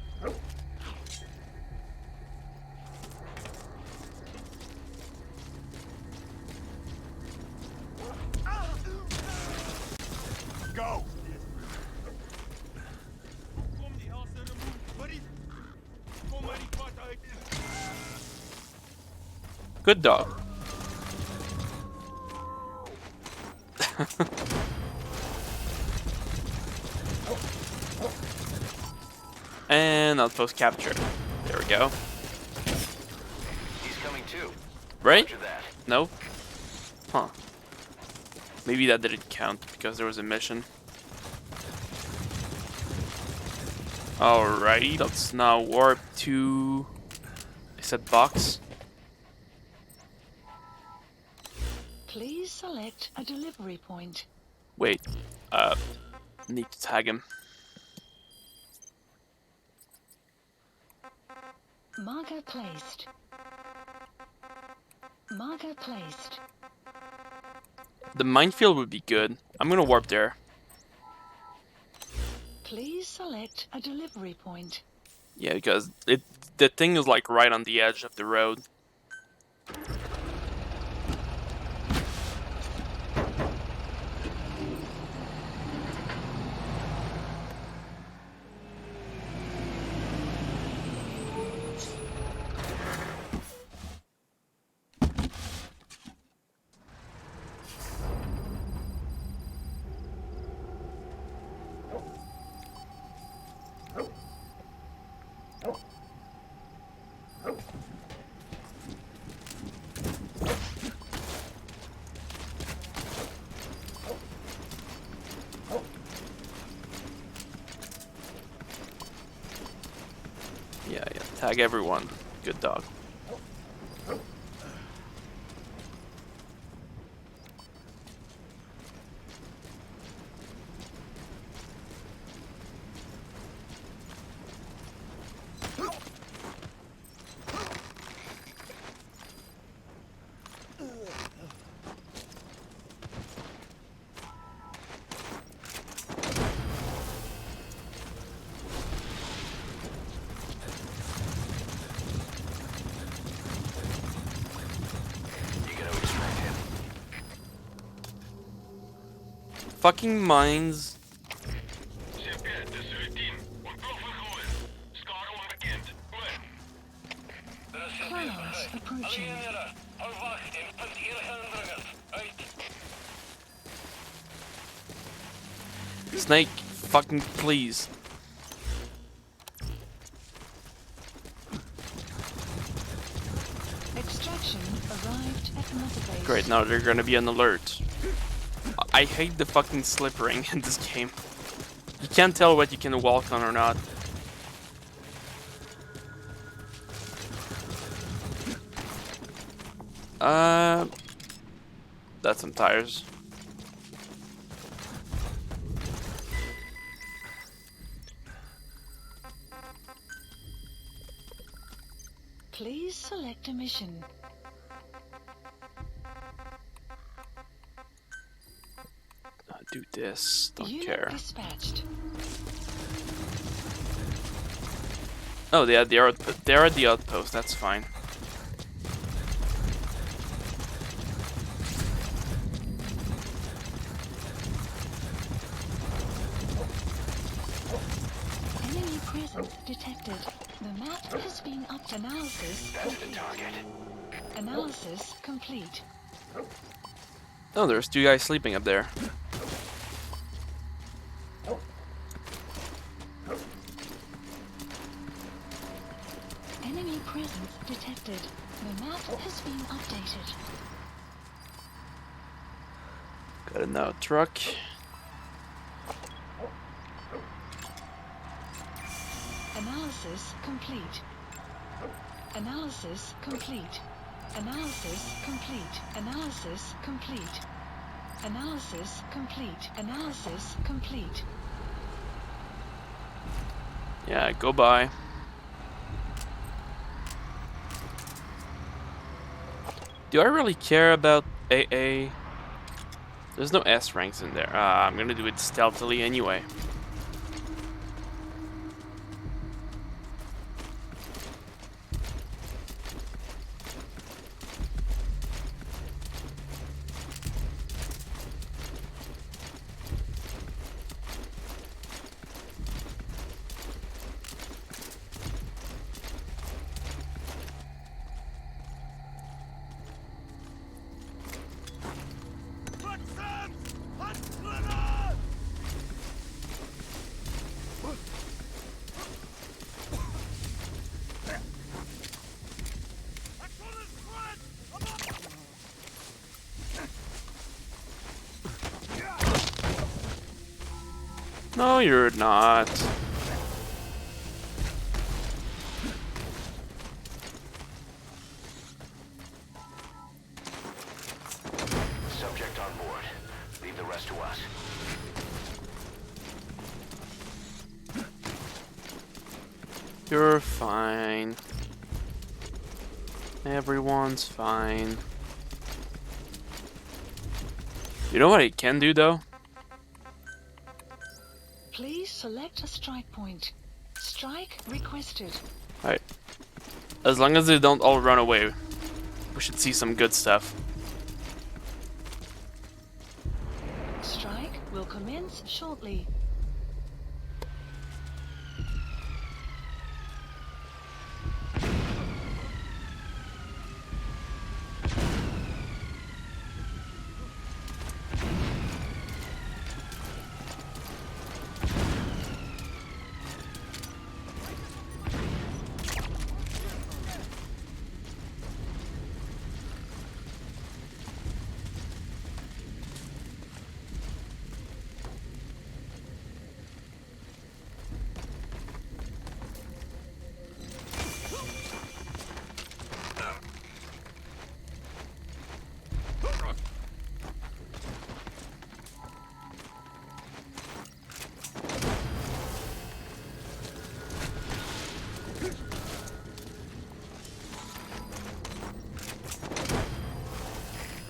Go! Good dog. And outpost capture. There we go. He's coming too. Right? Roger that. No? Huh. Maybe that didn't count because there was a mission. Alrighty, let's now warp to... I said box. Please select a delivery point. Wait, need to tag him. Marker placed. Marker placed. The minefield would be good. I'm gonna warp there. Please select a delivery point. Yeah, because the thing is like right on the edge of the road. Yeah, tag everyone. Good dog. Fucking mines. Clouds approaching. Snake, fucking please. Extraction arrived at Mother Base. Great, now they're gonna be on alert. I hate the fucking slip ring in this game. You can't tell what you can walk on or not. That's some tires. Please select a mission. Do this. Don't Unit care. dispatched. Oh, they're at the outpost. That's fine. Enemy presence detected. The map has been up to analysis. That's the target. Analysis complete. Oh, there's two guys sleeping up there. Enemy presence detected. The map has been updated. Got a now truck. Analysis complete. Analysis complete. Analysis complete. Analysis complete. Analysis complete. Analysis complete. Yeah, go by. Do I really care about AA? There's no S ranks in there. I'm gonna do it stealthily anyway. No, you're not. Subject on board. Leave the rest to us. You're fine. Everyone's fine. You know what I can do though? Please select a strike point. Strike requested. Alright. As long as they don't all run away, we should see some good stuff. Strike will commence shortly.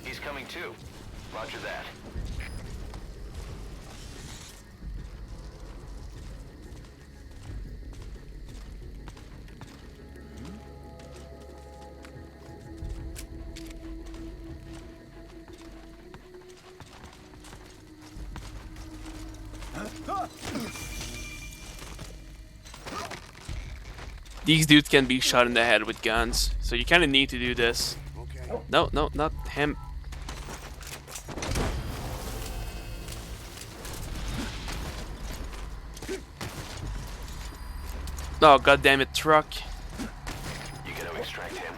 He's coming too. Roger that. These dudes can be shot in the head with guns, so you kind of need to do this. No, no, not him. Oh, goddammit, truck. You gotta extract him.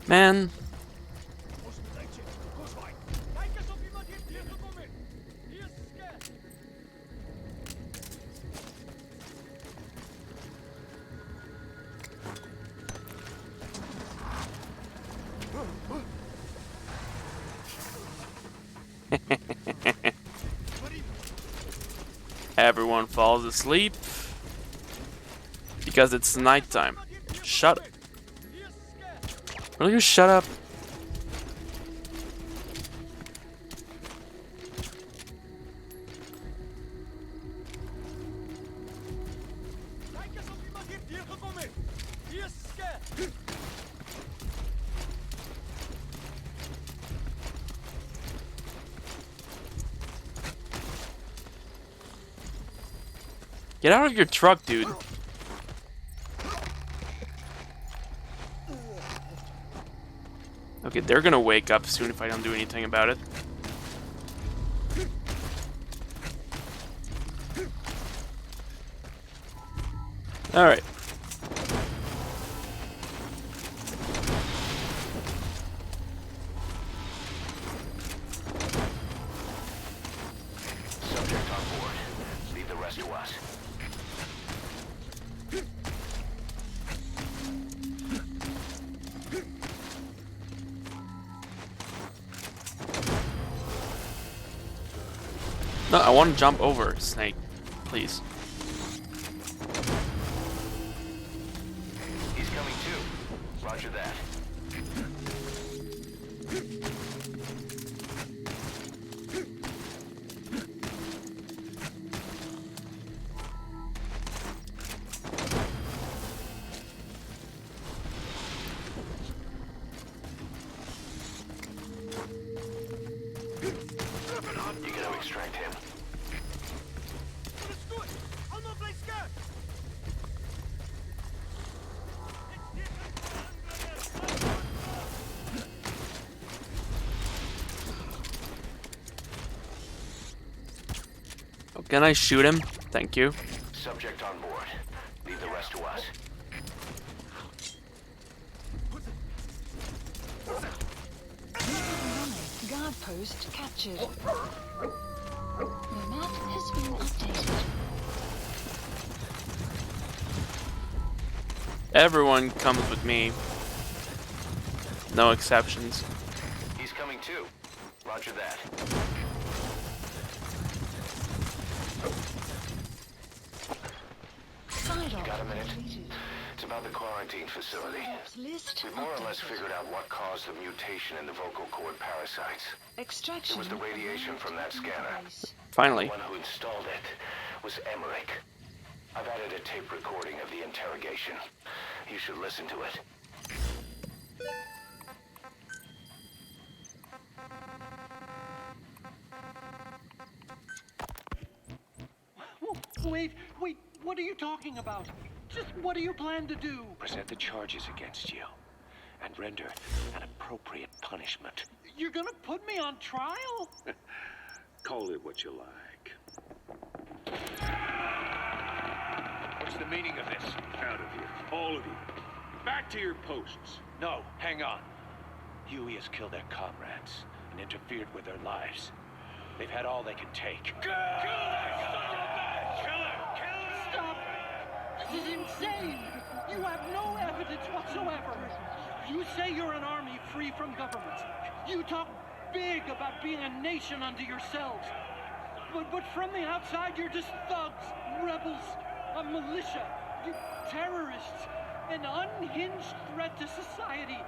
Man. Everyone falls asleep because it's nighttime. Shut up. Will you shut up? Get out of your truck, dude. Okay, they're gonna wake up soon if I don't do anything about it. Alright. Subject on board. Leave the rest to us. No, I want to jump over, Snake. Please. He's coming too. Roger that. You gotta extract him. Oh, can I shoot him? Thank you. Subject on board. Leave the rest to us. Guard post captured. The map has been updated. Everyone comes with me. No exceptions. He's coming too. Roger that. Side-off Got a minute? completed. It's about the quarantine facility. Side-off's list We've more or less updated. figured out what caused the mutation in the vocal cord parasites. Extraction. It was the radiation from that scanner. Finally. The one who installed it was Emmerich. I've added a tape recording of the interrogation. You should listen to it. Wait, what are you talking about? Just what do you plan to do? Present the charges against you and render an appropriate punishment. You're gonna put me on trial? Call it what you like. What's the meaning of this? Out of here, all of you. Back to your posts. No, hang on. Huey has killed their comrades and interfered with their lives. They've had all they can take. Stop! This is insane! You have no evidence whatsoever. You say you're an army free from government. You talk big about being a nation unto yourselves. But from the outside, you're just thugs, rebels, a militia, terrorists, an unhinged threat to society.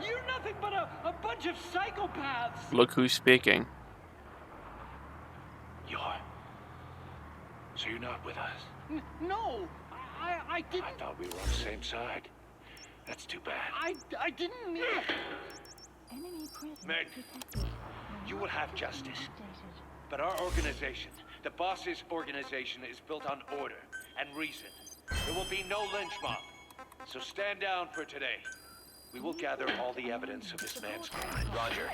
You're nothing but a bunch of psychopaths. Look who's speaking. So you're not with us? No, I didn't. I thought we were on the same side. That's too bad. I didn't mean. Men, you will have justice. But our organization, the boss's organization, is built on order and reason. There will be no lynch mob. So stand down for today. We will gather all the evidence of this man's crime. Roger.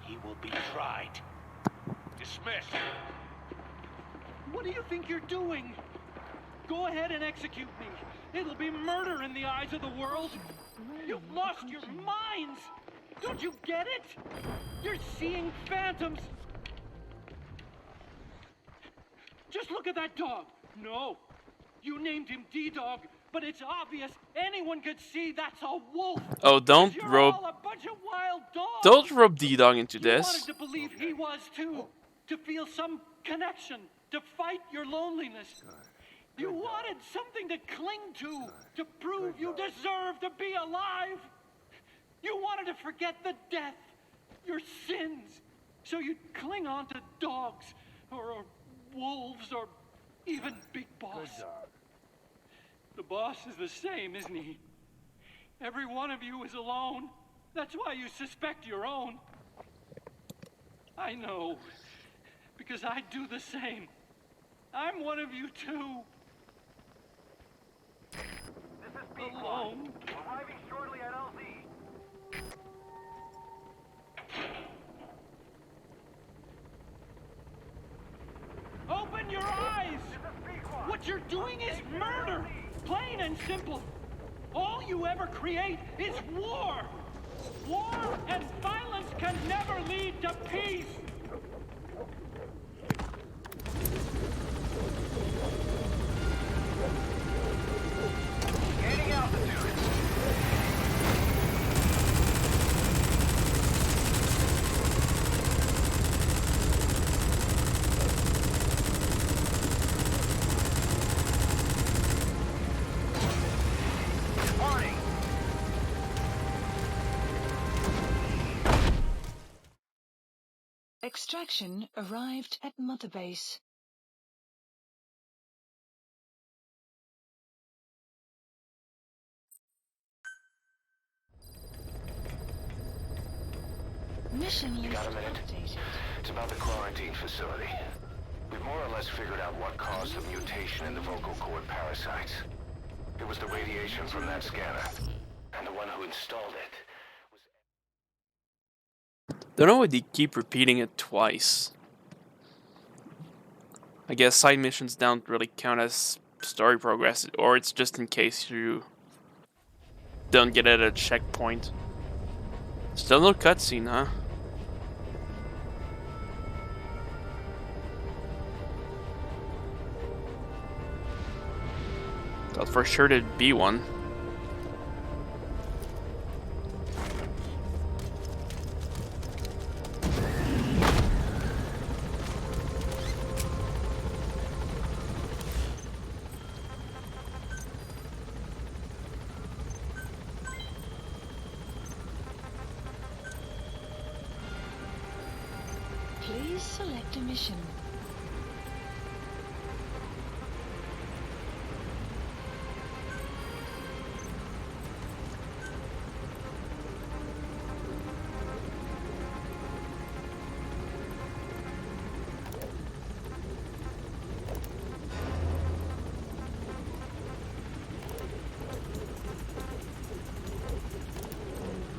He will be tried. Dismissed. What do you think you're doing? Go ahead and execute me. It'll be murder in the eyes of the world. You've lost your minds. Don't you get it? You're seeing phantoms. Just look at that dog. No, you named him D-Dog, but it's obvious anyone could see that's a wolf. Oh, don't You're rope. all a bunch of wild dogs. Don't rope D-Dog into You this. wanted to believe he was too, to feel some connection, to fight your loneliness. You wanted something to cling to prove you deserve to be alive. You wanted to forget the death, your sins, so you'd cling on to dogs, or wolves, or even Big Boss. The boss is the same, isn't he? Every one of you is alone. That's why you suspect your own. I know, because I do the same. I'm one of you too. This is Alone. Arriving shortly at LZ. Open your eyes! What you're doing is murder! Plain and simple. All you ever create is war! War and violence can never lead to peace! Gaining altitude. Warning. Extraction arrived at Mother Base. Mission list Got a minute? updated. It's about the quarantine facility. We've more or less figured out what caused the mutation in the vocal cord parasites. It was the radiation from that scanner. And the one who installed it was... Don't know why they keep repeating it twice. I guess side missions don't really count as story progress, or it's just in case you don't get it at a checkpoint. Still no cutscene, huh? Thought for sure there'd be one. Please select a mission.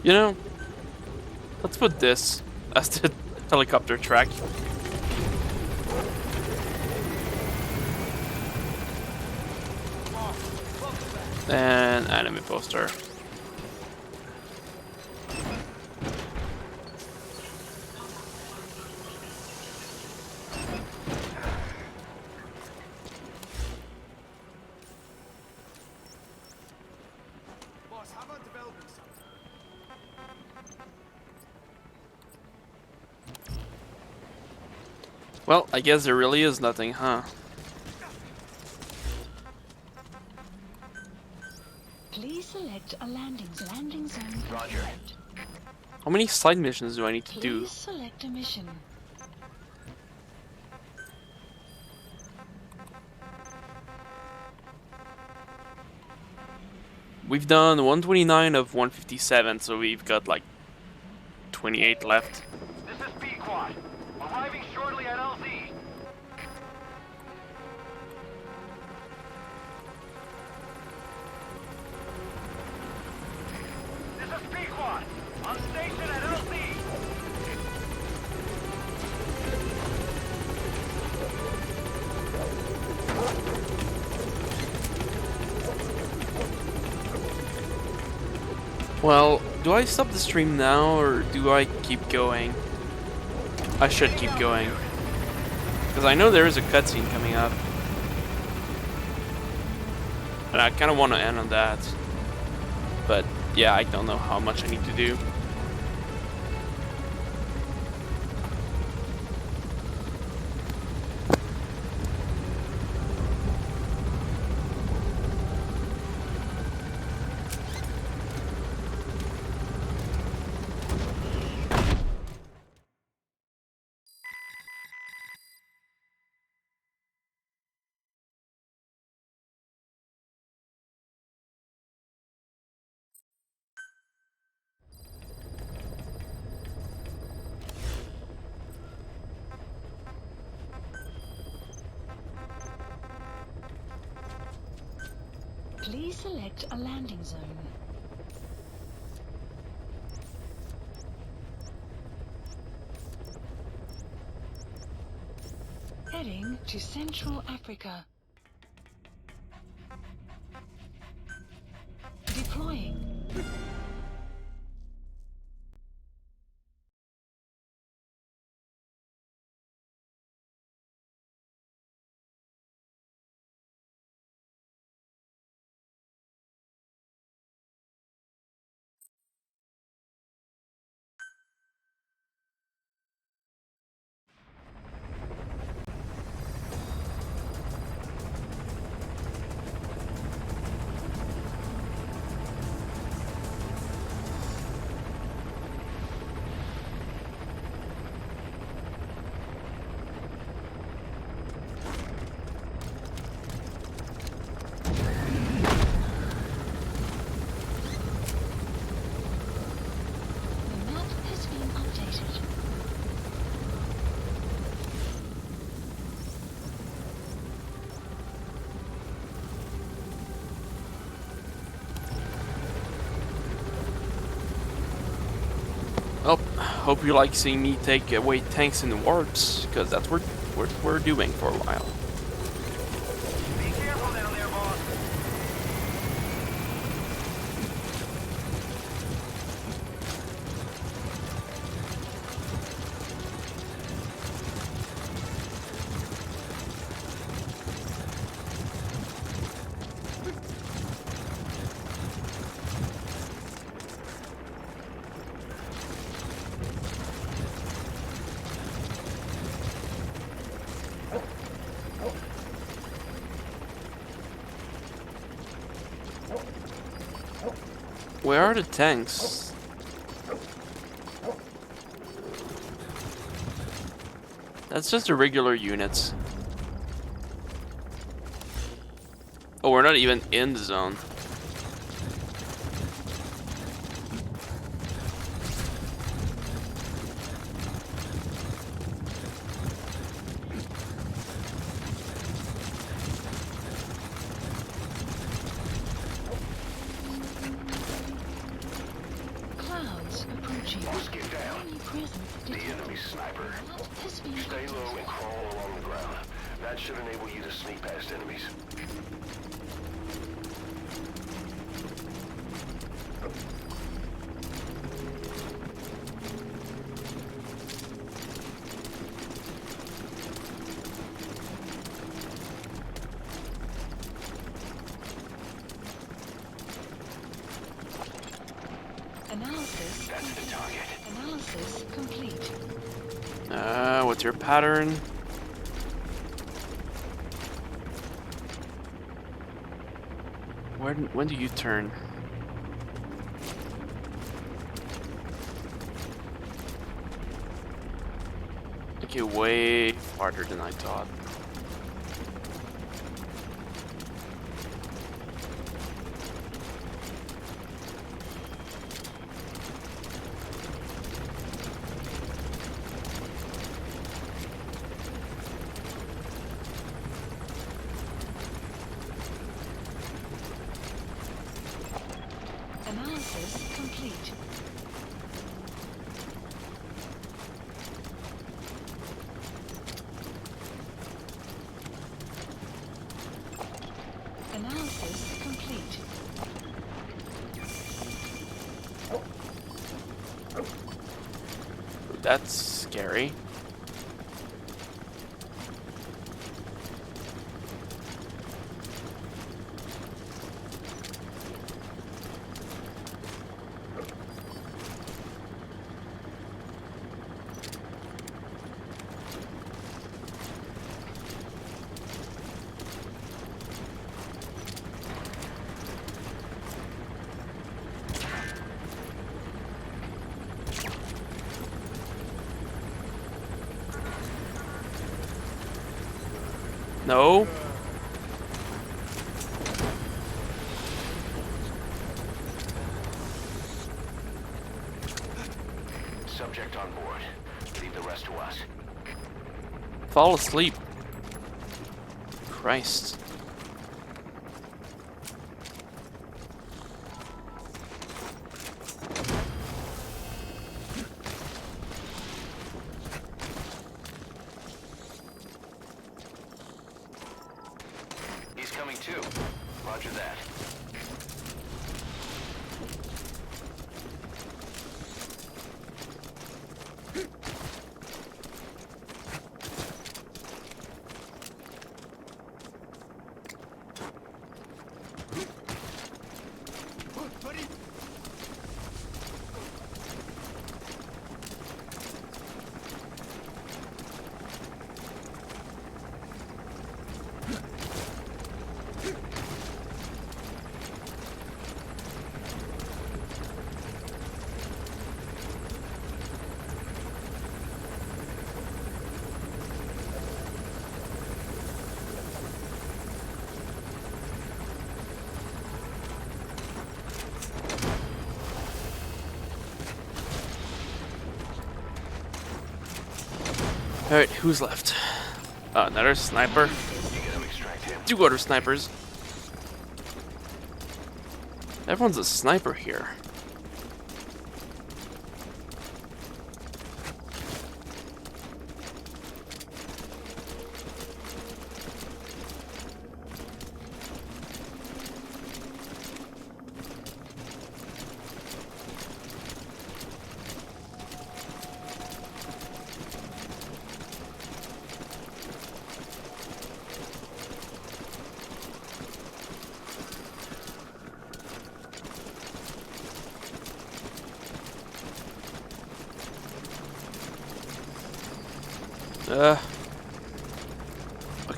You know, let's put this as the helicopter track. And enemy poster. Boss, how about developing something? Well, I guess there really is nothing, huh? Please select a landing zone. Roger. How many side missions do I need to do? Please select a mission. We've done 129 of 157, so we've got like 28 left. This is B-Quad. Arriving shortly at LZ. This is B-Quad. On station at LZ. Well, do I stop the stream now or do I keep going? I should keep going. Because I know there is a cutscene coming up. And I kind of want to end on that. But yeah, I don't know how much I need to do. Please select a landing zone. Heading to Central Africa. Deploying. Well, hope you like seeing me take away tanks and warps, because that's what we're doing for a while. Be careful down there, boss. Where are the tanks? That's just the regular units. Oh, we're not even in the zone. Clouds approaching. Let's get down. Enemy presence The detected. enemy sniper. Map has been Stay updated. low and crawl along the ground. That should enable you to sneak past enemies. Analysis. That's the target. Analysis complete. What's your pattern? When do you turn? Okay, way farther than I thought. Analysis complete. Analysis complete. That's scary. No. Subject on board. Leave the rest to us. Fall asleep. Christ. He's coming too. Roger that. Alright, who's left? Another sniper. Two other snipers. Everyone's a sniper here.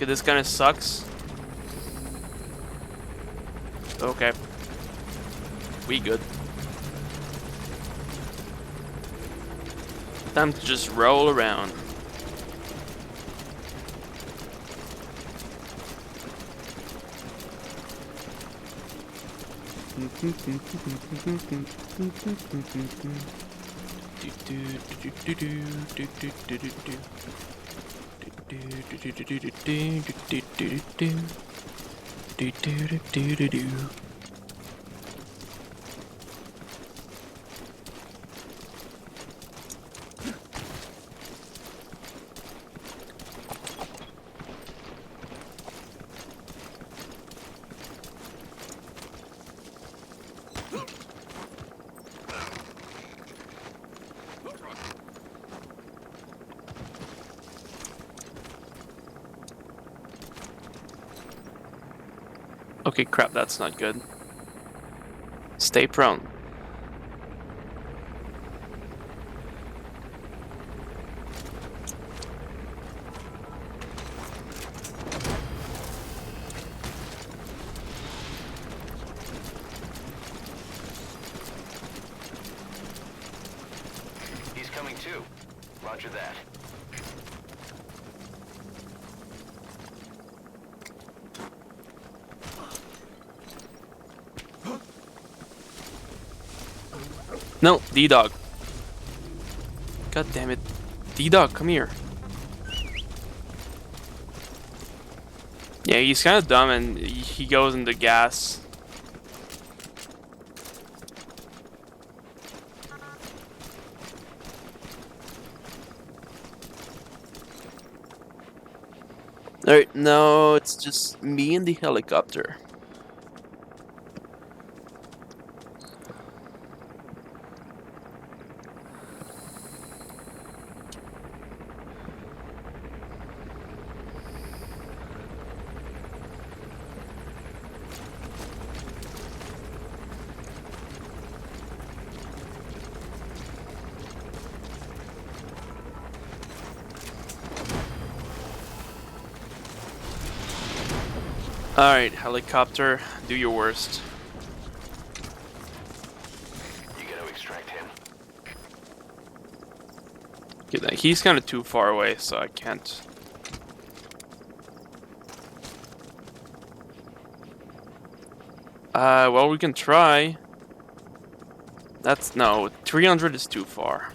Okay, this kind of sucks. Okay. We good. Time to just roll around. Okay, crap, that's not good. Stay prone. He's coming too. Roger that. No, D-Dog. God damn it. D-Dog, come here. Yeah, he's kind of dumb and he goes into gas. Alright, no, it's just me and the helicopter. Alright, helicopter, do your worst. You gonna extract him? Okay, he's kind of too far away, so I can't. Well, we can try. That's no, 300 is too far.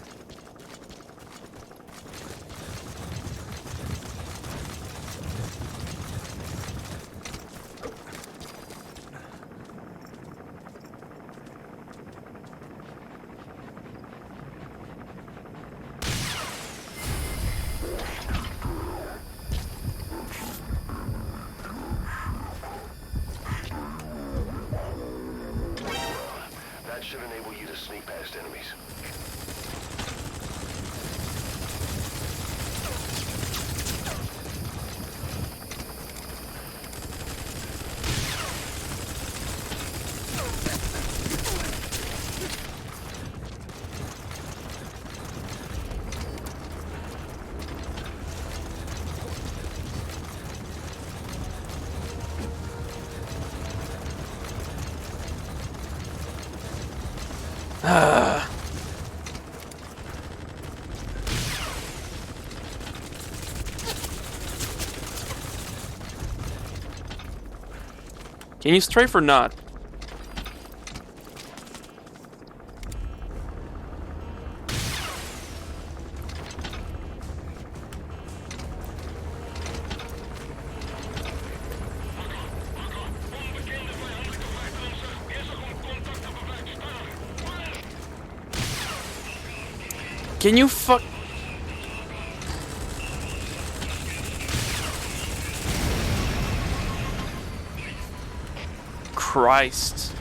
That should enable you to sneak past enemies. Can you strafe or not? Can you fuck? Christ.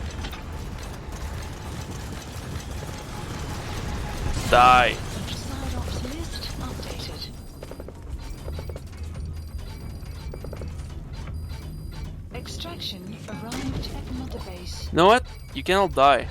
Die. Side ops list updated. Extraction arrived at Mother Base. You know what? You can all die.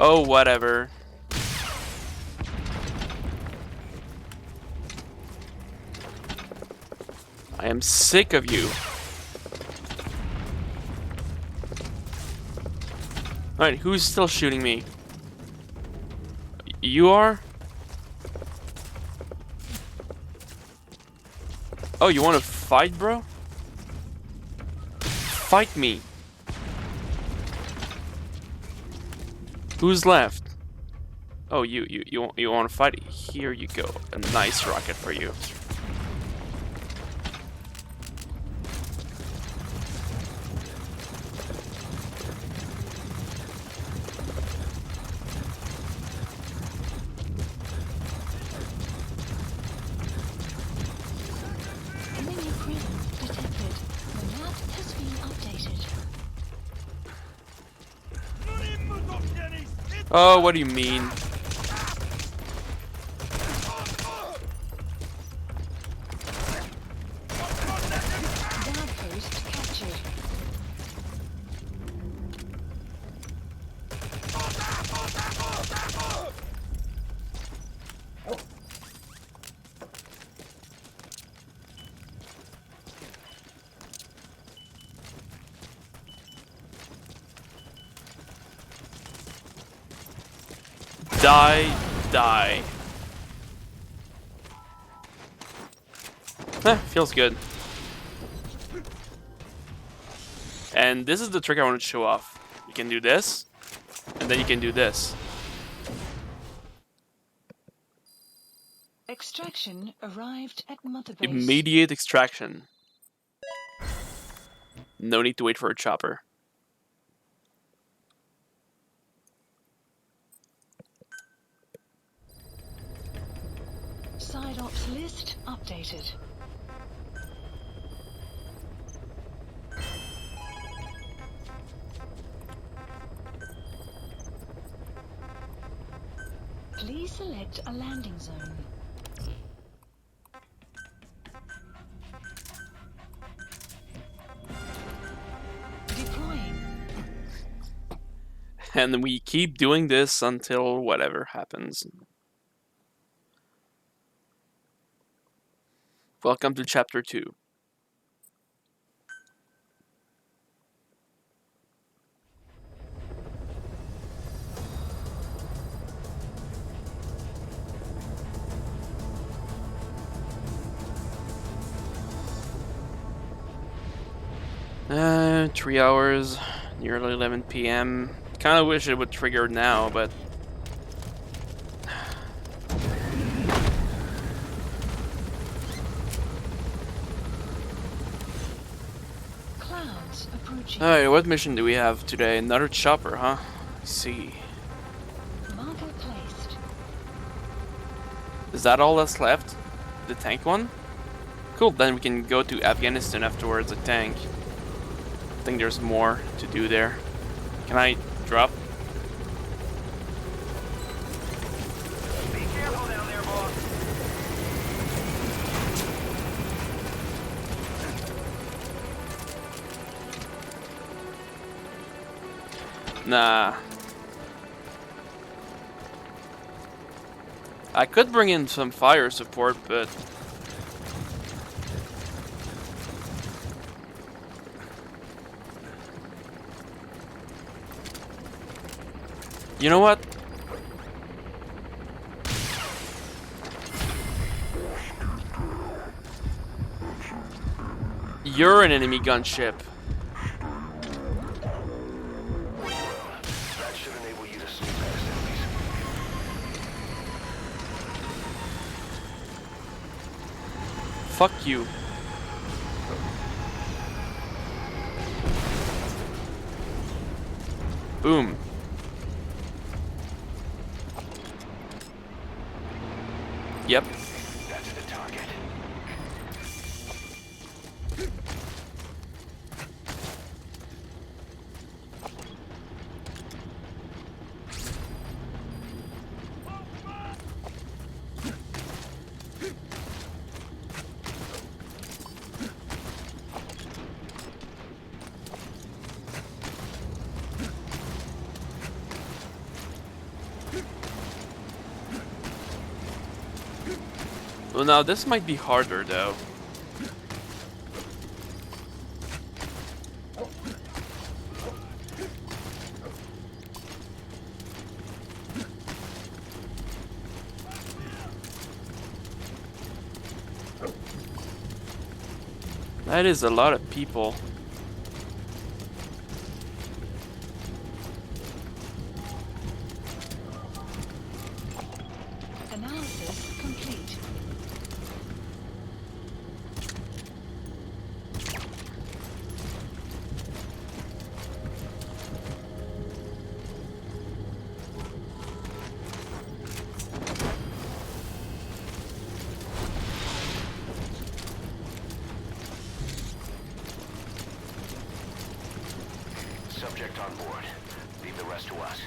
Oh, whatever. I am sick of you. Alright, who's still shooting me? You are? Oh, you want to fight, bro? Fight me. Who's left? Oh, you want to fight? Here you go. A nice rocket for you. Enemy presence detected. The map has been updated. Oh, what do you mean? Guard post captured. Die. Feels good. And this is the trick I want to show off. You can do this, and then you can do this. Extraction arrived at Mother Base. Immediate extraction. No need to wait for a chopper. Side ops list updated. Please select a landing zone. Deploying. And we keep doing this until whatever happens. Welcome to Chapter 2. Uh, 3 hours, nearly 11 p.m. Kind of wish it would trigger now, but Clouds approaching. alright, what mission do we have today? Another chopper, huh? Let's see. Marker placed. Is that all that's left? The tank one? Cool, then we can go to Afghanistan afterwards, a tank. I think there's more to do there. Can I drop? Be careful down there, boss. Nah. I could bring in some fire support, but you know what? You're an enemy gunship. That should enable you to sneak past enemies. Fuck you. Boom. Yep. That's the target. Well, now this might be harder though. That is a lot of people. Analysis complete. Subject on board. Leave the rest to us.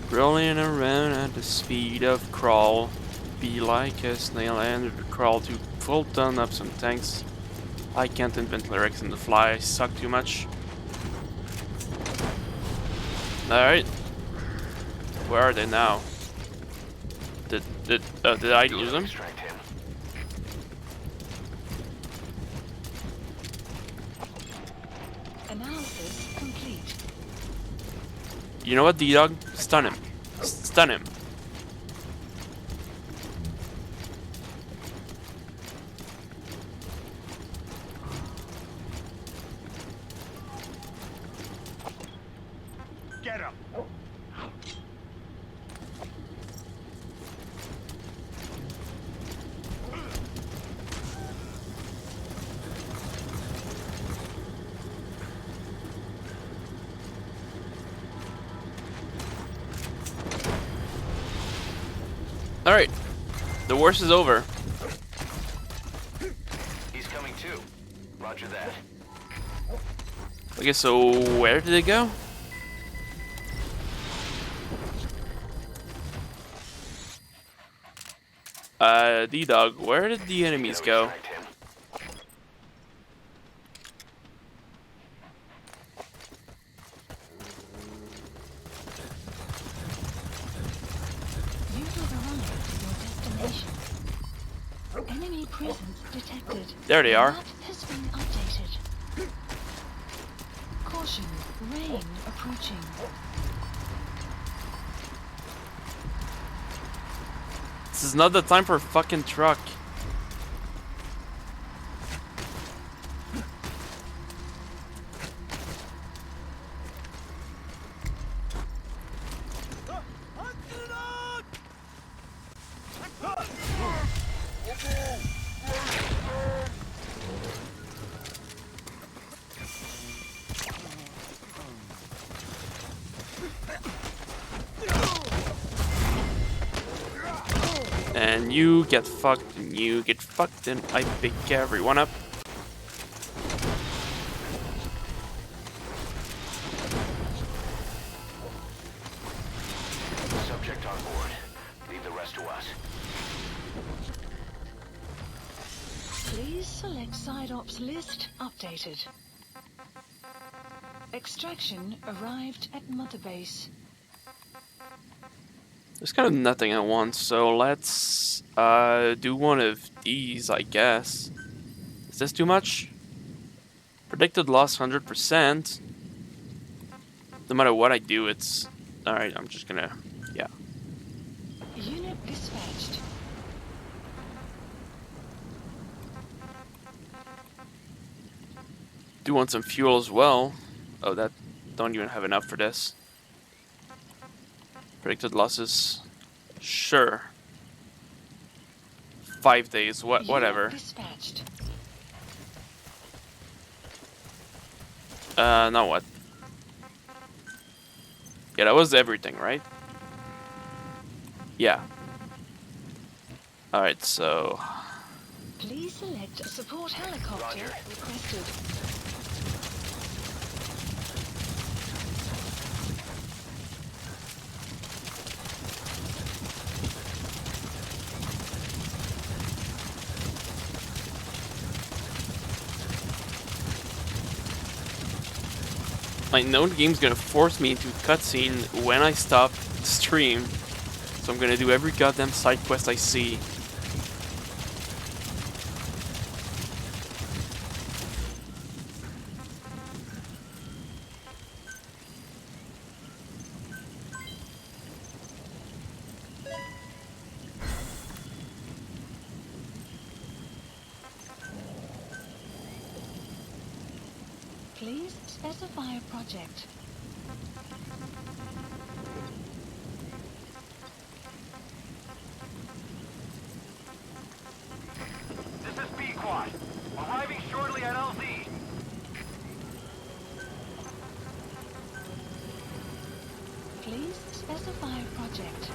Rolling around at the speed of crawl. Be like a snail and crawl to full ton up some tanks. I can't invent lyrics in the fly, I suck too much. Alright. Where are they now? Did I lose them? Analysis complete. You know what, D-Dog? Stun him. Stun him. Get him! Alright. The worst is over. He's coming too. Roger that. Okay, so where did they go? D-Dog, where did the enemies go? You have arrived at your destination. Enemy presence detected. There they are. Map has been updated. Caution, rain approaching. This is not the time for a fucking truck. And you get fucked, and you get fucked, and I pick everyone up. Subject on board. Leave the rest to us. Please select side ops list updated. Extraction arrived at Mother Base. There's kind of nothing at once, so let's do one of these, I guess. Is this too much? Predicted loss 100%. No matter what I do, it's... Alright, I'm just gonna... yeah. Unit dispatched. Do want some fuel as well. Oh, that... don't even have enough for this. Predicted losses. Sure. 5 days, whatever. Dispatched. Now what? Yeah, that was everything, right? Yeah. Alright, so... Please select a support helicopter requested. I know the game's gonna force me into cutscene when I stop the stream, so I'm gonna do every goddamn side quest I see. Please specify a project. This is B-Quad. Arriving shortly at LZ. Please specify a project.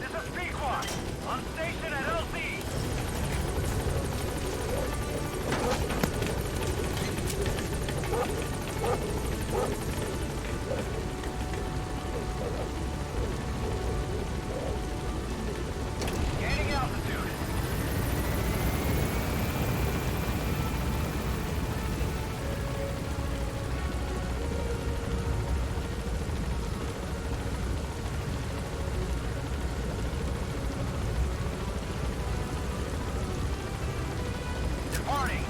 This is B-Quad. On station at LZ. Gaining altitude. Departing.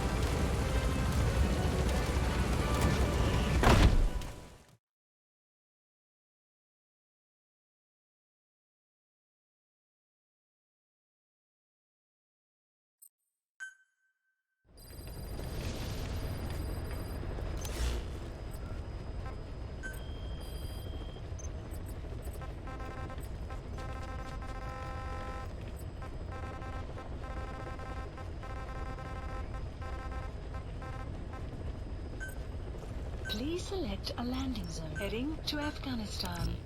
Please select a landing zone. Heading to Afghanistan.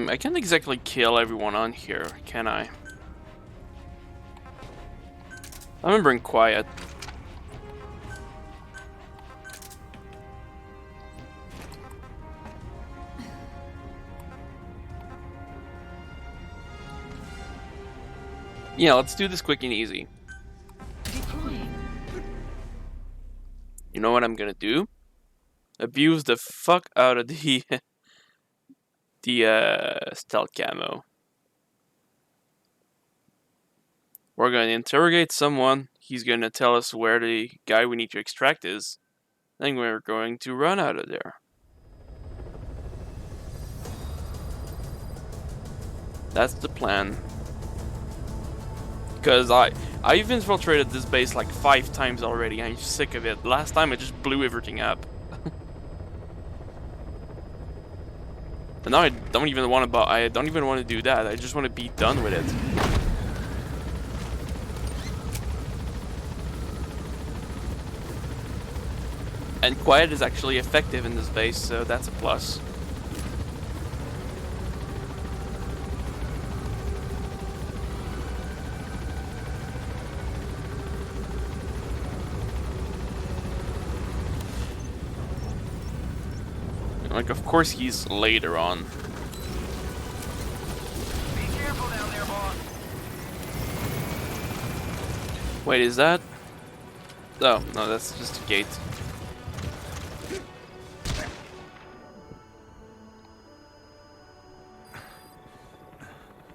I can't exactly kill everyone on here, can I? I'm gonna bring quiet. Yeah, let's do this quick and easy. Deploying. You know what I'm gonna do? Abuse the fuck out of the stealth camo. We're gonna interrogate someone. He's gonna tell us where the guy we need to extract is. Then we're going to run out of there. That's the plan. Because I've infiltrated this base like 5 times already. I'm sick of it. Last time I just blew everything up. And now I don't even want to do that. I just want to be done with it. And quiet is actually effective in this base, so that's a plus. Like, of course he's later on. Be careful down there, boss. Wait, is that? Oh, no, that's just a gate.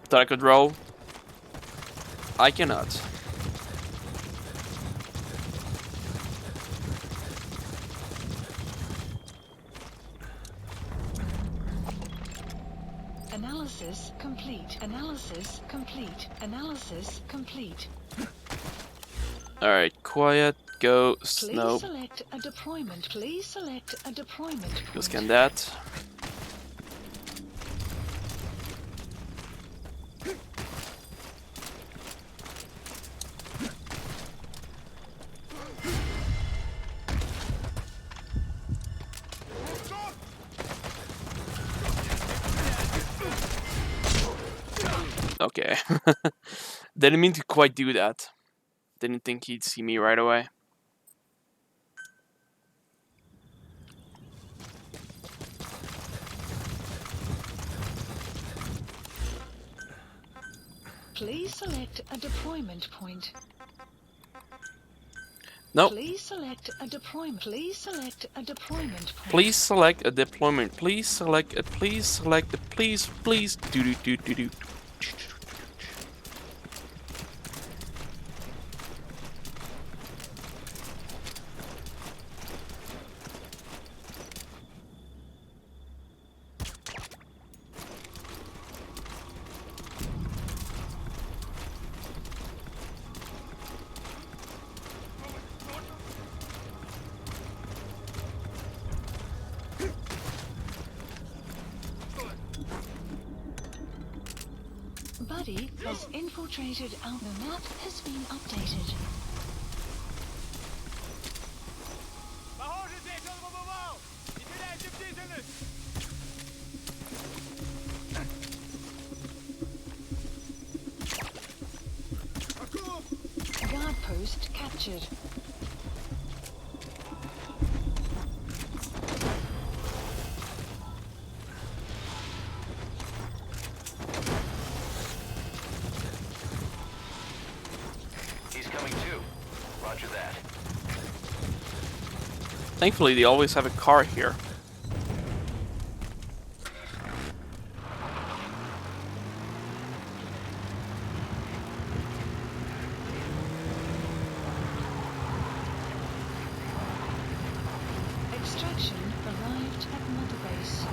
Thought I could roll. I cannot. Analysis complete. Analysis complete. Analysis complete. Alright, quiet, go, Please nope. select a deployment. Please select a deployment. Go scan that. Okay. Didn't mean to quite do that. Didn't think he'd see me right away. Please select a deployment point. Nope. Please select a deployment. Please select a deployment point. Please select a deployment. Please select a. Please select a. Please do do do do do. Buddy has infiltrated our... The map has been updated. Похоже, здесь он побывал! Не теряйте бдительность! Guard post captured. He's coming too. Roger that. Thankfully, they always have a car here. Extraction arrived at Mother Base.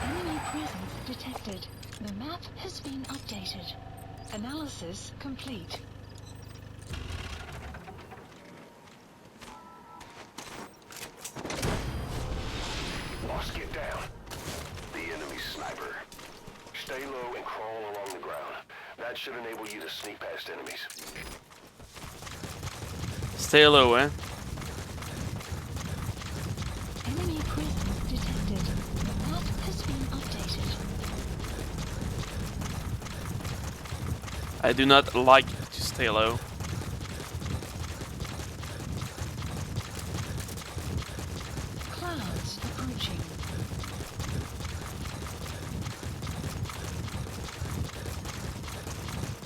Enemy presence detected. The map has been updated. Analysis complete. Boss, get down. The enemy sniper. Stay low and crawl along the ground. That should enable you to sneak past enemies. Stay low, eh? Enemy presence detected. The map has been updated. I do not like to stay low. Clouds approaching.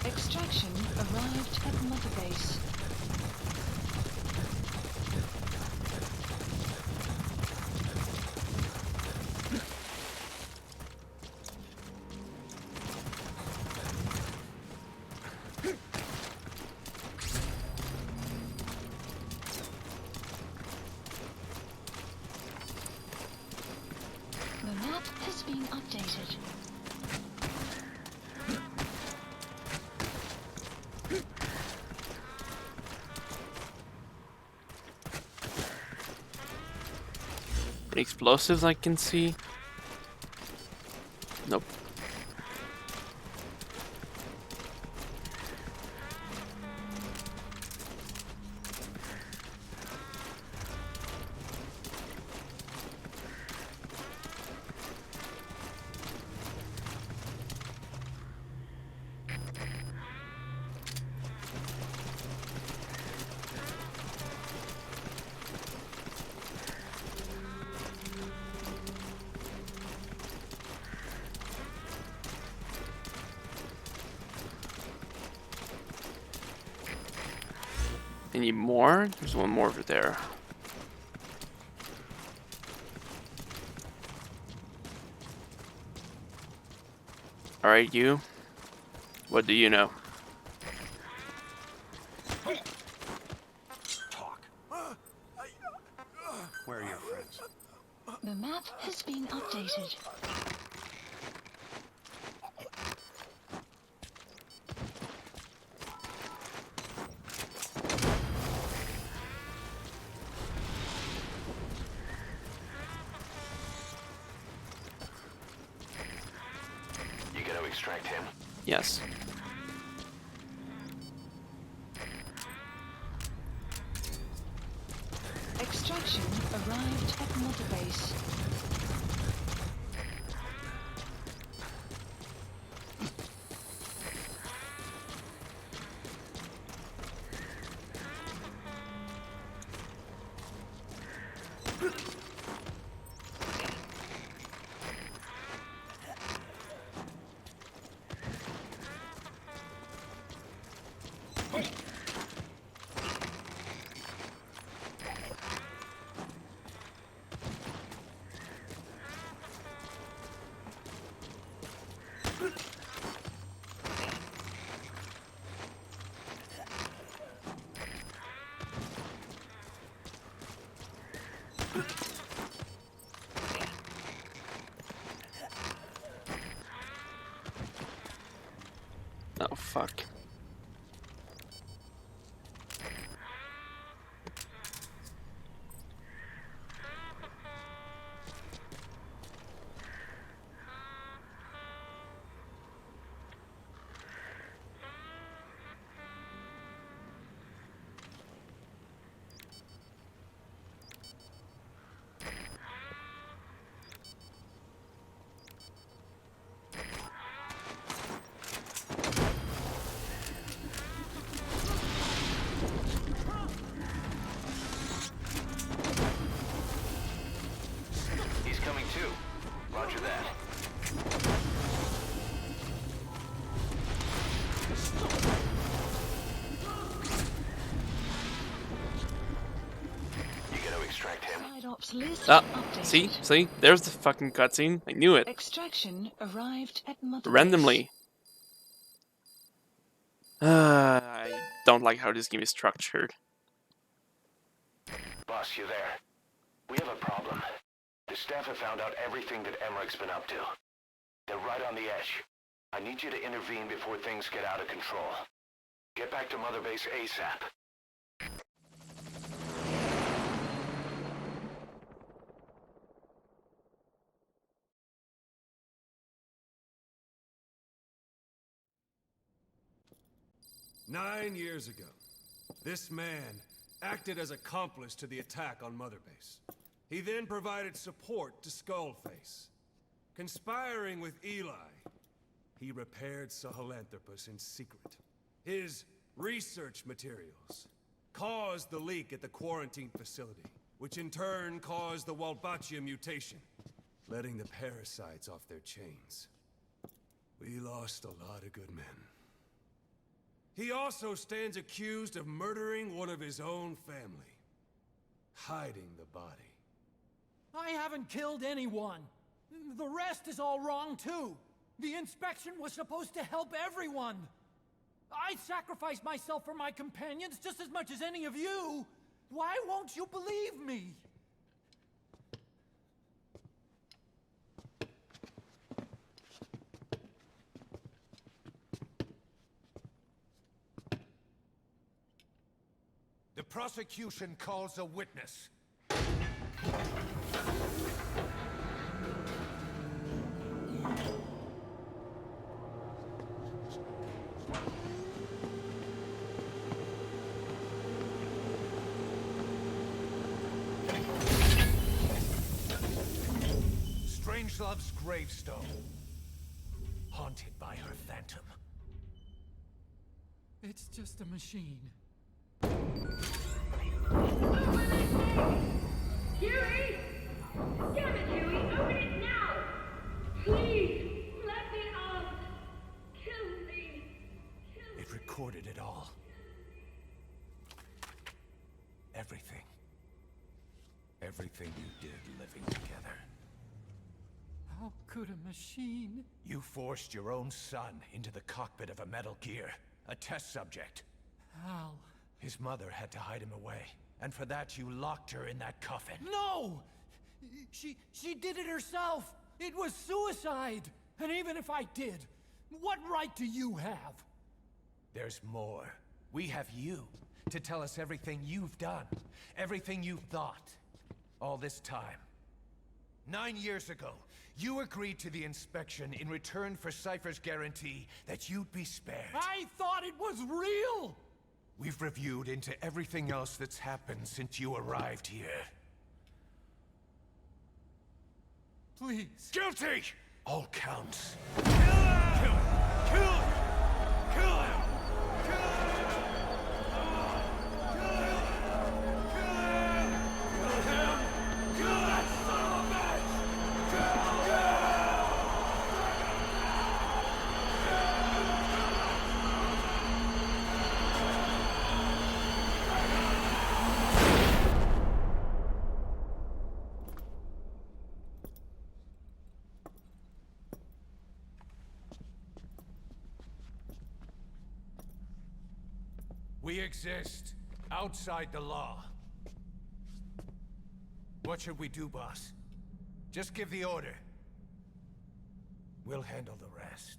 Extraction arrived at Mother Base. The map has been updated. Explosives I can see. Nope. Any more? There's one more over there. Alright, you. What do you know? Talk. Where are your friends? The map has been updated. You gonna extract him? Yes. Extraction arrived at Mother Base. Oh, fuck. List Ah, updated. see? There's the fucking cutscene. I knew it. Extraction arrived at Mother Base. Randomly. I don't like how this game is structured. Boss, you there? We have a problem. The staff have found out everything that Emmerich's been up to. They're right on the edge. I need you to intervene before things get out of control. Get back to Mother Base ASAP. Nine years ago, this man acted as accomplice to the attack on Mother Base. He then provided support to Skullface. Conspiring with Eli, he repaired Sahelanthropus in secret. His research materials caused the leak at the quarantine facility, which in turn caused the Walbachia mutation, letting the parasites off their chains. We lost a lot of good men. He also stands accused of murdering one of his own family, hiding the body. I haven't killed anyone. The rest is all wrong, too. The inspection was supposed to help everyone. I sacrificed myself for my companions just as much as any of you. Why won't you believe me? The prosecution calls a witness. Strangelove's gravestone, haunted by her phantom. It's just a machine. Huey! Damn it, Huey! Open it now! Please! Let me out! Kill me! It recorded it all. Everything. Everything you did living together. How could a machine? You forced your own son into the cockpit of a Metal Gear, a test subject. How? His mother had to hide him away, and for that you locked her in that coffin. No! She did it herself! It was suicide! And even if I did, what right do you have? There's more. We have you to tell us everything you've done, everything you've thought, all this time. 9 years ago, you agreed to the inspection in return for Cypher's guarantee that you'd be spared. I thought it was real! We've reviewed into everything else that's happened since you arrived here. Please. Guilty! All counts. Kill him! Kill him! Kill him! We exist outside the law. What should we do, boss? Just give the order. We'll handle the rest.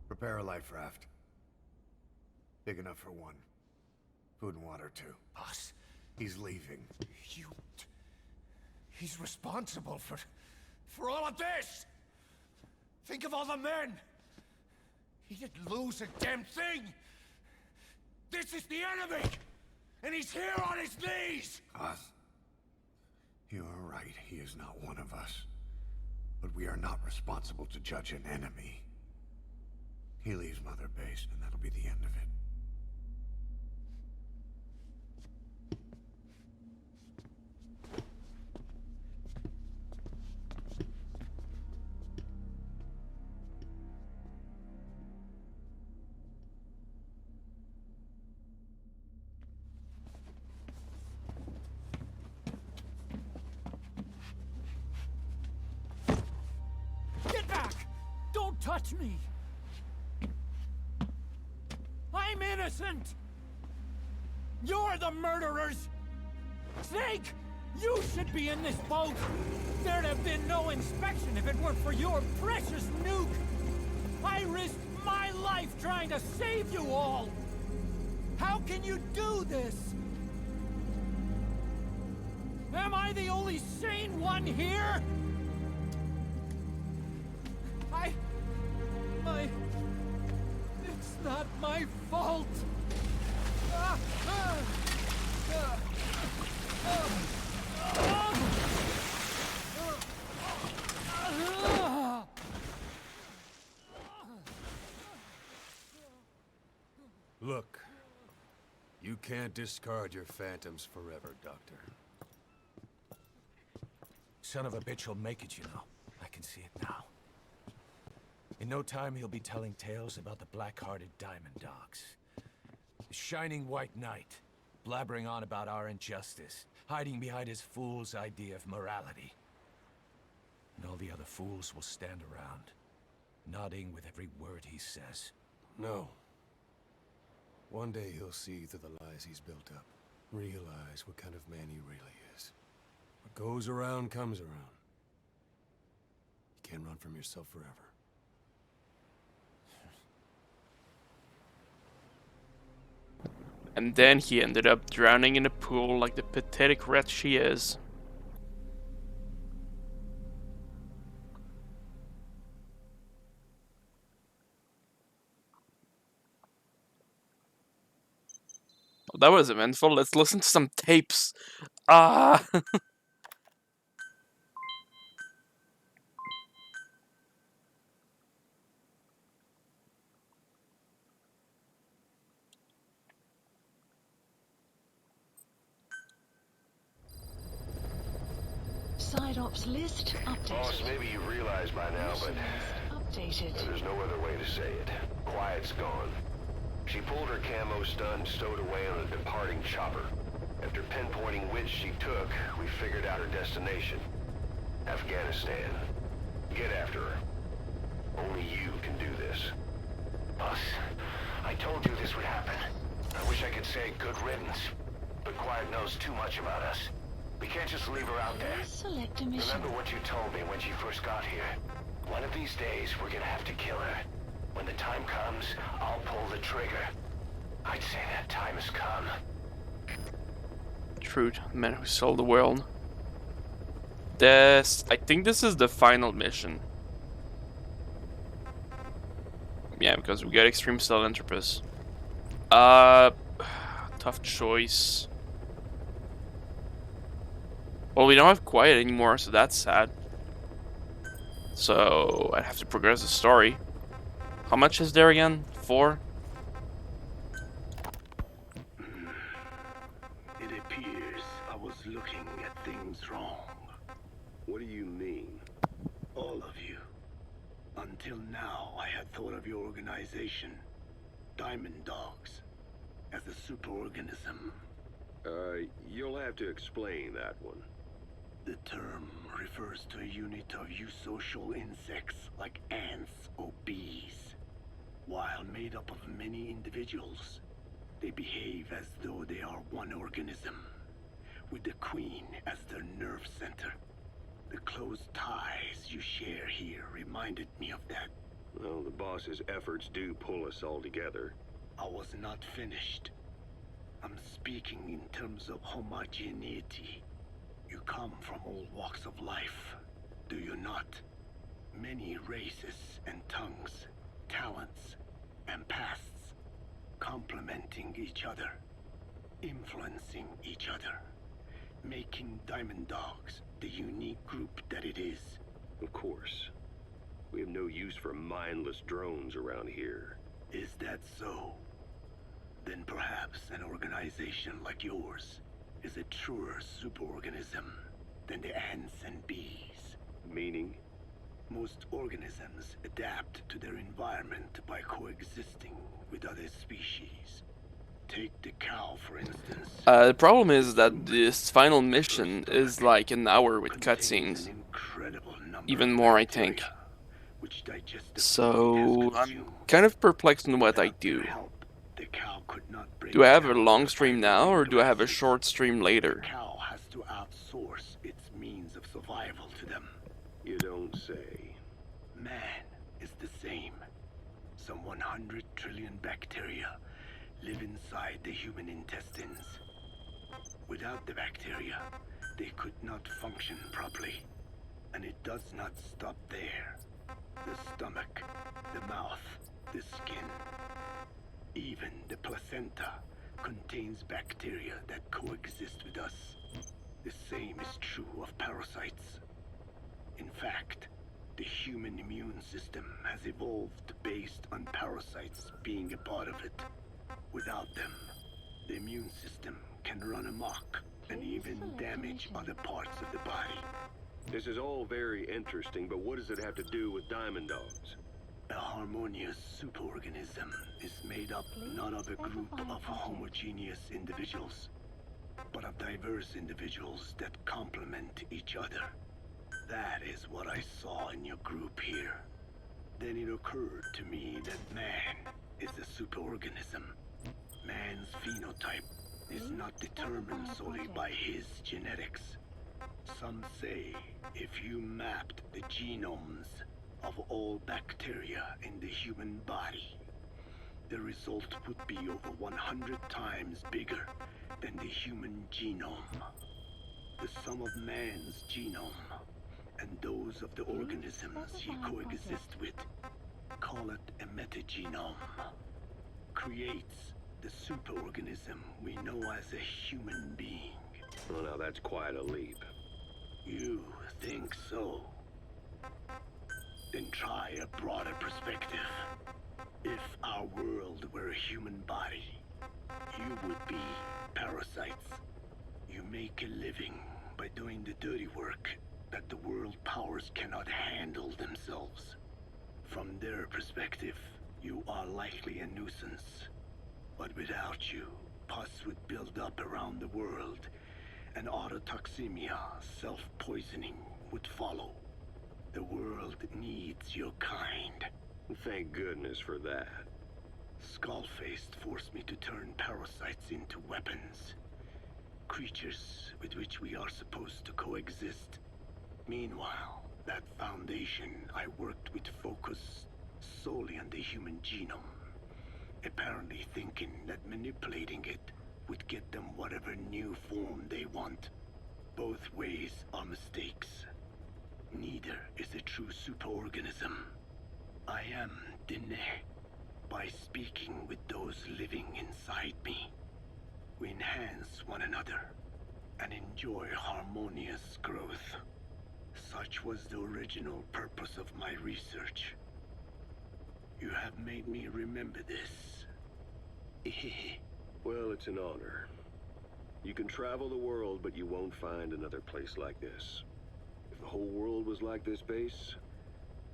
Prepare a life raft. Big enough for one. Food and water, too. Boss, he's leaving. He's responsible for all of this! Think of all the men! He didn't lose a damn thing! This is the enemy! And he's here on his knees! Us? You are right, he is not one of us. But we are not responsible to judge an enemy. He leaves Mother Base, and that'll be the end of it. touch me! I'm innocent! You're the murderers! Snake! You should be in this boat! There'd have been no inspection if it weren't for your precious nuke! I risked my life trying to save you all! How can you do this? Am I the only sane one here? It's not my fault! Look, you can't discard your phantoms forever, Doctor. Son of a bitch will make it, you know. I can see it now. In no time, he'll be telling tales about the black-hearted Diamond Dogs. The shining white knight, blabbering on about our injustice, hiding behind his fool's idea of morality. And all the other fools will stand around, nodding with every word he says. No. One day he'll see through the lies he's built up, realize what kind of man he really is. What goes around comes around. You can't run from yourself forever. And then he ended up drowning in a pool like the pathetic wretch she is. Well, that was eventful. Let's listen to some tapes. Ah! Side ops list updated. Boss, maybe you realize by now, but Updated. there's no other way to say it. Quiet's gone. She pulled her camo stun stowed away on a departing chopper. After pinpointing which she took, we figured out her destination. Afghanistan. Get after her. Only you can do this. Boss, I told you this would happen. I wish I could say good riddance, but Quiet knows too much about us. We can't just leave her out there. Select a mission. Remember what you told me when she first got here. One of these days, we're gonna have to kill her. When the time comes, I'll pull the trigger. I'd say that time has come. Truth, man who sold the world. I think this is the final mission. Yeah, because we got Extreme Philanthropist. Tough choice. Well, we don't have Quiet anymore, so that's sad. So, I'd have to progress the story. How much is there again? 4? It appears I was looking at things wrong. What do you mean? All of you. Until now, I had thought of your organization, Diamond Dogs, as a superorganism. You'll have to explain that one. The term refers to a unit of eusocial insects like ants or bees. While made up of many individuals, they behave as though they are one organism, with the Queen as their nerve center. The close ties you share here reminded me of that. Well, the boss's efforts do pull us all together. I was not finished. I'm speaking in terms of homogeneity. You come from all walks of life, do you not? Many races and tongues, talents and pasts, complementing each other, influencing each other, making Diamond Dogs the unique group that it is. Of course. We have no use for mindless drones around here. Is that so? Then perhaps an organization like yours is a truer superorganism than the ants and bees. Meaning? Most organisms adapt to their environment by coexisting with other species. Take the cow, for instance. The problem is that this final mission is like an hour with cutscenes. Even more, I think. which digestive So I'm kind of perplexed on what I do. the cow could not break Do I have a down long the stream now, or do I have a short stream later? The cow has to outsource its means of survival to them. You don't say. Man is the same. Some 100 trillion bacteria live inside the human intestines. Without the bacteria, they could not function properly. And it does not stop there. The stomach, the mouth, the skin, even the placenta contains bacteria that coexist with us. The same is true of parasites. In fact, the human immune system has evolved based on parasites being a part of it. Without them, the immune system can run amok and even damage other parts of the body. This is all very interesting, but what does it have to do with diamond dogs? A harmonious superorganism is made up not of a group of homogeneous individuals, but of diverse individuals that complement each other. That is what I saw in your group here. Then it occurred to me that man is a superorganism. Man's phenotype is not determined solely by his genetics. Some say if you mapped the genomes of all bacteria in the human body, the result would be over 100 times bigger than the human genome. The sum of man's genome and those of the organisms he coexists with, call it a metagenome, creates the superorganism we know as a human being. Well, now that's quite a leap. You think so? Then try a broader perspective. If our world were a human body, you would be parasites. You make a living by doing the dirty work that the world powers cannot handle themselves. From their perspective, you are likely a nuisance. But without you, pus would build up around the world, and autotoxemia, self-poisoning, would follow. The world needs your kind. Thank goodness for that. Skullfaced forced me to turn parasites into weapons. Creatures with which we are supposed to coexist. Meanwhile, that foundation I worked with focused solely on the human genome. Apparently thinking that manipulating it would get them whatever new form they want. Both ways are mistakes. Neither is a true superorganism. I am Dine. By speaking with those living inside me, we enhance one another and enjoy harmonious growth. Such was the original purpose of my research. You have made me remember this. Well, it's an honor. You can travel the world, but you won't find another place like this. If the whole world was like this base,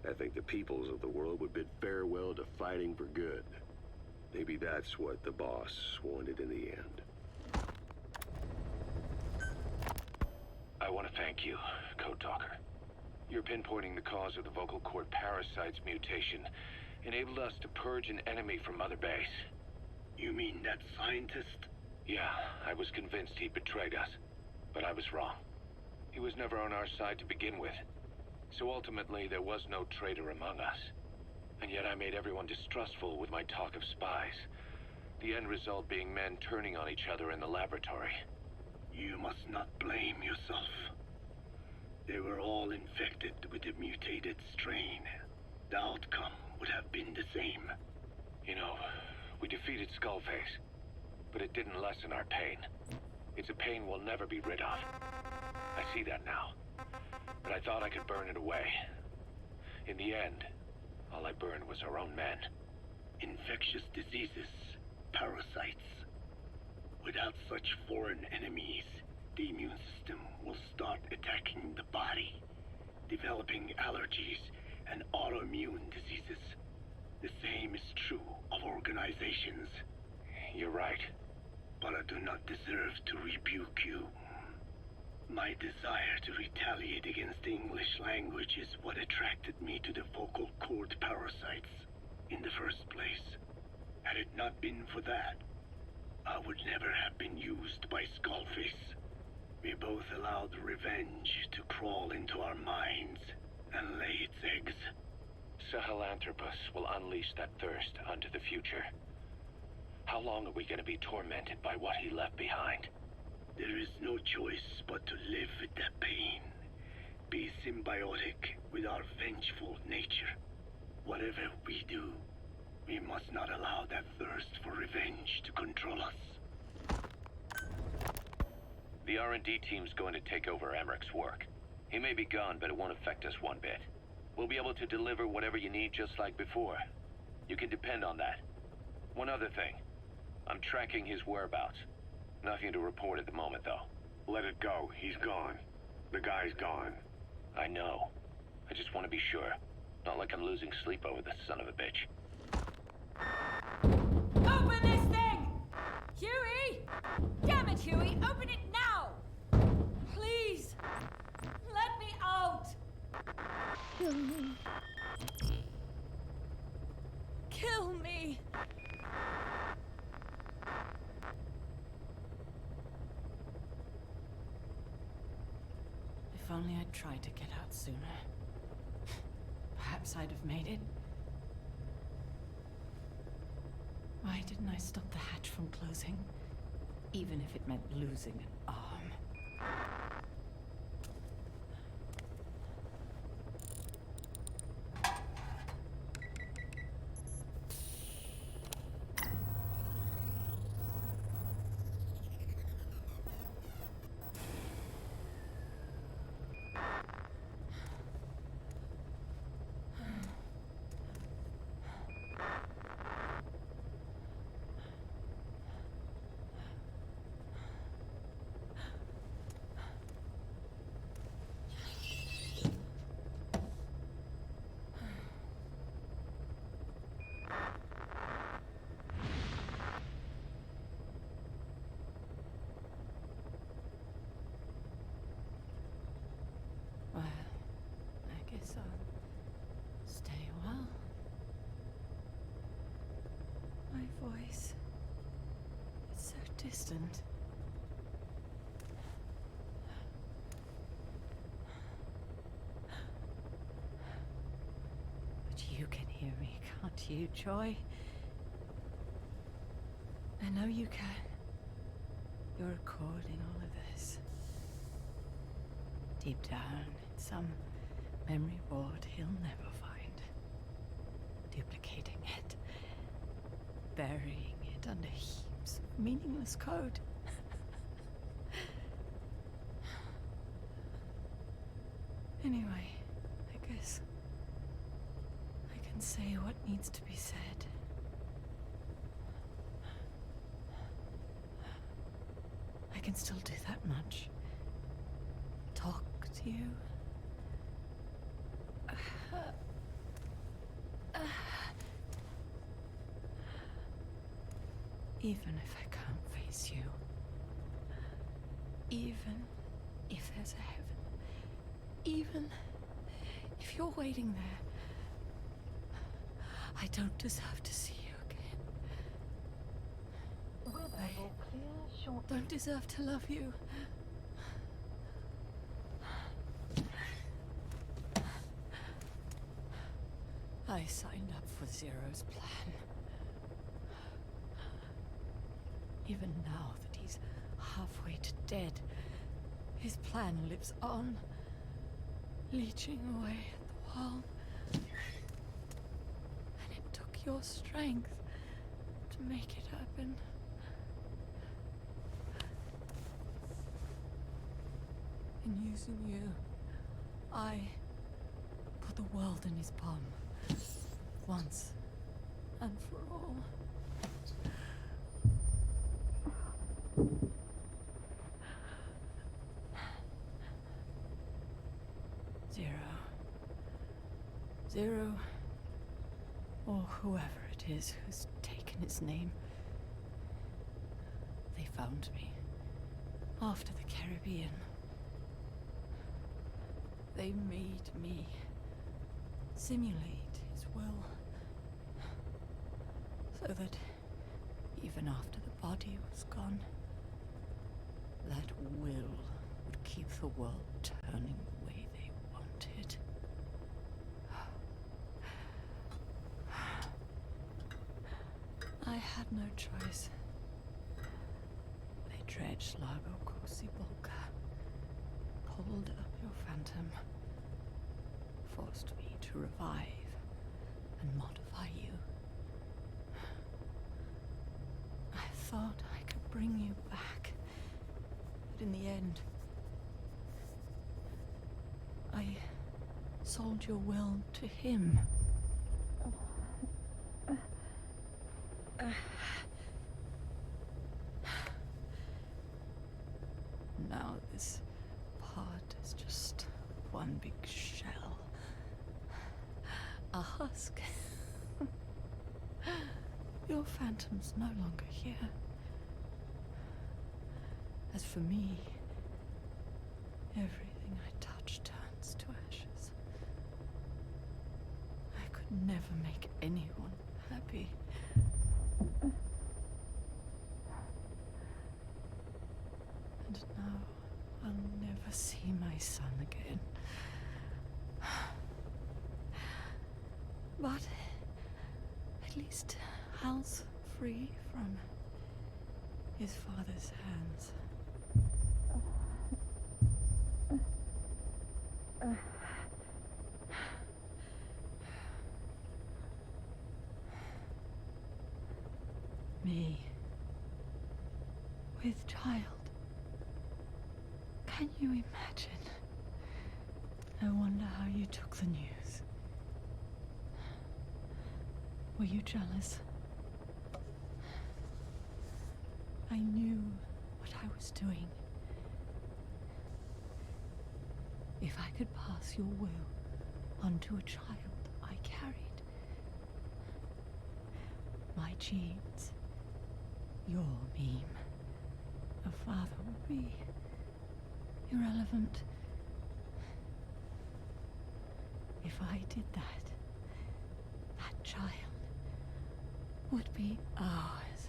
I think the peoples of the world would bid farewell to fighting for good. Maybe that's what the boss wanted in the end. I want to thank you, Code Talker. Your pinpointing the cause of the vocal cord parasite's mutation enabled us to purge an enemy from Mother Base. You mean that scientist? Yeah, I was convinced he betrayed us, but I was wrong. He was never on our side to begin with, so ultimately there was no traitor among us. And yet I made everyone distrustful with my talk of spies, the end result being men turning on each other in the laboratory. You must not blame yourself. They were all infected with a mutated strain. The outcome would have been the same. You know, we defeated Skullface, but it didn't lessen our pain. It's a pain we'll never be rid of. I see that now, but I thought I could burn it away. In the end, all I burned was our own men. Infectious diseases, parasites. Without such foreign enemies, the immune system will start attacking the body, developing allergies and autoimmune diseases. The same is true of organizations. You're right, but I do not deserve to rebuke you. My desire to retaliate against the English language is what attracted me to the vocal cord parasites in the first place. Had it not been for that, I would never have been used by Skullface. We both allowed revenge to crawl into our minds and lay its eggs. Sahelanthropus will unleash that thirst onto the future. How long are we going to be tormented by what he left behind? There is no choice but to live with that pain. Be symbiotic with our vengeful nature. Whatever we do, we must not allow that thirst for revenge to control us. The R&D team's going to take over Emmerich's work. He may be gone, but it won't affect us one bit. We'll be able to deliver whatever you need just like before. You can depend on that. One other thing. I'm tracking his whereabouts. Nothing to report at the moment, though. Let it go. He's gone. The guy's gone. I know. I just want to be sure. Not like I'm losing sleep over this son of a bitch. Open this thing! Huey! Damn it, Huey! Open it now! Please! Let me out! Kill me. Kill me! If only I'd tried to get out sooner. Perhaps I'd have made it. Why didn't I stop the hatch from closing? Even if it meant losing an arm. Well, I guess I'll stay a while. My voice, it's so distant. But you can hear me, can't you, Joy? I know you can. You're recording all of this. Deep down in some memory board he'll never find. Duplicating it. Burying it under heaps of meaningless code. Anyway, I guess I can say what needs to be said. I can still do that much. Talk to you. Even if I can't face you. Even if there's a heaven. Even if you're waiting there. I don't deserve to see you again. I don't deserve to love you. I signed up for Zero's plan. Even now that he's halfway to dead, his plan lives on, leeching away at the world. And it took your strength to make it happen. In using you, I put the world in his palm. Once and for all. Zero, or whoever it is who's taken his name. They found me after the Caribbean, They made me simulate his will, so that even after the body was gone, that will would keep the world turning the way they wanted. I had no choice. They dredged Lago Corsibolca, pulled up your phantom, forced me to revive and modify you. I thought I could bring you back, but in the end, I sold your will to him. Now this part is just one big shell. A husk. Your phantom's no longer here. As for me, everything I touch turns to ashes. I could never make anyone happy. And now I'll never see my son again. But at least Hal's free from his father's hands. Me, with child. Can you imagine? I wonder how you took the news. Were you jealous? I knew what I was doing. If I could pass your will onto a child I carried, my genes, your meme, a father would be irrelevant. If I did that, that child would be ours.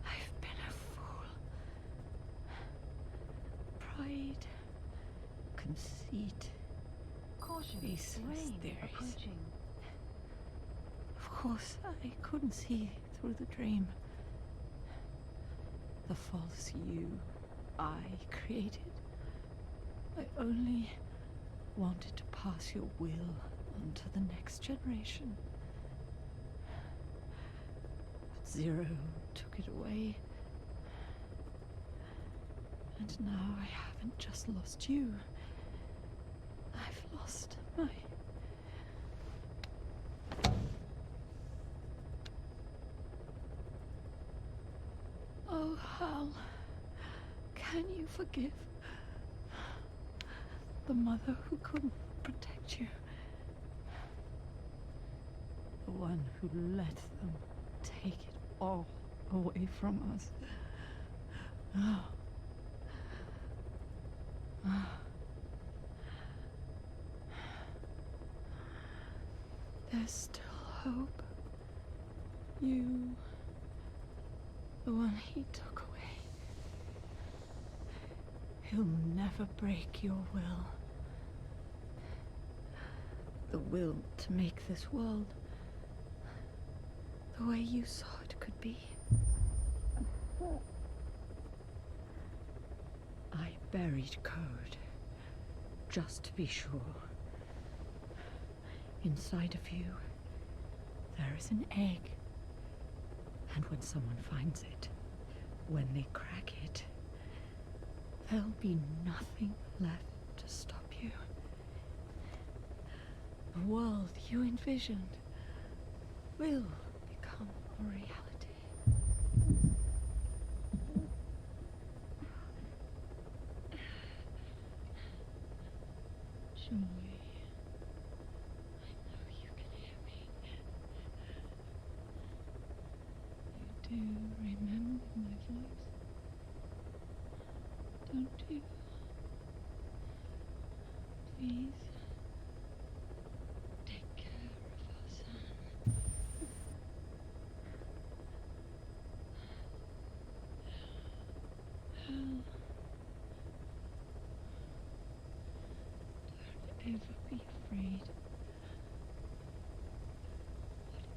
I've been a fool. Pride, conceit, Caution, baseless rain theories. approaching. Of course, I couldn't see through the dream. The false you I created. I only wanted to pass your will on to the next generation. But Zero took it away. And now I haven't just lost you. I've lost my... Oh, Hal, can you forgive the mother who couldn't protect you? The one who let them take it all away from us. Oh. Oh. There's still hope. You, the one he took away. He'll never break your will. The will to make this world the way you saw it could be. I buried code, just to be sure. Inside of you, there is an egg. And when someone finds it, when they crack it, there'll be nothing left to stop you. The world you envisioned will become a reality. Julie, I know you can hear me. be afraid.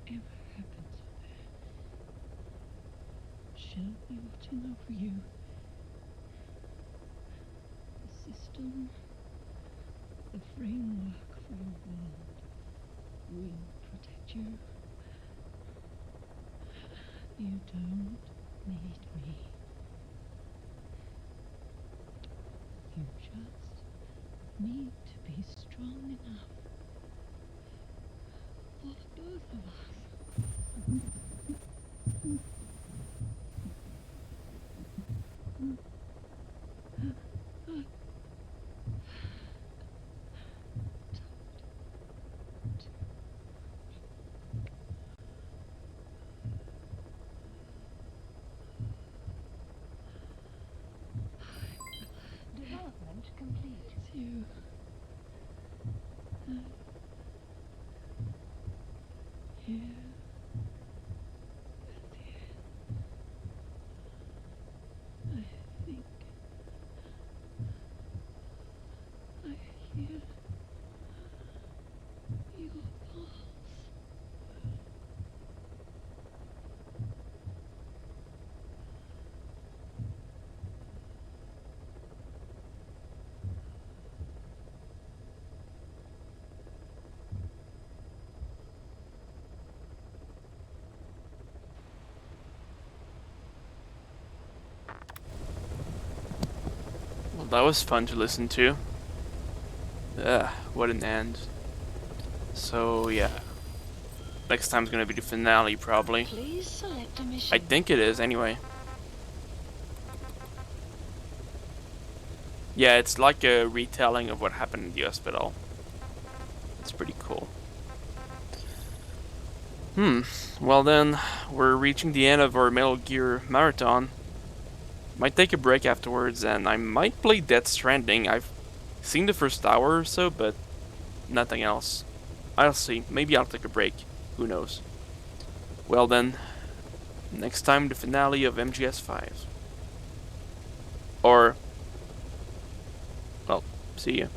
Whatever happens up there, she'll be watching over you. The system, the framework for your world, will protect you. You don't need me. You just need to be strong enough for both of us. Development complete. It's you. Here. I think I hear your pulse. Well, that was fun to listen to. Ugh, what an end. So, yeah. Next time's gonna be the finale, probably. Please select a mission. I think it is, anyway. Yeah, it's like a retelling of what happened in the hospital. It's pretty cool. Well then, we're reaching the end of our Metal Gear marathon. Might take a break afterwards, and I might play Death Stranding. I've seen the first hour or so, but nothing else. I'll see. Maybe I'll take a break. Who knows? Well then, next time the finale of MGS5. Or, well, see ya.